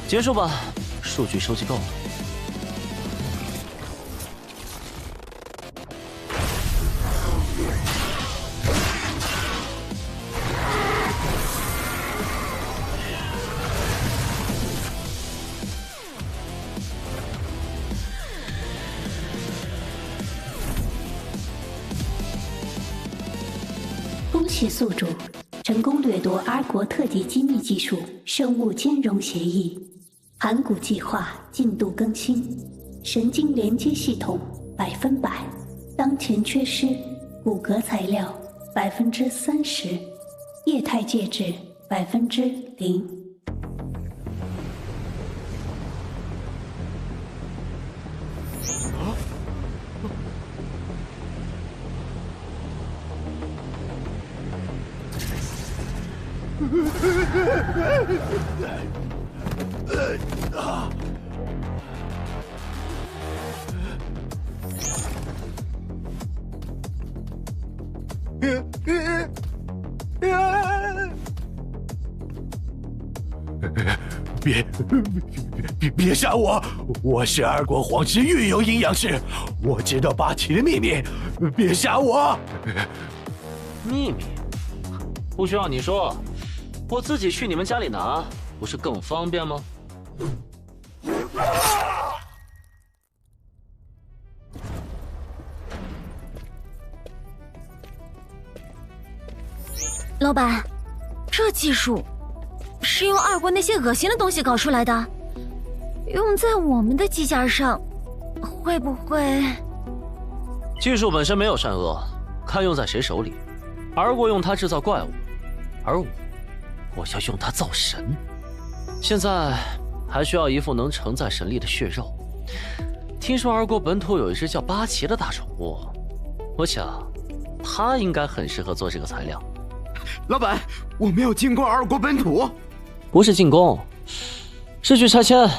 结束吧，数据收集够了。恭喜宿主成功掠夺阿国特级机密技术生物兼容协议。盘古计划进度更新，神经连接系统100%，当前缺失骨骼材料30%，液态介质0%。别杀我！我是二国皇室御用阴阳师，我知道八岐的秘密，别杀我！秘密不需要你说，我自己去你们家里拿，不是更方便吗？老板，这技术是用二国那些恶心的东西搞出来的，用在我们的机甲上，会不会？技术本身没有善恶，看用在谁手里。二国用它制造怪物，而我要用它造神。现在还需要一副能承载神力的血肉。听说二国本土有一只叫八岐的大宠物，我想它应该很适合做这个材料。老板，我们要进攻二国本土？不是进攻，是去拆迁。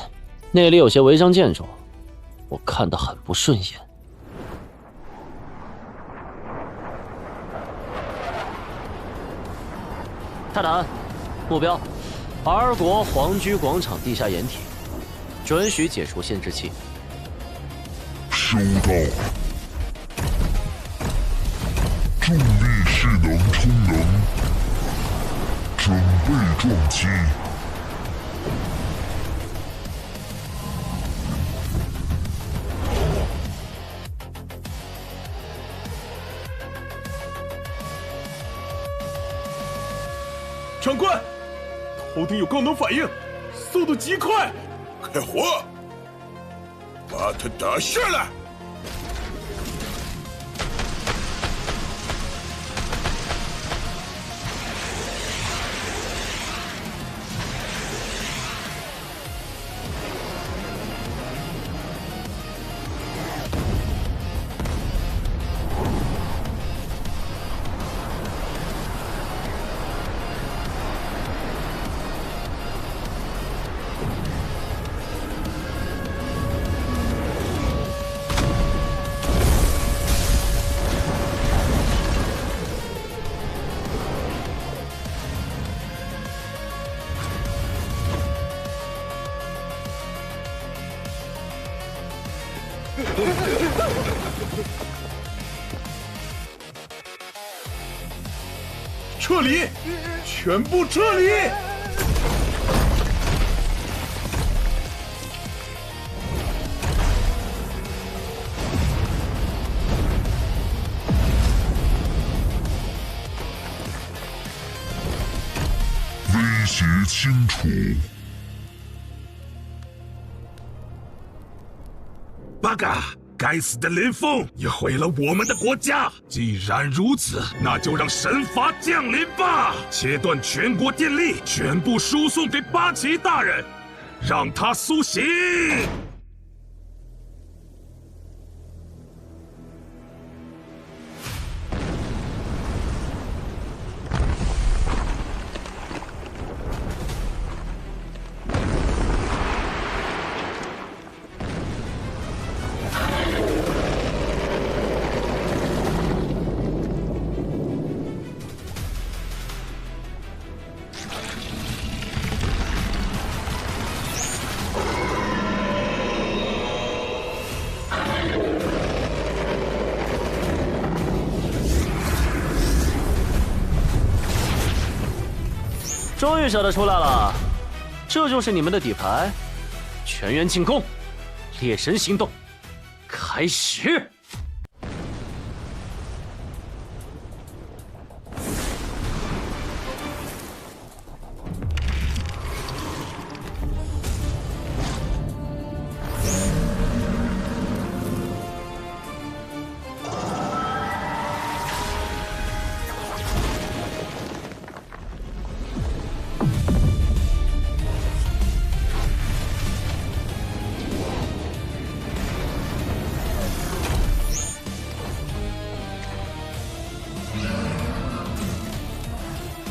那里有些违章建筑，我看得很不顺眼。泰坦，目标：二国皇居广场地下掩体，准许解除限制器。收到。重力势能充能，准备撞击。长官，头顶有高能反应，速度极快，开火，把他打下来。撤离，全部撤离！威胁清除。八嘎！该死的林峰也毁了我们的国家。既然如此，那就让神罚降临吧！切断全国电力，全部输送给八旗大人，让他苏醒。终于晓得出来了，这就是你们的底牌。全员进攻，猎神行动开始。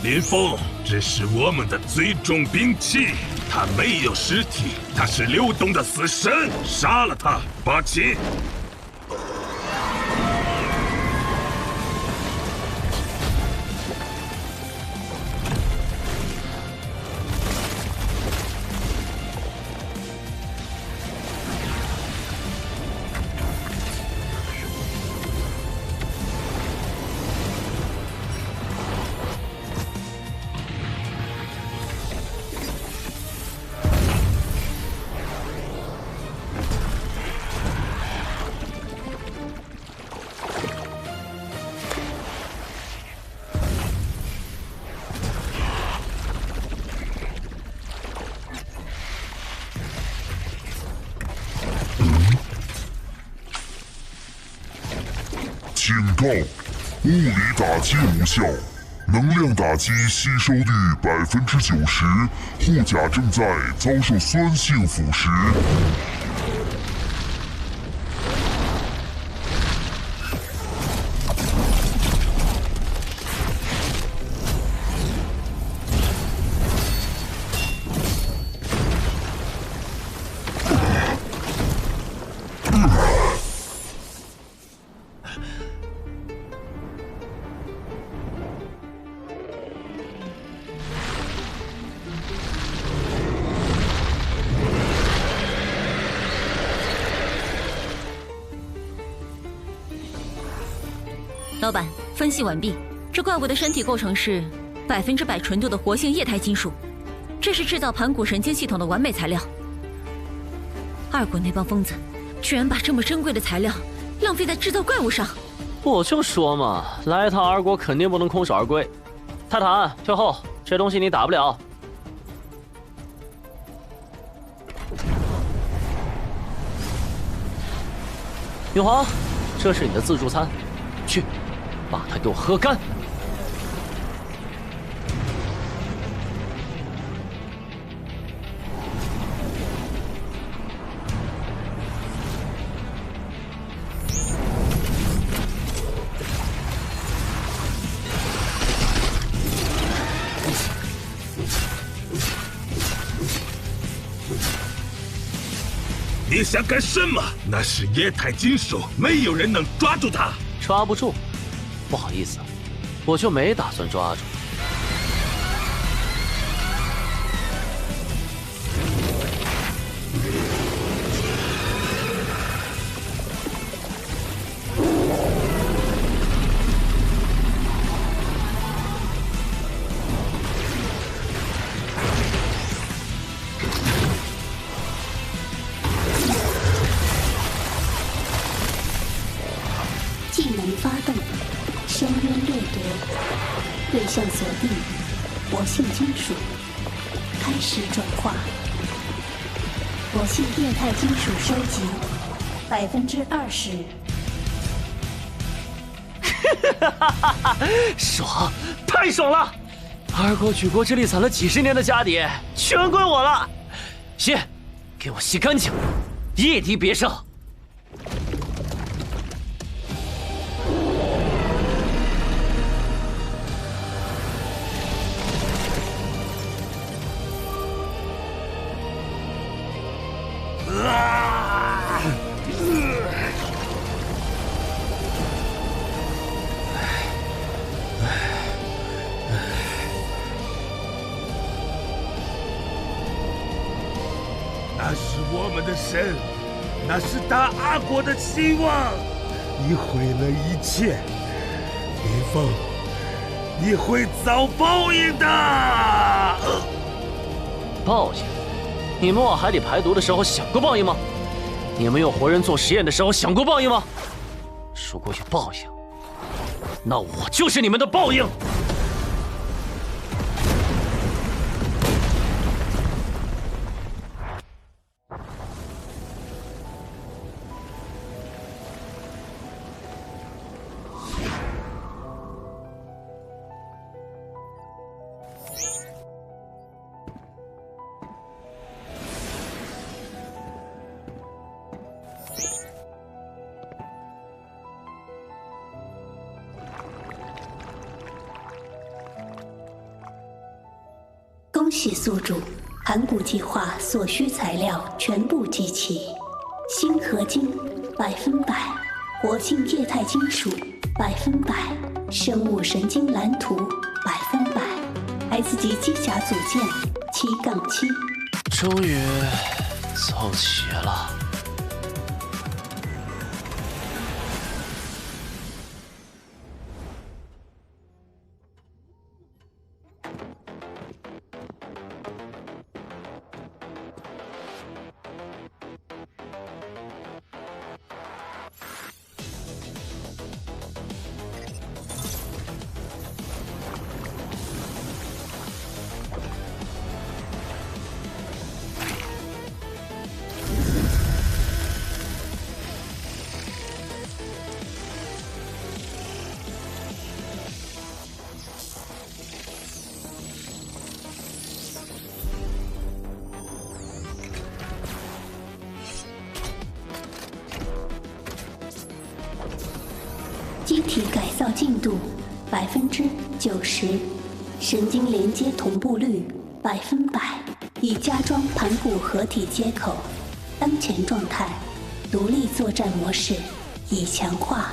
林峰，这是我们的最终兵器，它没有实体，它是流动的死神，杀了它，八旗！警告：物理打击无效，能量打击吸收率90%，护甲正在遭受酸性腐蚀。老板，分析完毕。这怪物的身体构成是100%纯度的活性液态金属，这是制造盘古神经系统的完美材料。二国那帮疯子，居然把这么珍贵的材料浪费在制造怪物上。我就说嘛，来一趟二国肯定不能空手而归。泰坦，退后，这东西你打不了。女皇，这是你的自助餐，去。把它给我喝干！你想干什么？那是液态金属，没有人能抓住它。抓不住。不好意思，我就没打算抓住。对象锁定，活性金属，开始转化。活性液态金属收集20%。爽，太爽了！二国举国之力攒了几十年的家底，全归我了。吸，给我吸干净，一滴别剩。那是我们的神，那是大阿国的希望。你毁了一切，林峰，你会遭报应的。报应？你们往海里排毒的时候想过报应吗？你们用活人做实验的时候想过报应吗？如果有报应，那我就是你们的报应。恭喜宿主，盘古计划所需材料全部集齐，锌合金100%，活性液态金属100%，生物神经蓝图100%，S 级机甲组件7-7。终于凑齐了。机体改造进度90%，神经连接同步率100%，已加装盘古合体接口。当前状态：独立作战模式已强化。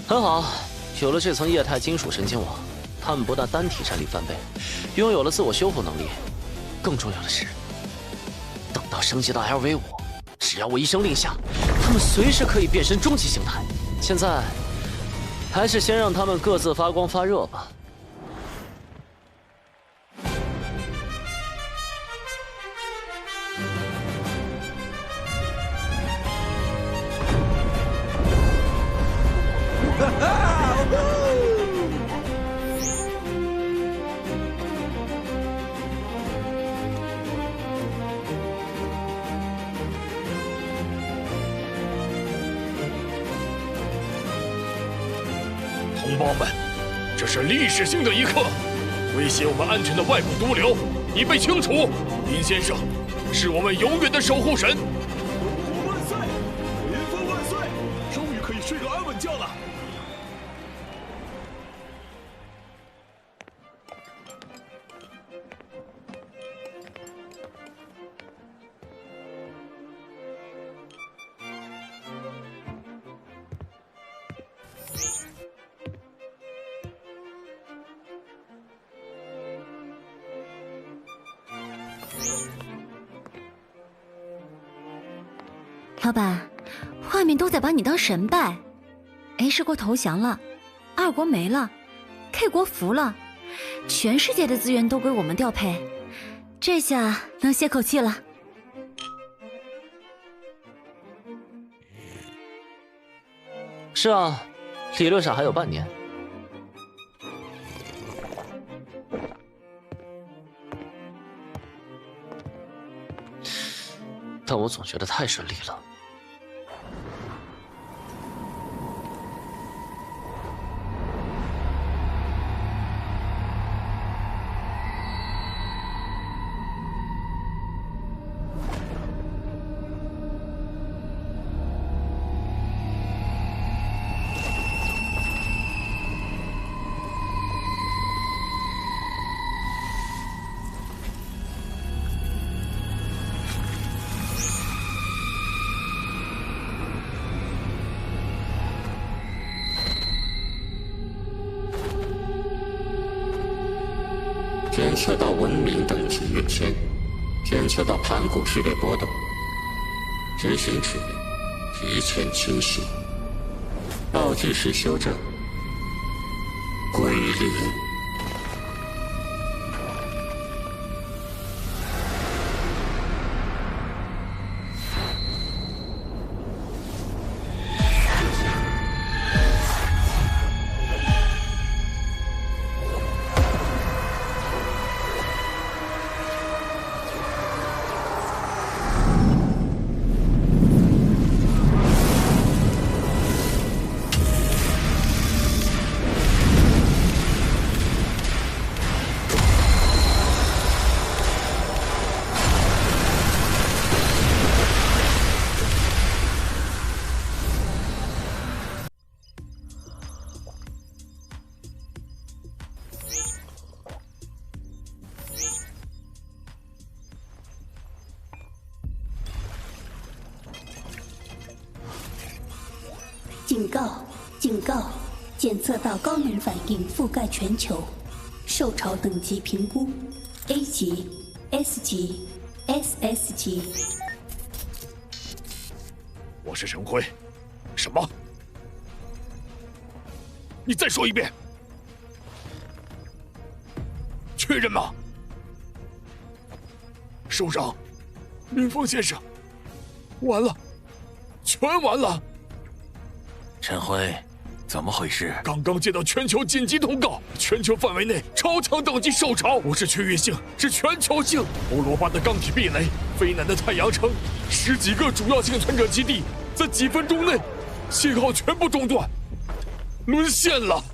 很好，有了这层液态金属神经网，他们不但单体战力翻倍，拥有了自我修复能力，更重要的是，等到升级到 LV5，只要我一声令下，他们随时可以变身终极形态。现在，还是先让他们各自发光发热吧。同胞们，这是历史性的一刻，威胁我们安全的外部毒瘤已被清除。林先生，是我们永远的守护神。万岁！林峰万岁！终于可以睡个安稳觉了。老板，外面都在把你当神拜。A 国投降了，2国没了 ，K 国服了，全世界的资源都归我们调配，这下能歇口气了。是啊，理论上还有半年。但我总觉得太顺利了。检测到文明等级跃迁，检测到盘古序列波动，执行指令，提前清晰，倒计时修正，归零。警告！警告！检测到高能反应覆盖全球，受潮等级评估 A 级、S 级、SS 级。我是陈辉。什么？你再说一遍。确认吗？首长，林峰先生，完了，全完了。陈辉，怎么回事？刚刚接到全球紧急通告，全球范围内超强等级受潮，不是区域性，是全球性。欧罗巴的钢体壁垒，非南的太阳城，10几个主要幸存者基地，在几分钟内，信号全部中断，沦陷了。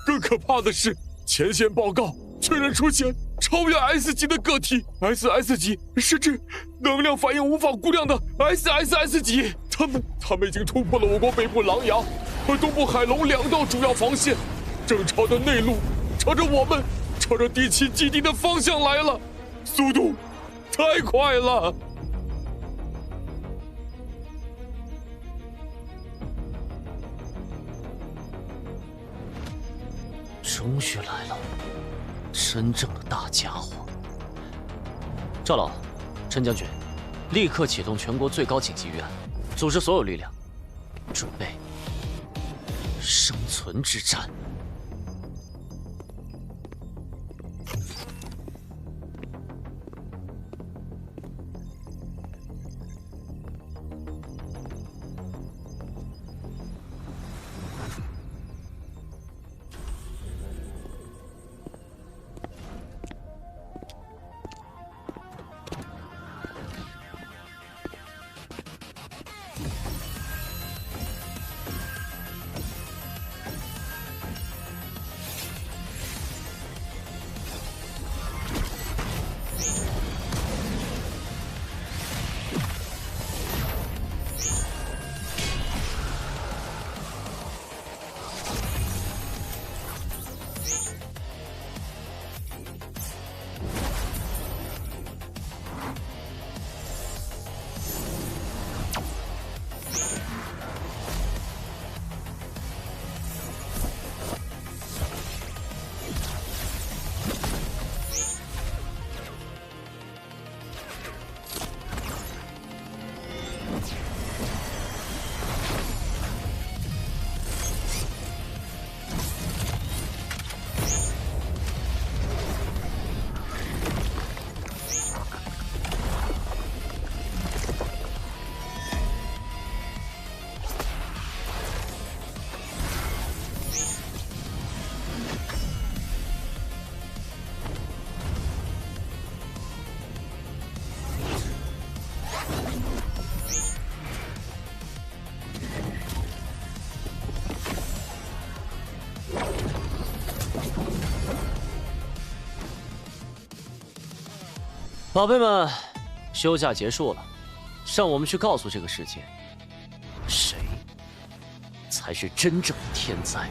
更可怕的是，前线报告确认出现超越 S 级的个体 ，SS 级，甚至能量反应无法估量的 SSS 级。他们已经突破了我国北部狼牙和东部海龙2道主要防线，正朝着内陆，朝着第7基地的方向来了，速度太快了。终于来了，真正的大家伙！赵老，陈将军，立刻启动全国最高紧急预案，组织所有力量，准备生存之战。宝贝们，休假结束了，让我们去告诉这个世界，谁才是真正的天灾。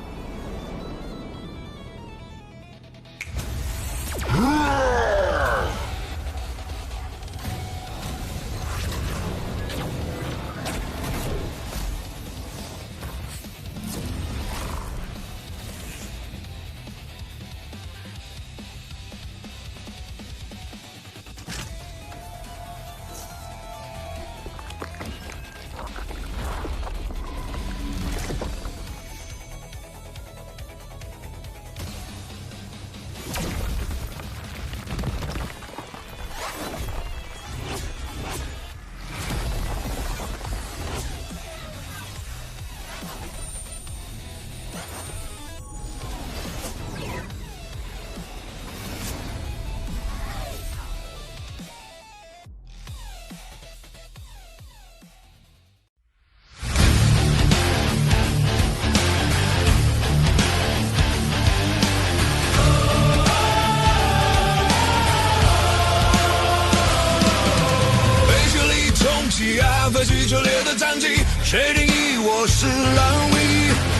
飞去热烈的战绩，谁定义我是烂尾？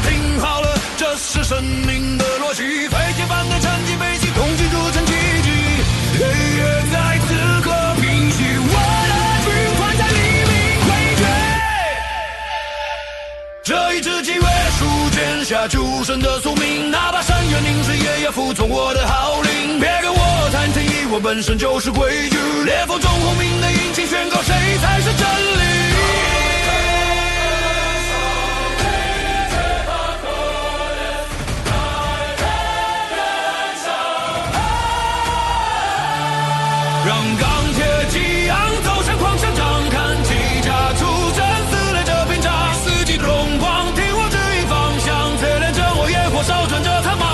听好了，这是生命的逻辑，飞天般的战绩被击，统计铸成奇迹。黑夜在此刻平息，我的军团在黎明溃决。这一支旗约束天下诸神的宿命，哪怕深渊凝视，也要服从我的号令。别跟我谈天意，我本身就是规矩。裂缝中轰鸣的引擎宣告，谁才是真理？让钢铁激昂，走向狂想，张看机甲出征，撕裂这篇章，四季同狂，听我指引方向，淬炼着我野火烧转着他吗？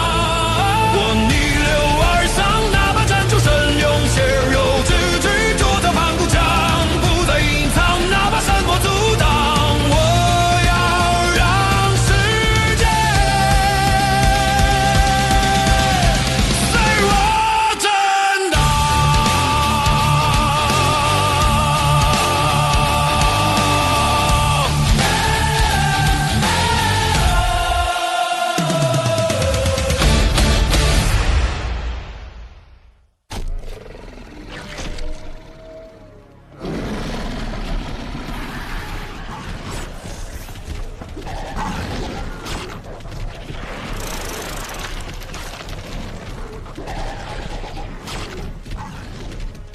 我逆流而上，哪怕战出神勇，血肉之躯灼造盘古墙，不再隐藏，哪怕山坡阻挡，我要让世界随我震荡。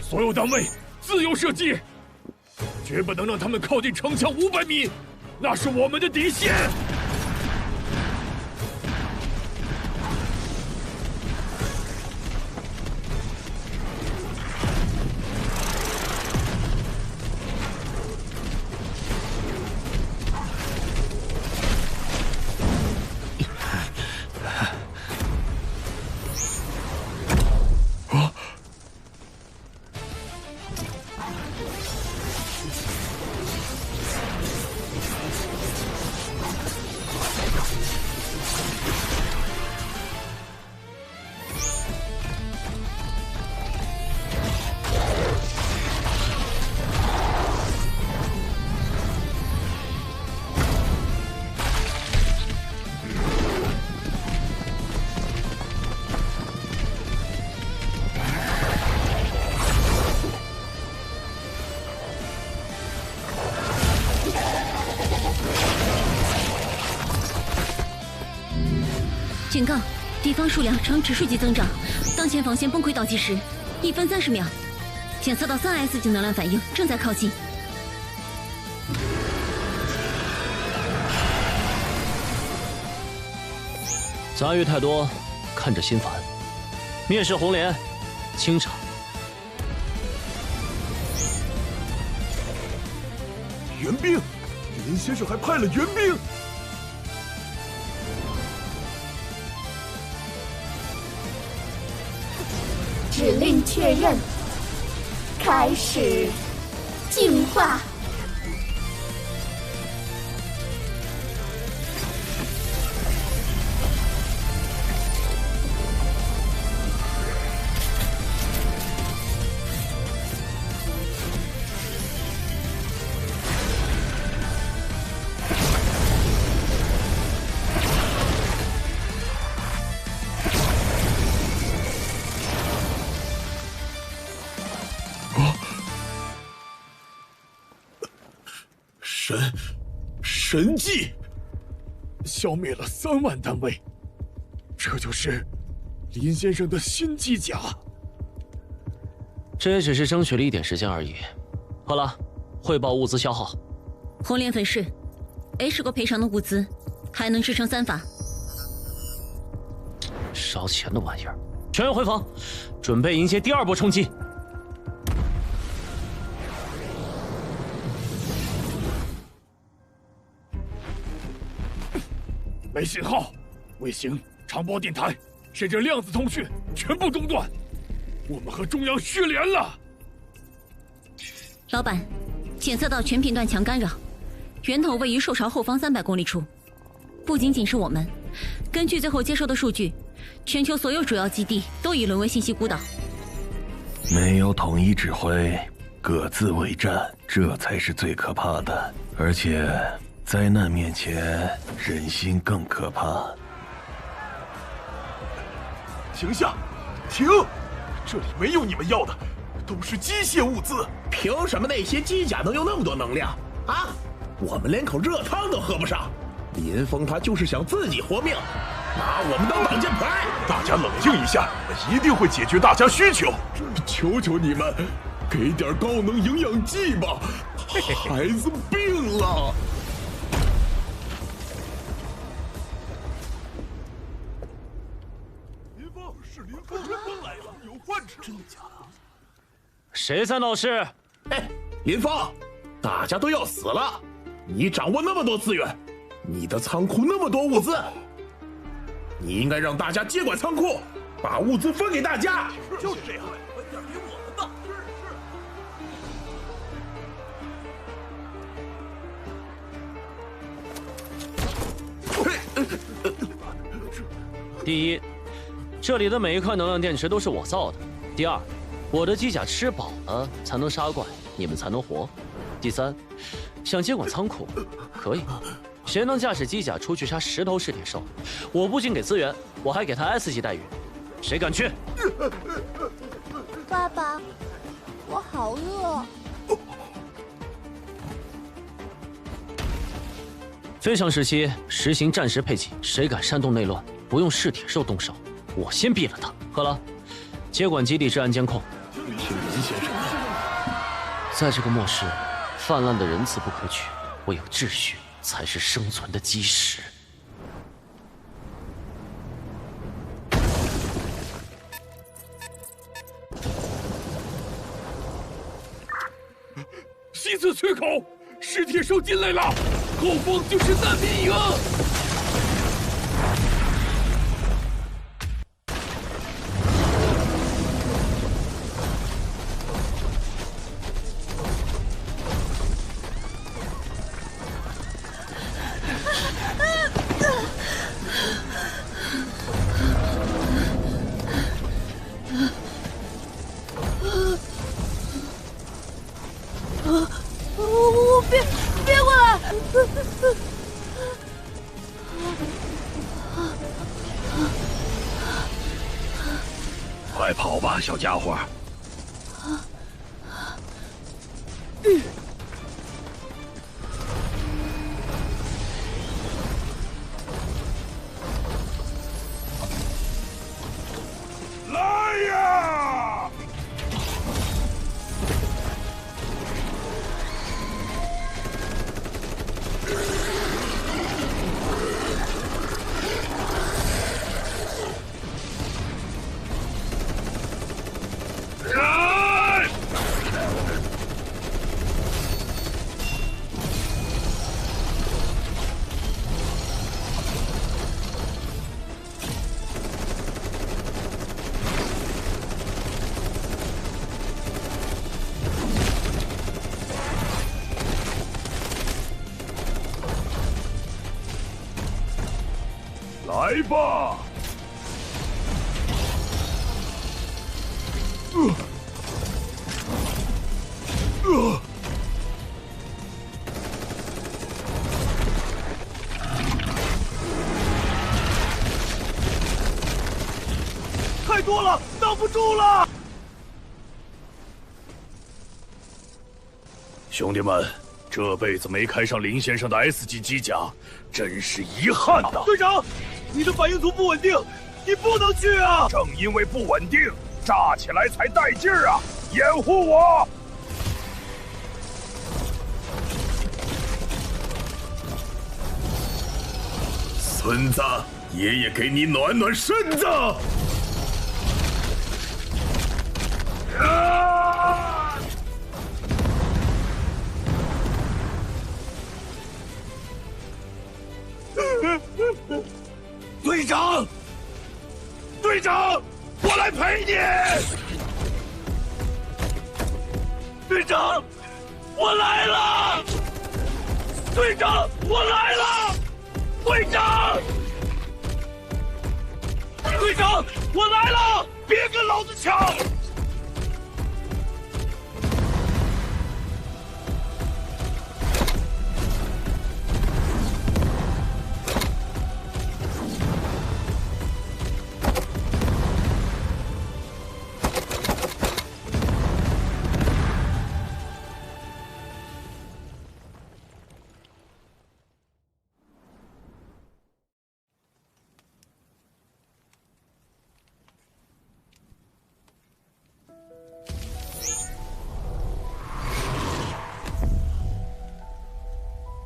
所有单位自由射击，绝不能让他们靠近城墙500米，那是我们的底线。警告：敌方数量呈指数级增长，当前防线崩溃倒计时1分30秒，检测到3S 级能量反应正在靠近。杂鱼太多，看着心烦。灭世红莲，清场。援兵，林先生还派了援兵。指令确认，开始进化。神迹，消灭了3万单位。这就是林先生的新机甲。这也只是争取了一点时间而已。好了，汇报物资消耗。红莲粉饰 ，H 国赔偿的物资还能支撑3发。烧钱的玩意儿，全员回防，准备迎接第2波冲击。没信号，卫星、长波电台，甚至量子通讯全部中断，我们和中央失联了。老板，检测到全频段强干扰，源头位于兽巢后方300公里处。不仅仅是我们，根据最后接收的数据，全球所有主要基地都已沦为信息孤岛。没有统一指挥，各自为战，这才是最可怕的。而且，灾难面前，人心更可怕。停下！停！这里没有你们要的，都是机械物资。凭什么那些机甲能有那么多能量啊？我们连口热汤都喝不上。林峰他就是想自己活命，拿我们当挡箭牌。大家冷静一下，我一定会解决大家需求。求求你们，给点高能营养剂吧，孩子病了。林峰，是林峰，林峰来了，有饭吃。真的假的？谁在闹事？哎，林峰，大家都要死了，你掌握那么多资源。你的仓库那么多物资，你应该让大家接管仓库，把物资分给大家。就是这样，分点给我们吧。第一，这里的每一块能量电池都是我造的。第二，我的机甲吃饱了才能杀怪，你们才能活。第三，想接管仓库，可以。谁能驾驶机甲出去杀10头噬铁兽，我不仅给资源，我还给他 S 级待遇。谁敢去？爸爸，我好饿。非常时期实行战时配给，谁敢煽动内乱，不用噬铁兽动手，我先毙了他。喝了，接管基地治安监控。听林先生，在这个末世，泛滥的仁慈不可取，唯有秩序才是生存的基石。西侧缺口，噬铁兽进来了，后方就是难民营。别过来！快跑吧，小家伙！来呀！来吧！太多了，挡不住了！兄弟们，这这辈子没开上林先生的 S 级机甲，真是遗憾呐！队长，你的反应图不稳定，你不能去啊！正因为不稳定，炸起来才带劲儿啊！掩护我！孙子，爷爷给你暖暖身子。队长，队长，我来陪你。队长，我来了。队长，我来了。队长，队长，我来了！别跟老子抢！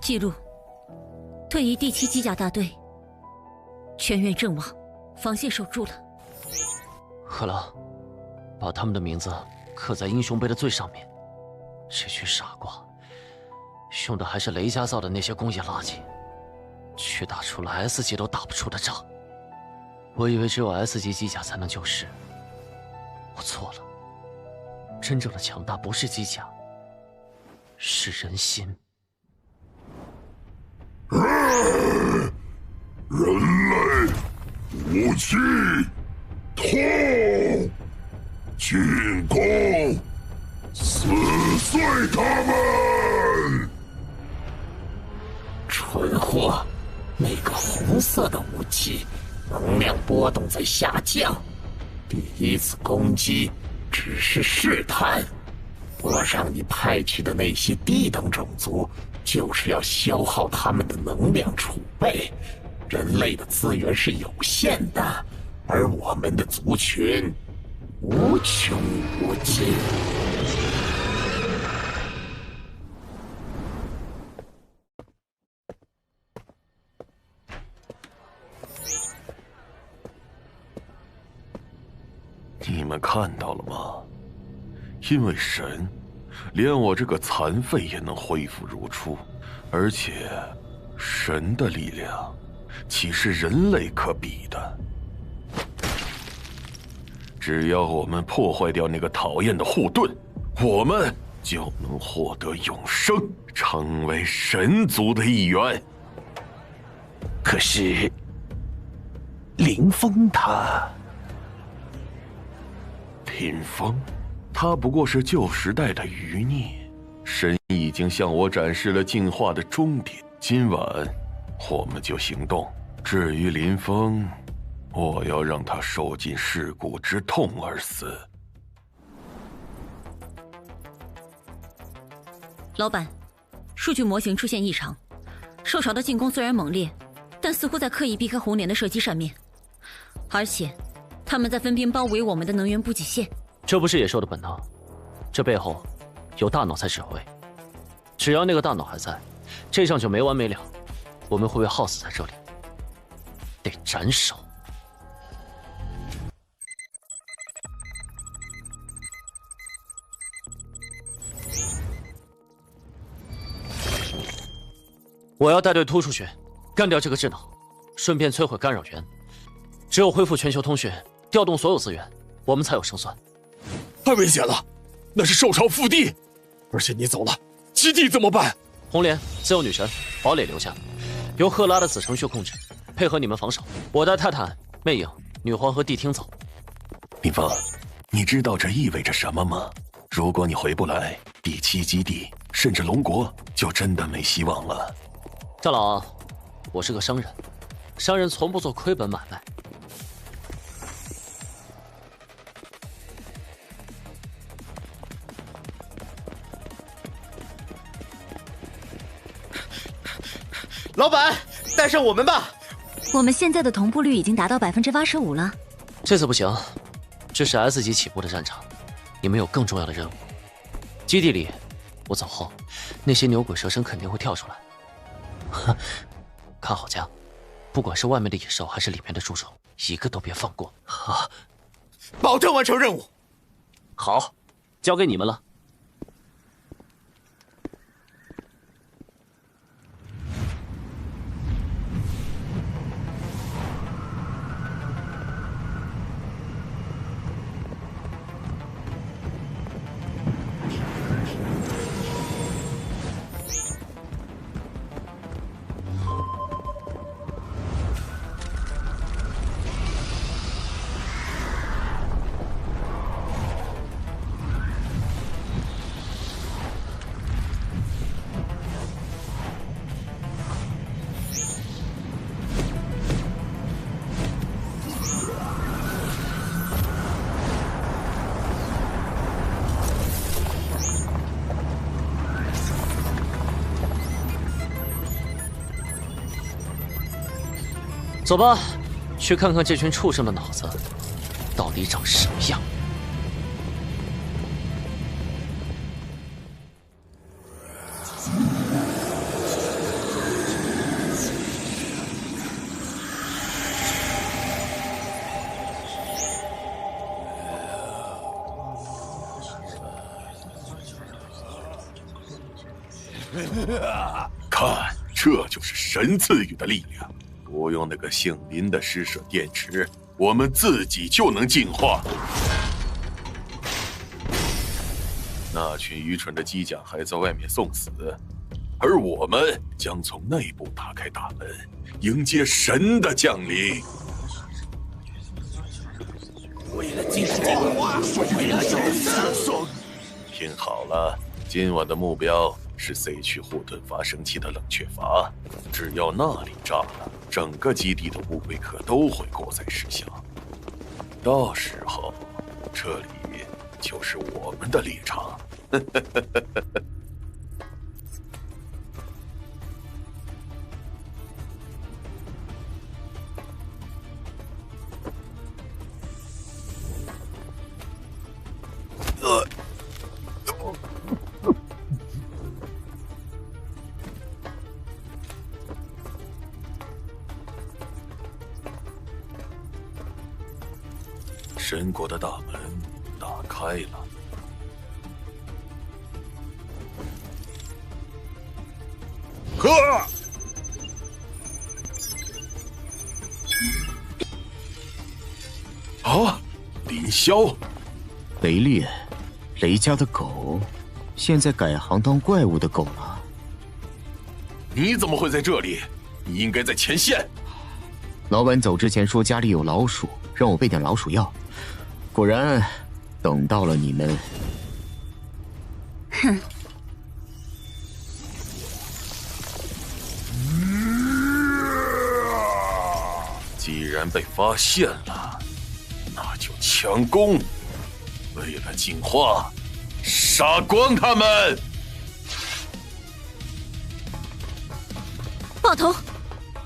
记录：退役第7机甲大队，全员阵亡，防线守住了。贺狼，把他们的名字刻在英雄碑的最上面。这群傻瓜，用的还是雷家造的那些工业垃圾，却打出了 S 级都打不出的仗。我以为只有 S 级机甲才能救世，我错了。真正的强大不是机甲，是人心。人类武器，痛，进攻，撕碎他们！蠢货，那个红色的武器能量波动在下降，第一次攻击只是试探。我让你派去的那些低等种族，就是要消耗他们的能量储备。人类的资源是有限的，而我们的族群无穷无尽。你们看到了吗？因为神，连我这个残废也能恢复如初，而且神的力量岂是人类可比的？只要我们破坏掉那个讨厌的护盾，我们就能获得永生，成为神族的一员。可是，林峰他……林峰，他不过是旧时代的余孽。神已经向我展示了进化的终点，今晚我们就行动。至于林峰，我要让他受尽噬骨之痛而死。老板，数据模型出现异常，兽潮的进攻虽然猛烈，但似乎在刻意避开红莲的射击扇面，而且他们在分兵包围我们的能源补给线。这不是野兽的本能，这背后有大脑在指挥。只要那个大脑还在，这仗就没完没了。我们会被耗死在这里，得斩首。我要带队突出去，干掉这个智脑，顺便摧毁干扰源。只有恢复全球通讯，调动所有资源，我们才有胜算。太危险了，那是兽潮腹地，而且你走了，基地怎么办？红莲、自由女神、堡垒留下，由赫拉的子程序控制，配合你们防守。我带泰坦、魅影、女皇和谛听走。林峰，你知道这意味着什么吗？如果你回不来，第7基地甚至龙国就真的没希望了。长老，我是个商人，商人从不做亏本买卖。老板，带上我们吧。我们现在的同步率已经达到85%了。这次不行，这是 S 级起步的战场，你们有更重要的任务。基地里，我走后，那些牛鬼蛇神肯定会跳出来。哼，看好家，不管是外面的野兽还是里面的猪手，一个都别放过。好，保证完成任务。好，交给你们了。走吧，去看看这群畜生的脑子到底长什么样。看，这就是神赐予的力量。不用那个姓林的施舍电池，我们自己就能进化。那群愚蠢的机甲还在外面送死，而我们将从内部打开大门，迎接神的降临。为了进化，为了有自信。听好了，今晚的目标是 C 区护盾阀生气的冷却阀，只要那里炸了，整个基地的乌龟壳都会过载失效。到时候，这里就是我们的猎场。神国的大门打开了。喝！啊，林霄，雷烈，雷家的狗，现在改行当怪物的狗了。你怎么会在这里？你应该在前线。老板走之前说家里有老鼠，让我备点老鼠药。果然，等到了你们。哼！既然被发现了，那就强攻。为了进化，杀光他们！爆头，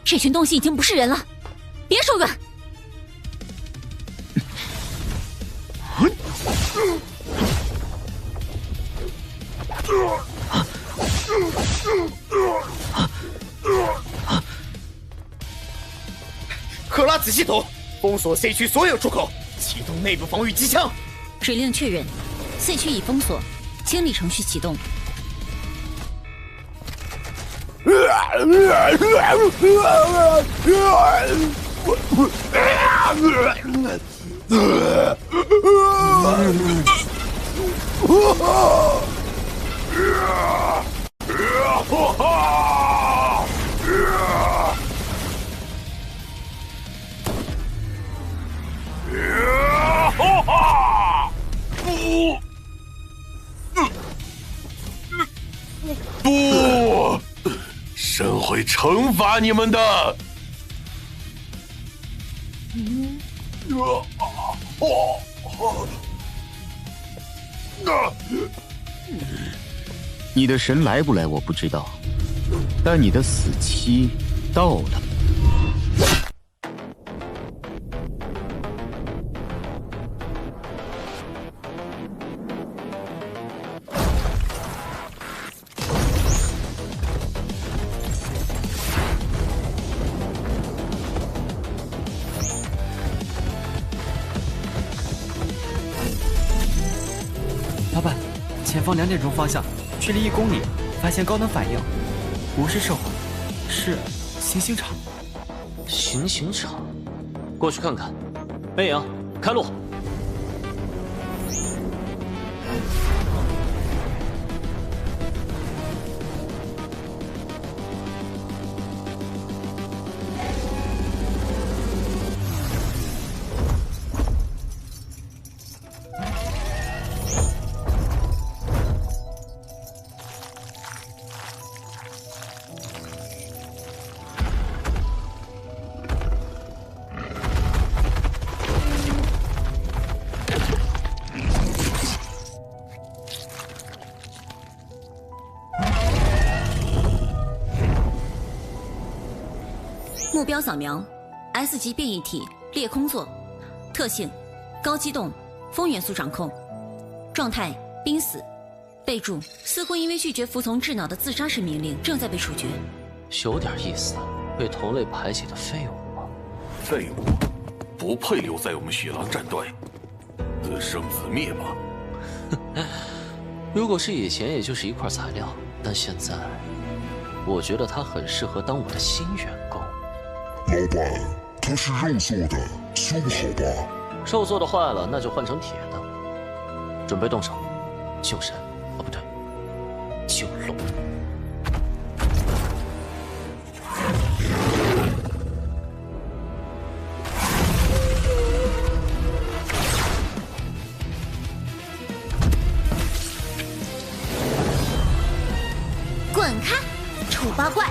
这群东西已经不是人了，别手软！赫拉子系统封锁 C 区所有出口，启动内部防御机枪。指令确认 ，C 区已封锁，清理程序启动。不，神会惩罚你们的。你的神来不来我不知道，但你的死期到了。老板，前方2点钟方向，距离1公里，发现高能反应，不是兽化，是行刑场。行刑场，过去看看。背影，开路。目标扫描 ，S 级变异体裂空座，特性高机动，风元素掌控，状态濒死。备注：似乎因为拒绝服从智脑的自杀式命令，正在被处决。有点意思，被同类排挤的废物吗？废物，不配留在我们雪狼战队，自生自灭吧。如果是以前，也就是一块材料，但现在，我觉得他很适合当我的新员工。老板，它是肉做的，修不好吧？肉做的坏了，那就换成铁的。准备动手，救神，哦不对，救龙。滚开，丑八怪！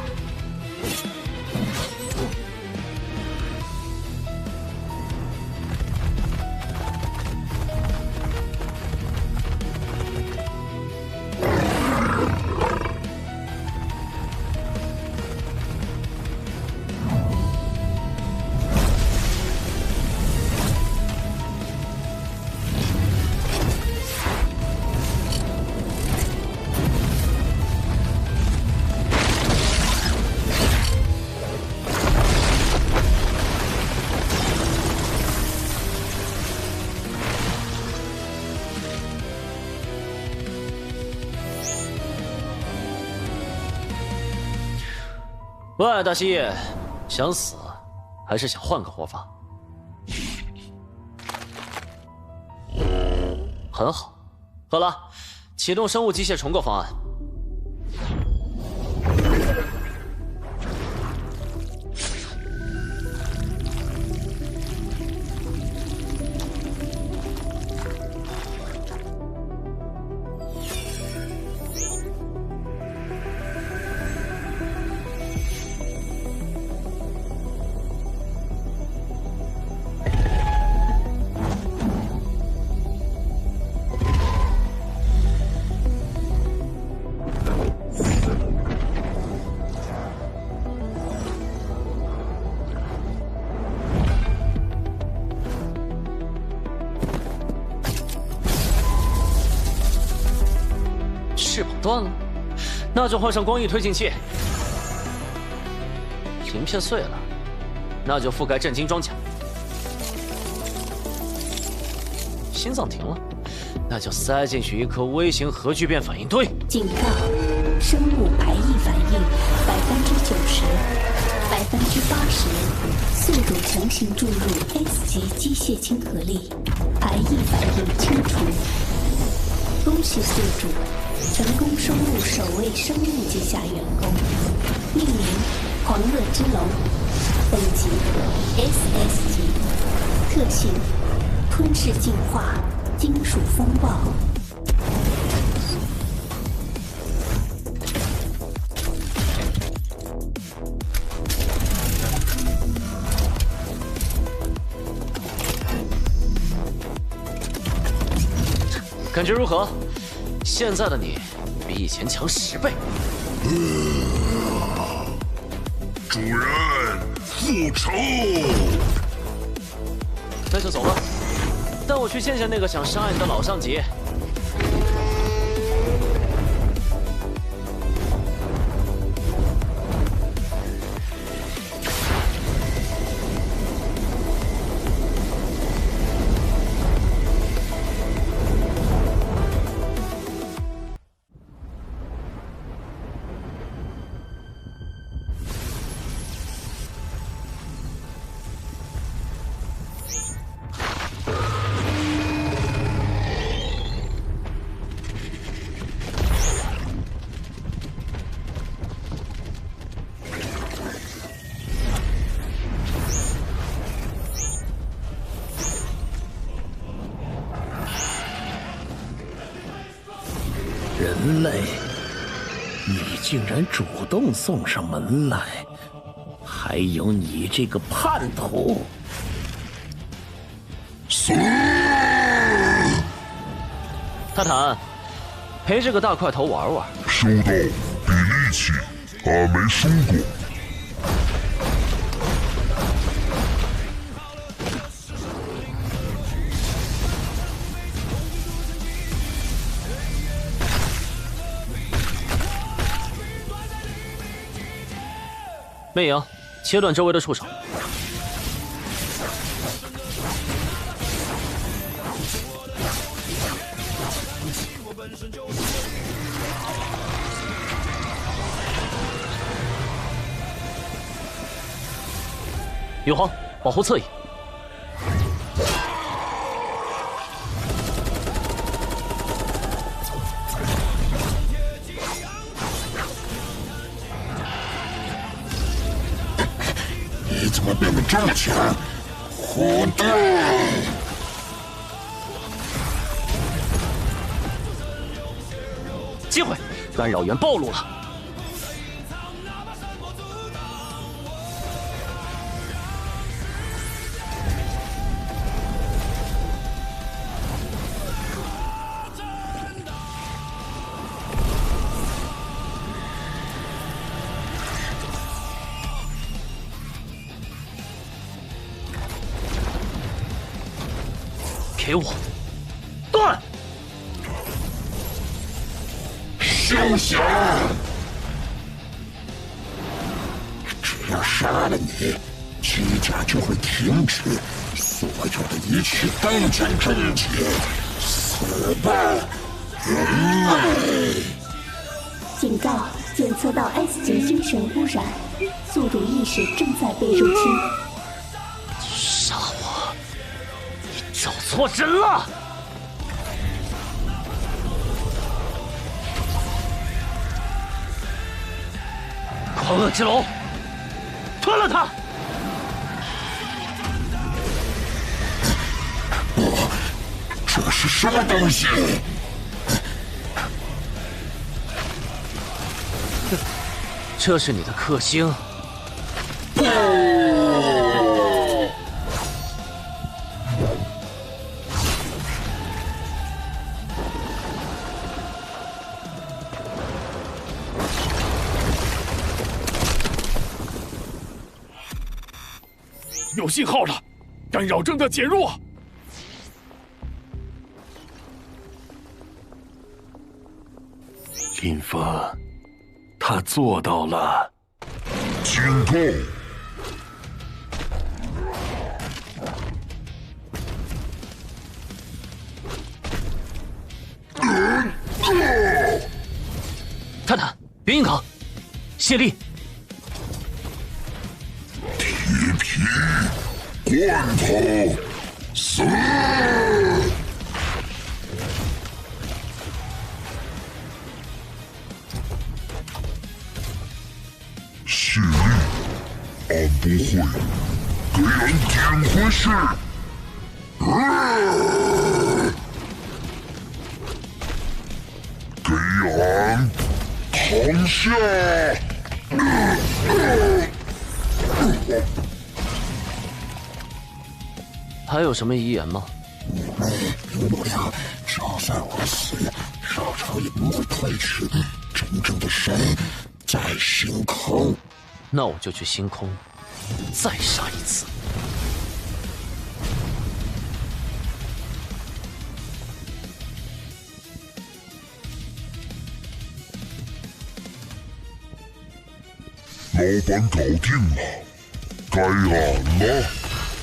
喂，大蜥蜴，想死还是想换个活法？很好，好了，启动生物机械重构方案。翅膀断了，那就换上光翼推进器。鳞片碎了，那就覆盖震惊装甲。心脏停了，那就塞进去一颗微型核聚变反应堆。警告：生物排异反应90%、80%，宿主强行注入 S 级机械亲和力，排异反应清除。恭喜宿主成功收录首位生物机下员工，命名狂热之龙，等级 SS 级，特性吞噬进化，金属风暴。感觉如何？现在的你比以前强10倍。主人，复仇！那就走了，带我去见见那个想杀你的老上级。人类，你竟然主动送上门来，还有你这个叛徒！死！泰坦，陪这个大块头玩玩。收到，比力气，俺没输过。魅影，切断周围的触手。羽皇，保护侧翼。你怎么变得这么强？虎队！机会，干扰源暴露了。给我断！休想！只要杀了你，机甲就会停止，所有的一切都将终结。死吧，人类！警告：检测到 S 级精神污染，宿主意识正在被入侵。杀我！你找错人了！狂恶之龙，吞了他！不，这是什么东西？这是你的克星。不！有信号了，干扰正在减弱。林峰，他做到了。警告！泰坦，云影港，谢力。铁皮罐头，死！谢力，俺不会，给俺点回去！给俺躺下！还有什么遗言吗？你们留不了，就算我死，少朝也不会推迟。真正的神在星空。那我就去星空，再杀一次。老板搞定了，该俺了。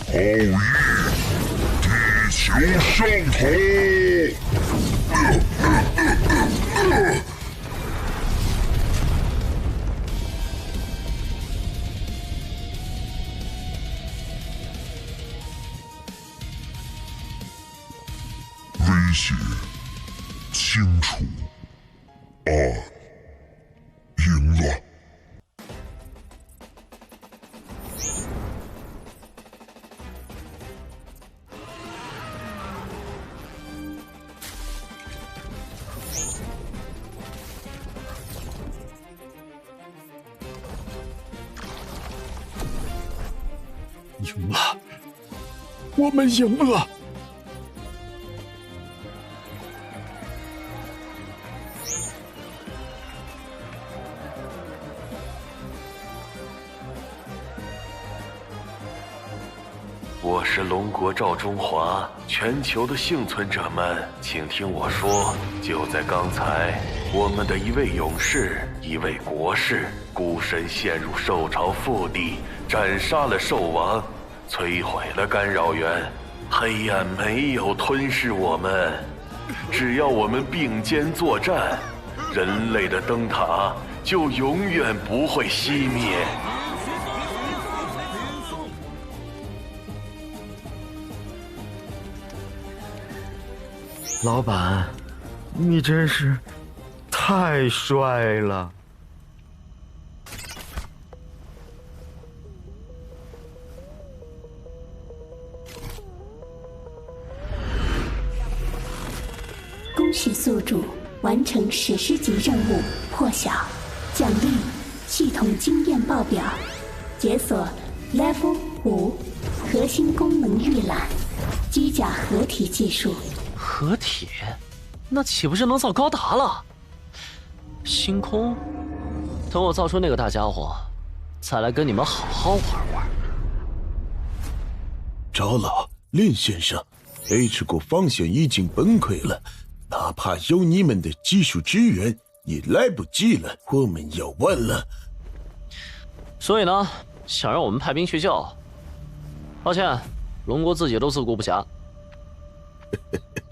奥义，地球上头。威胁清楚，俺赢了。赢了，我们赢了！我是龙国赵中华，全球的幸存者们，请听我说。就在刚才，我们的一位勇士，一位国士，孤身陷入兽潮腹地，斩杀了兽王，摧毁了干扰源。黑暗没有吞噬我们，只要我们并肩作战，人类的灯塔就永远不会熄灭。老板，你真是太帅了！恭喜宿主完成史诗级任务破晓，奖励系统经验爆表，解锁 Level 5核心功能预览，机甲合体技术。合体，那岂不是能造高达了？星空，等我造出那个大家伙，再来跟你们好好玩玩。长老，林先生 ，H 国防线已经崩溃了，哪怕有你们的技术支援，也来不及了，我们要完了。所以呢，想让我们派兵去救，抱歉，龙国自己都自顾不暇。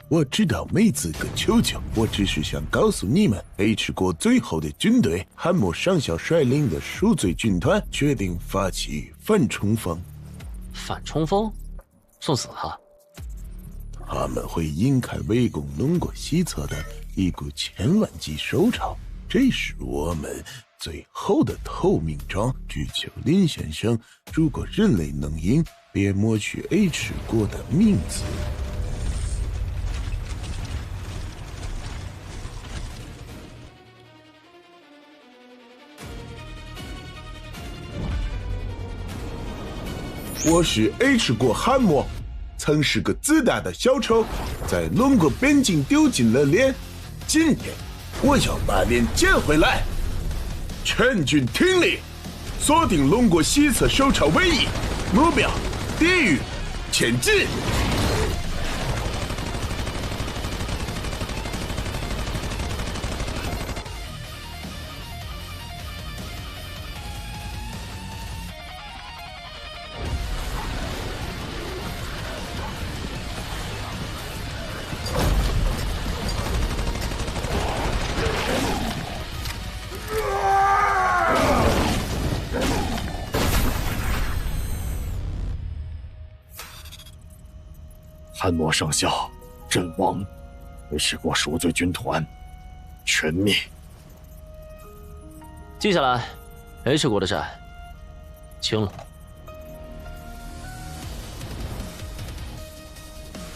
我知道没资格求救，我只是想告诉你们 ，H 国最后的军队汉默上校率领的赎罪军团决定发起反冲锋。反冲锋？送死他？他们会引开围攻龙国西侧的一股1000万级兽潮，这是我们最后的投名状。只求林先生，如果人类能赢，别抹去 H 国的名字。我是 H 国汉默，曾是个自大的小丑，在龙国边境丢尽了脸。今天我要把脸捡回来。全军听令，锁定龙国西侧兽潮位移，目标地狱，前进。汉默上校阵亡，H 国赎罪军团全灭。记下来 ，H 国的债清了。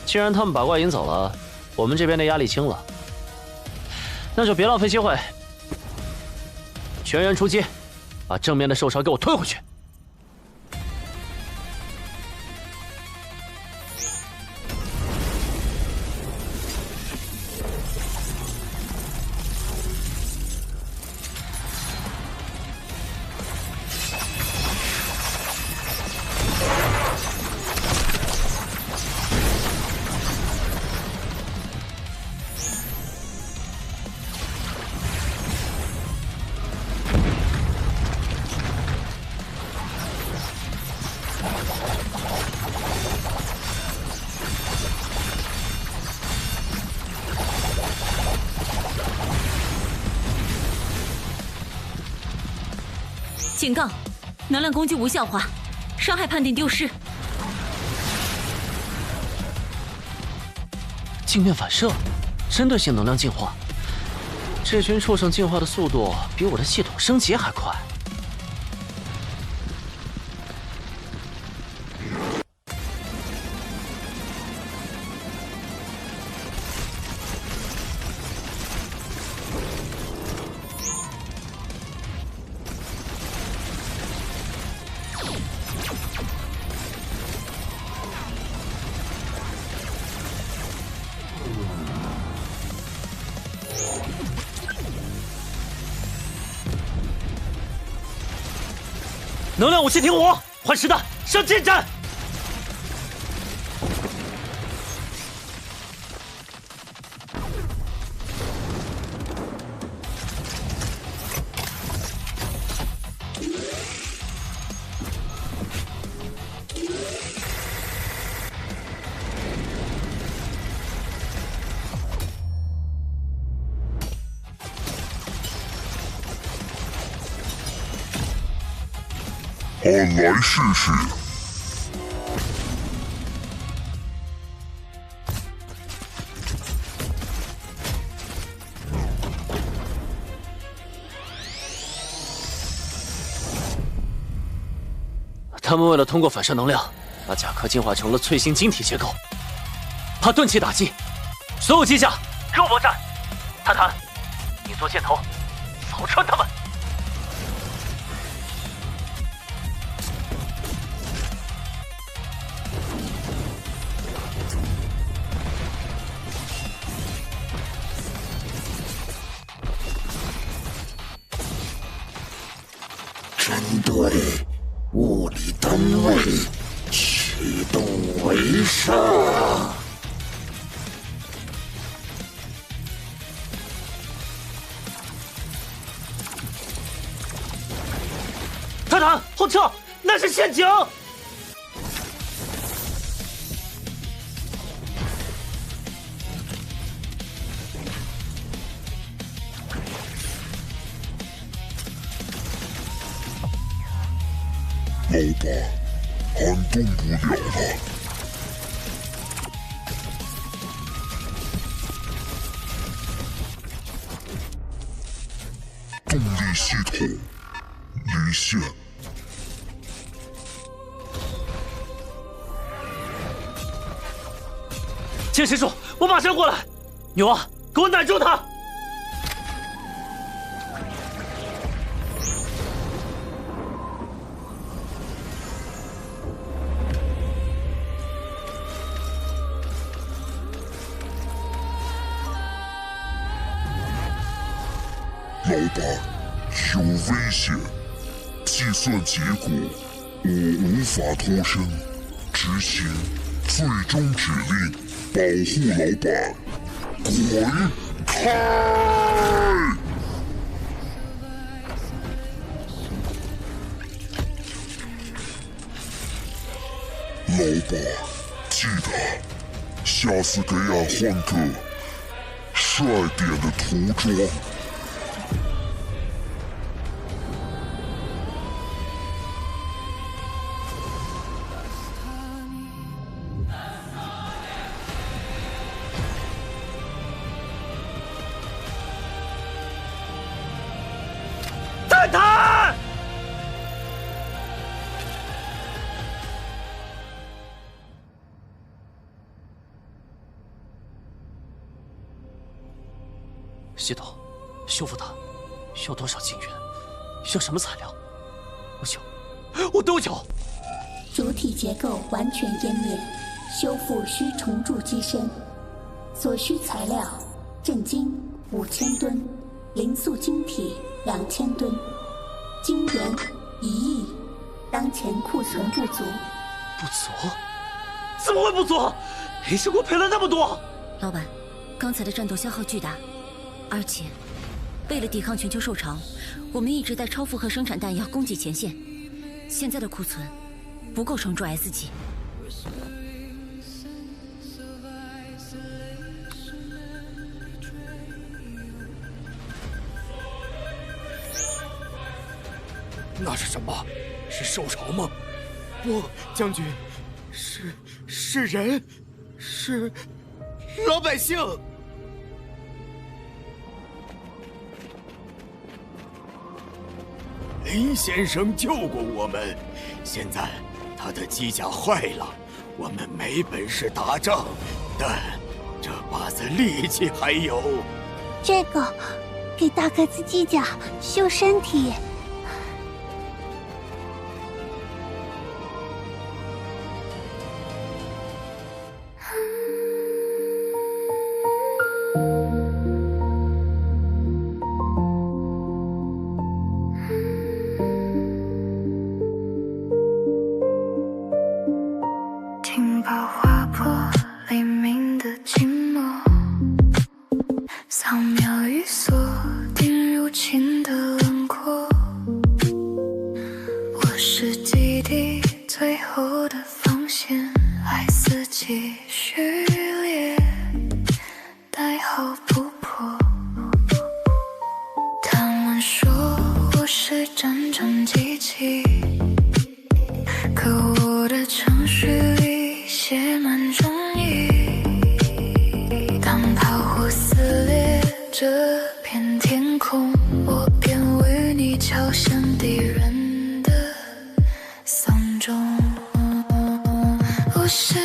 既然他们把怪引走了，我们这边的压力轻了，那就别浪费机会，全员出击，把正面的兽潮给我推回去。警告，能量攻击无效化，伤害判定丢失。镜面反射，针对性能量净化。这群畜生进化的速度比我的系统升级还快。能量武器听我，换实弹，上近战！来试试。他们为了通过反射能量，把甲壳进化成了淬星晶体结构，怕钝器打击。所有机甲肉搏战，探探，你做箭头，扫穿他们。针对物理单位启动围射。泰坦，后撤！那是陷阱！老爸，俺动不了了。动力系统离线。剑神术，我马上过来。女王，给我难住他！老爸，有危险！计算结果，我无法脱身。执行最终指令，保护老板，滚开！老爸，记得下次给俺换个帅点的涂装。泰坦！系统，修复它需要多少晶元？需要什么材料？我都有。主体结构完全湮灭，修复需重铸机身。所需材料：正晶5000吨，零塑晶体2000吨，晶元1亿。当前库存不足。不足？怎么会不足？H国赔了那么多。老板，刚才的战斗消耗巨大，而且为了抵抗全球受潮，我们一直在超负荷生产弹药供给前线。现在的库存不够重铸 S 级。那是什么？是兽潮吗？不，将军，是人，是老百姓。林先生救过我们，现在他的机甲坏了，我们没本事打仗，但这把子力气还有。这个，给大个子机甲修身体。听爆划破黎明的静默，扫描与锁定入侵的轮廓。我是基地最后的防线，爱似继续烈，代号不破。他们说我是战争机器，可我的程序里写满忠义。当炮火撕裂这片天空，我便为你敲响敌人的丧钟。我是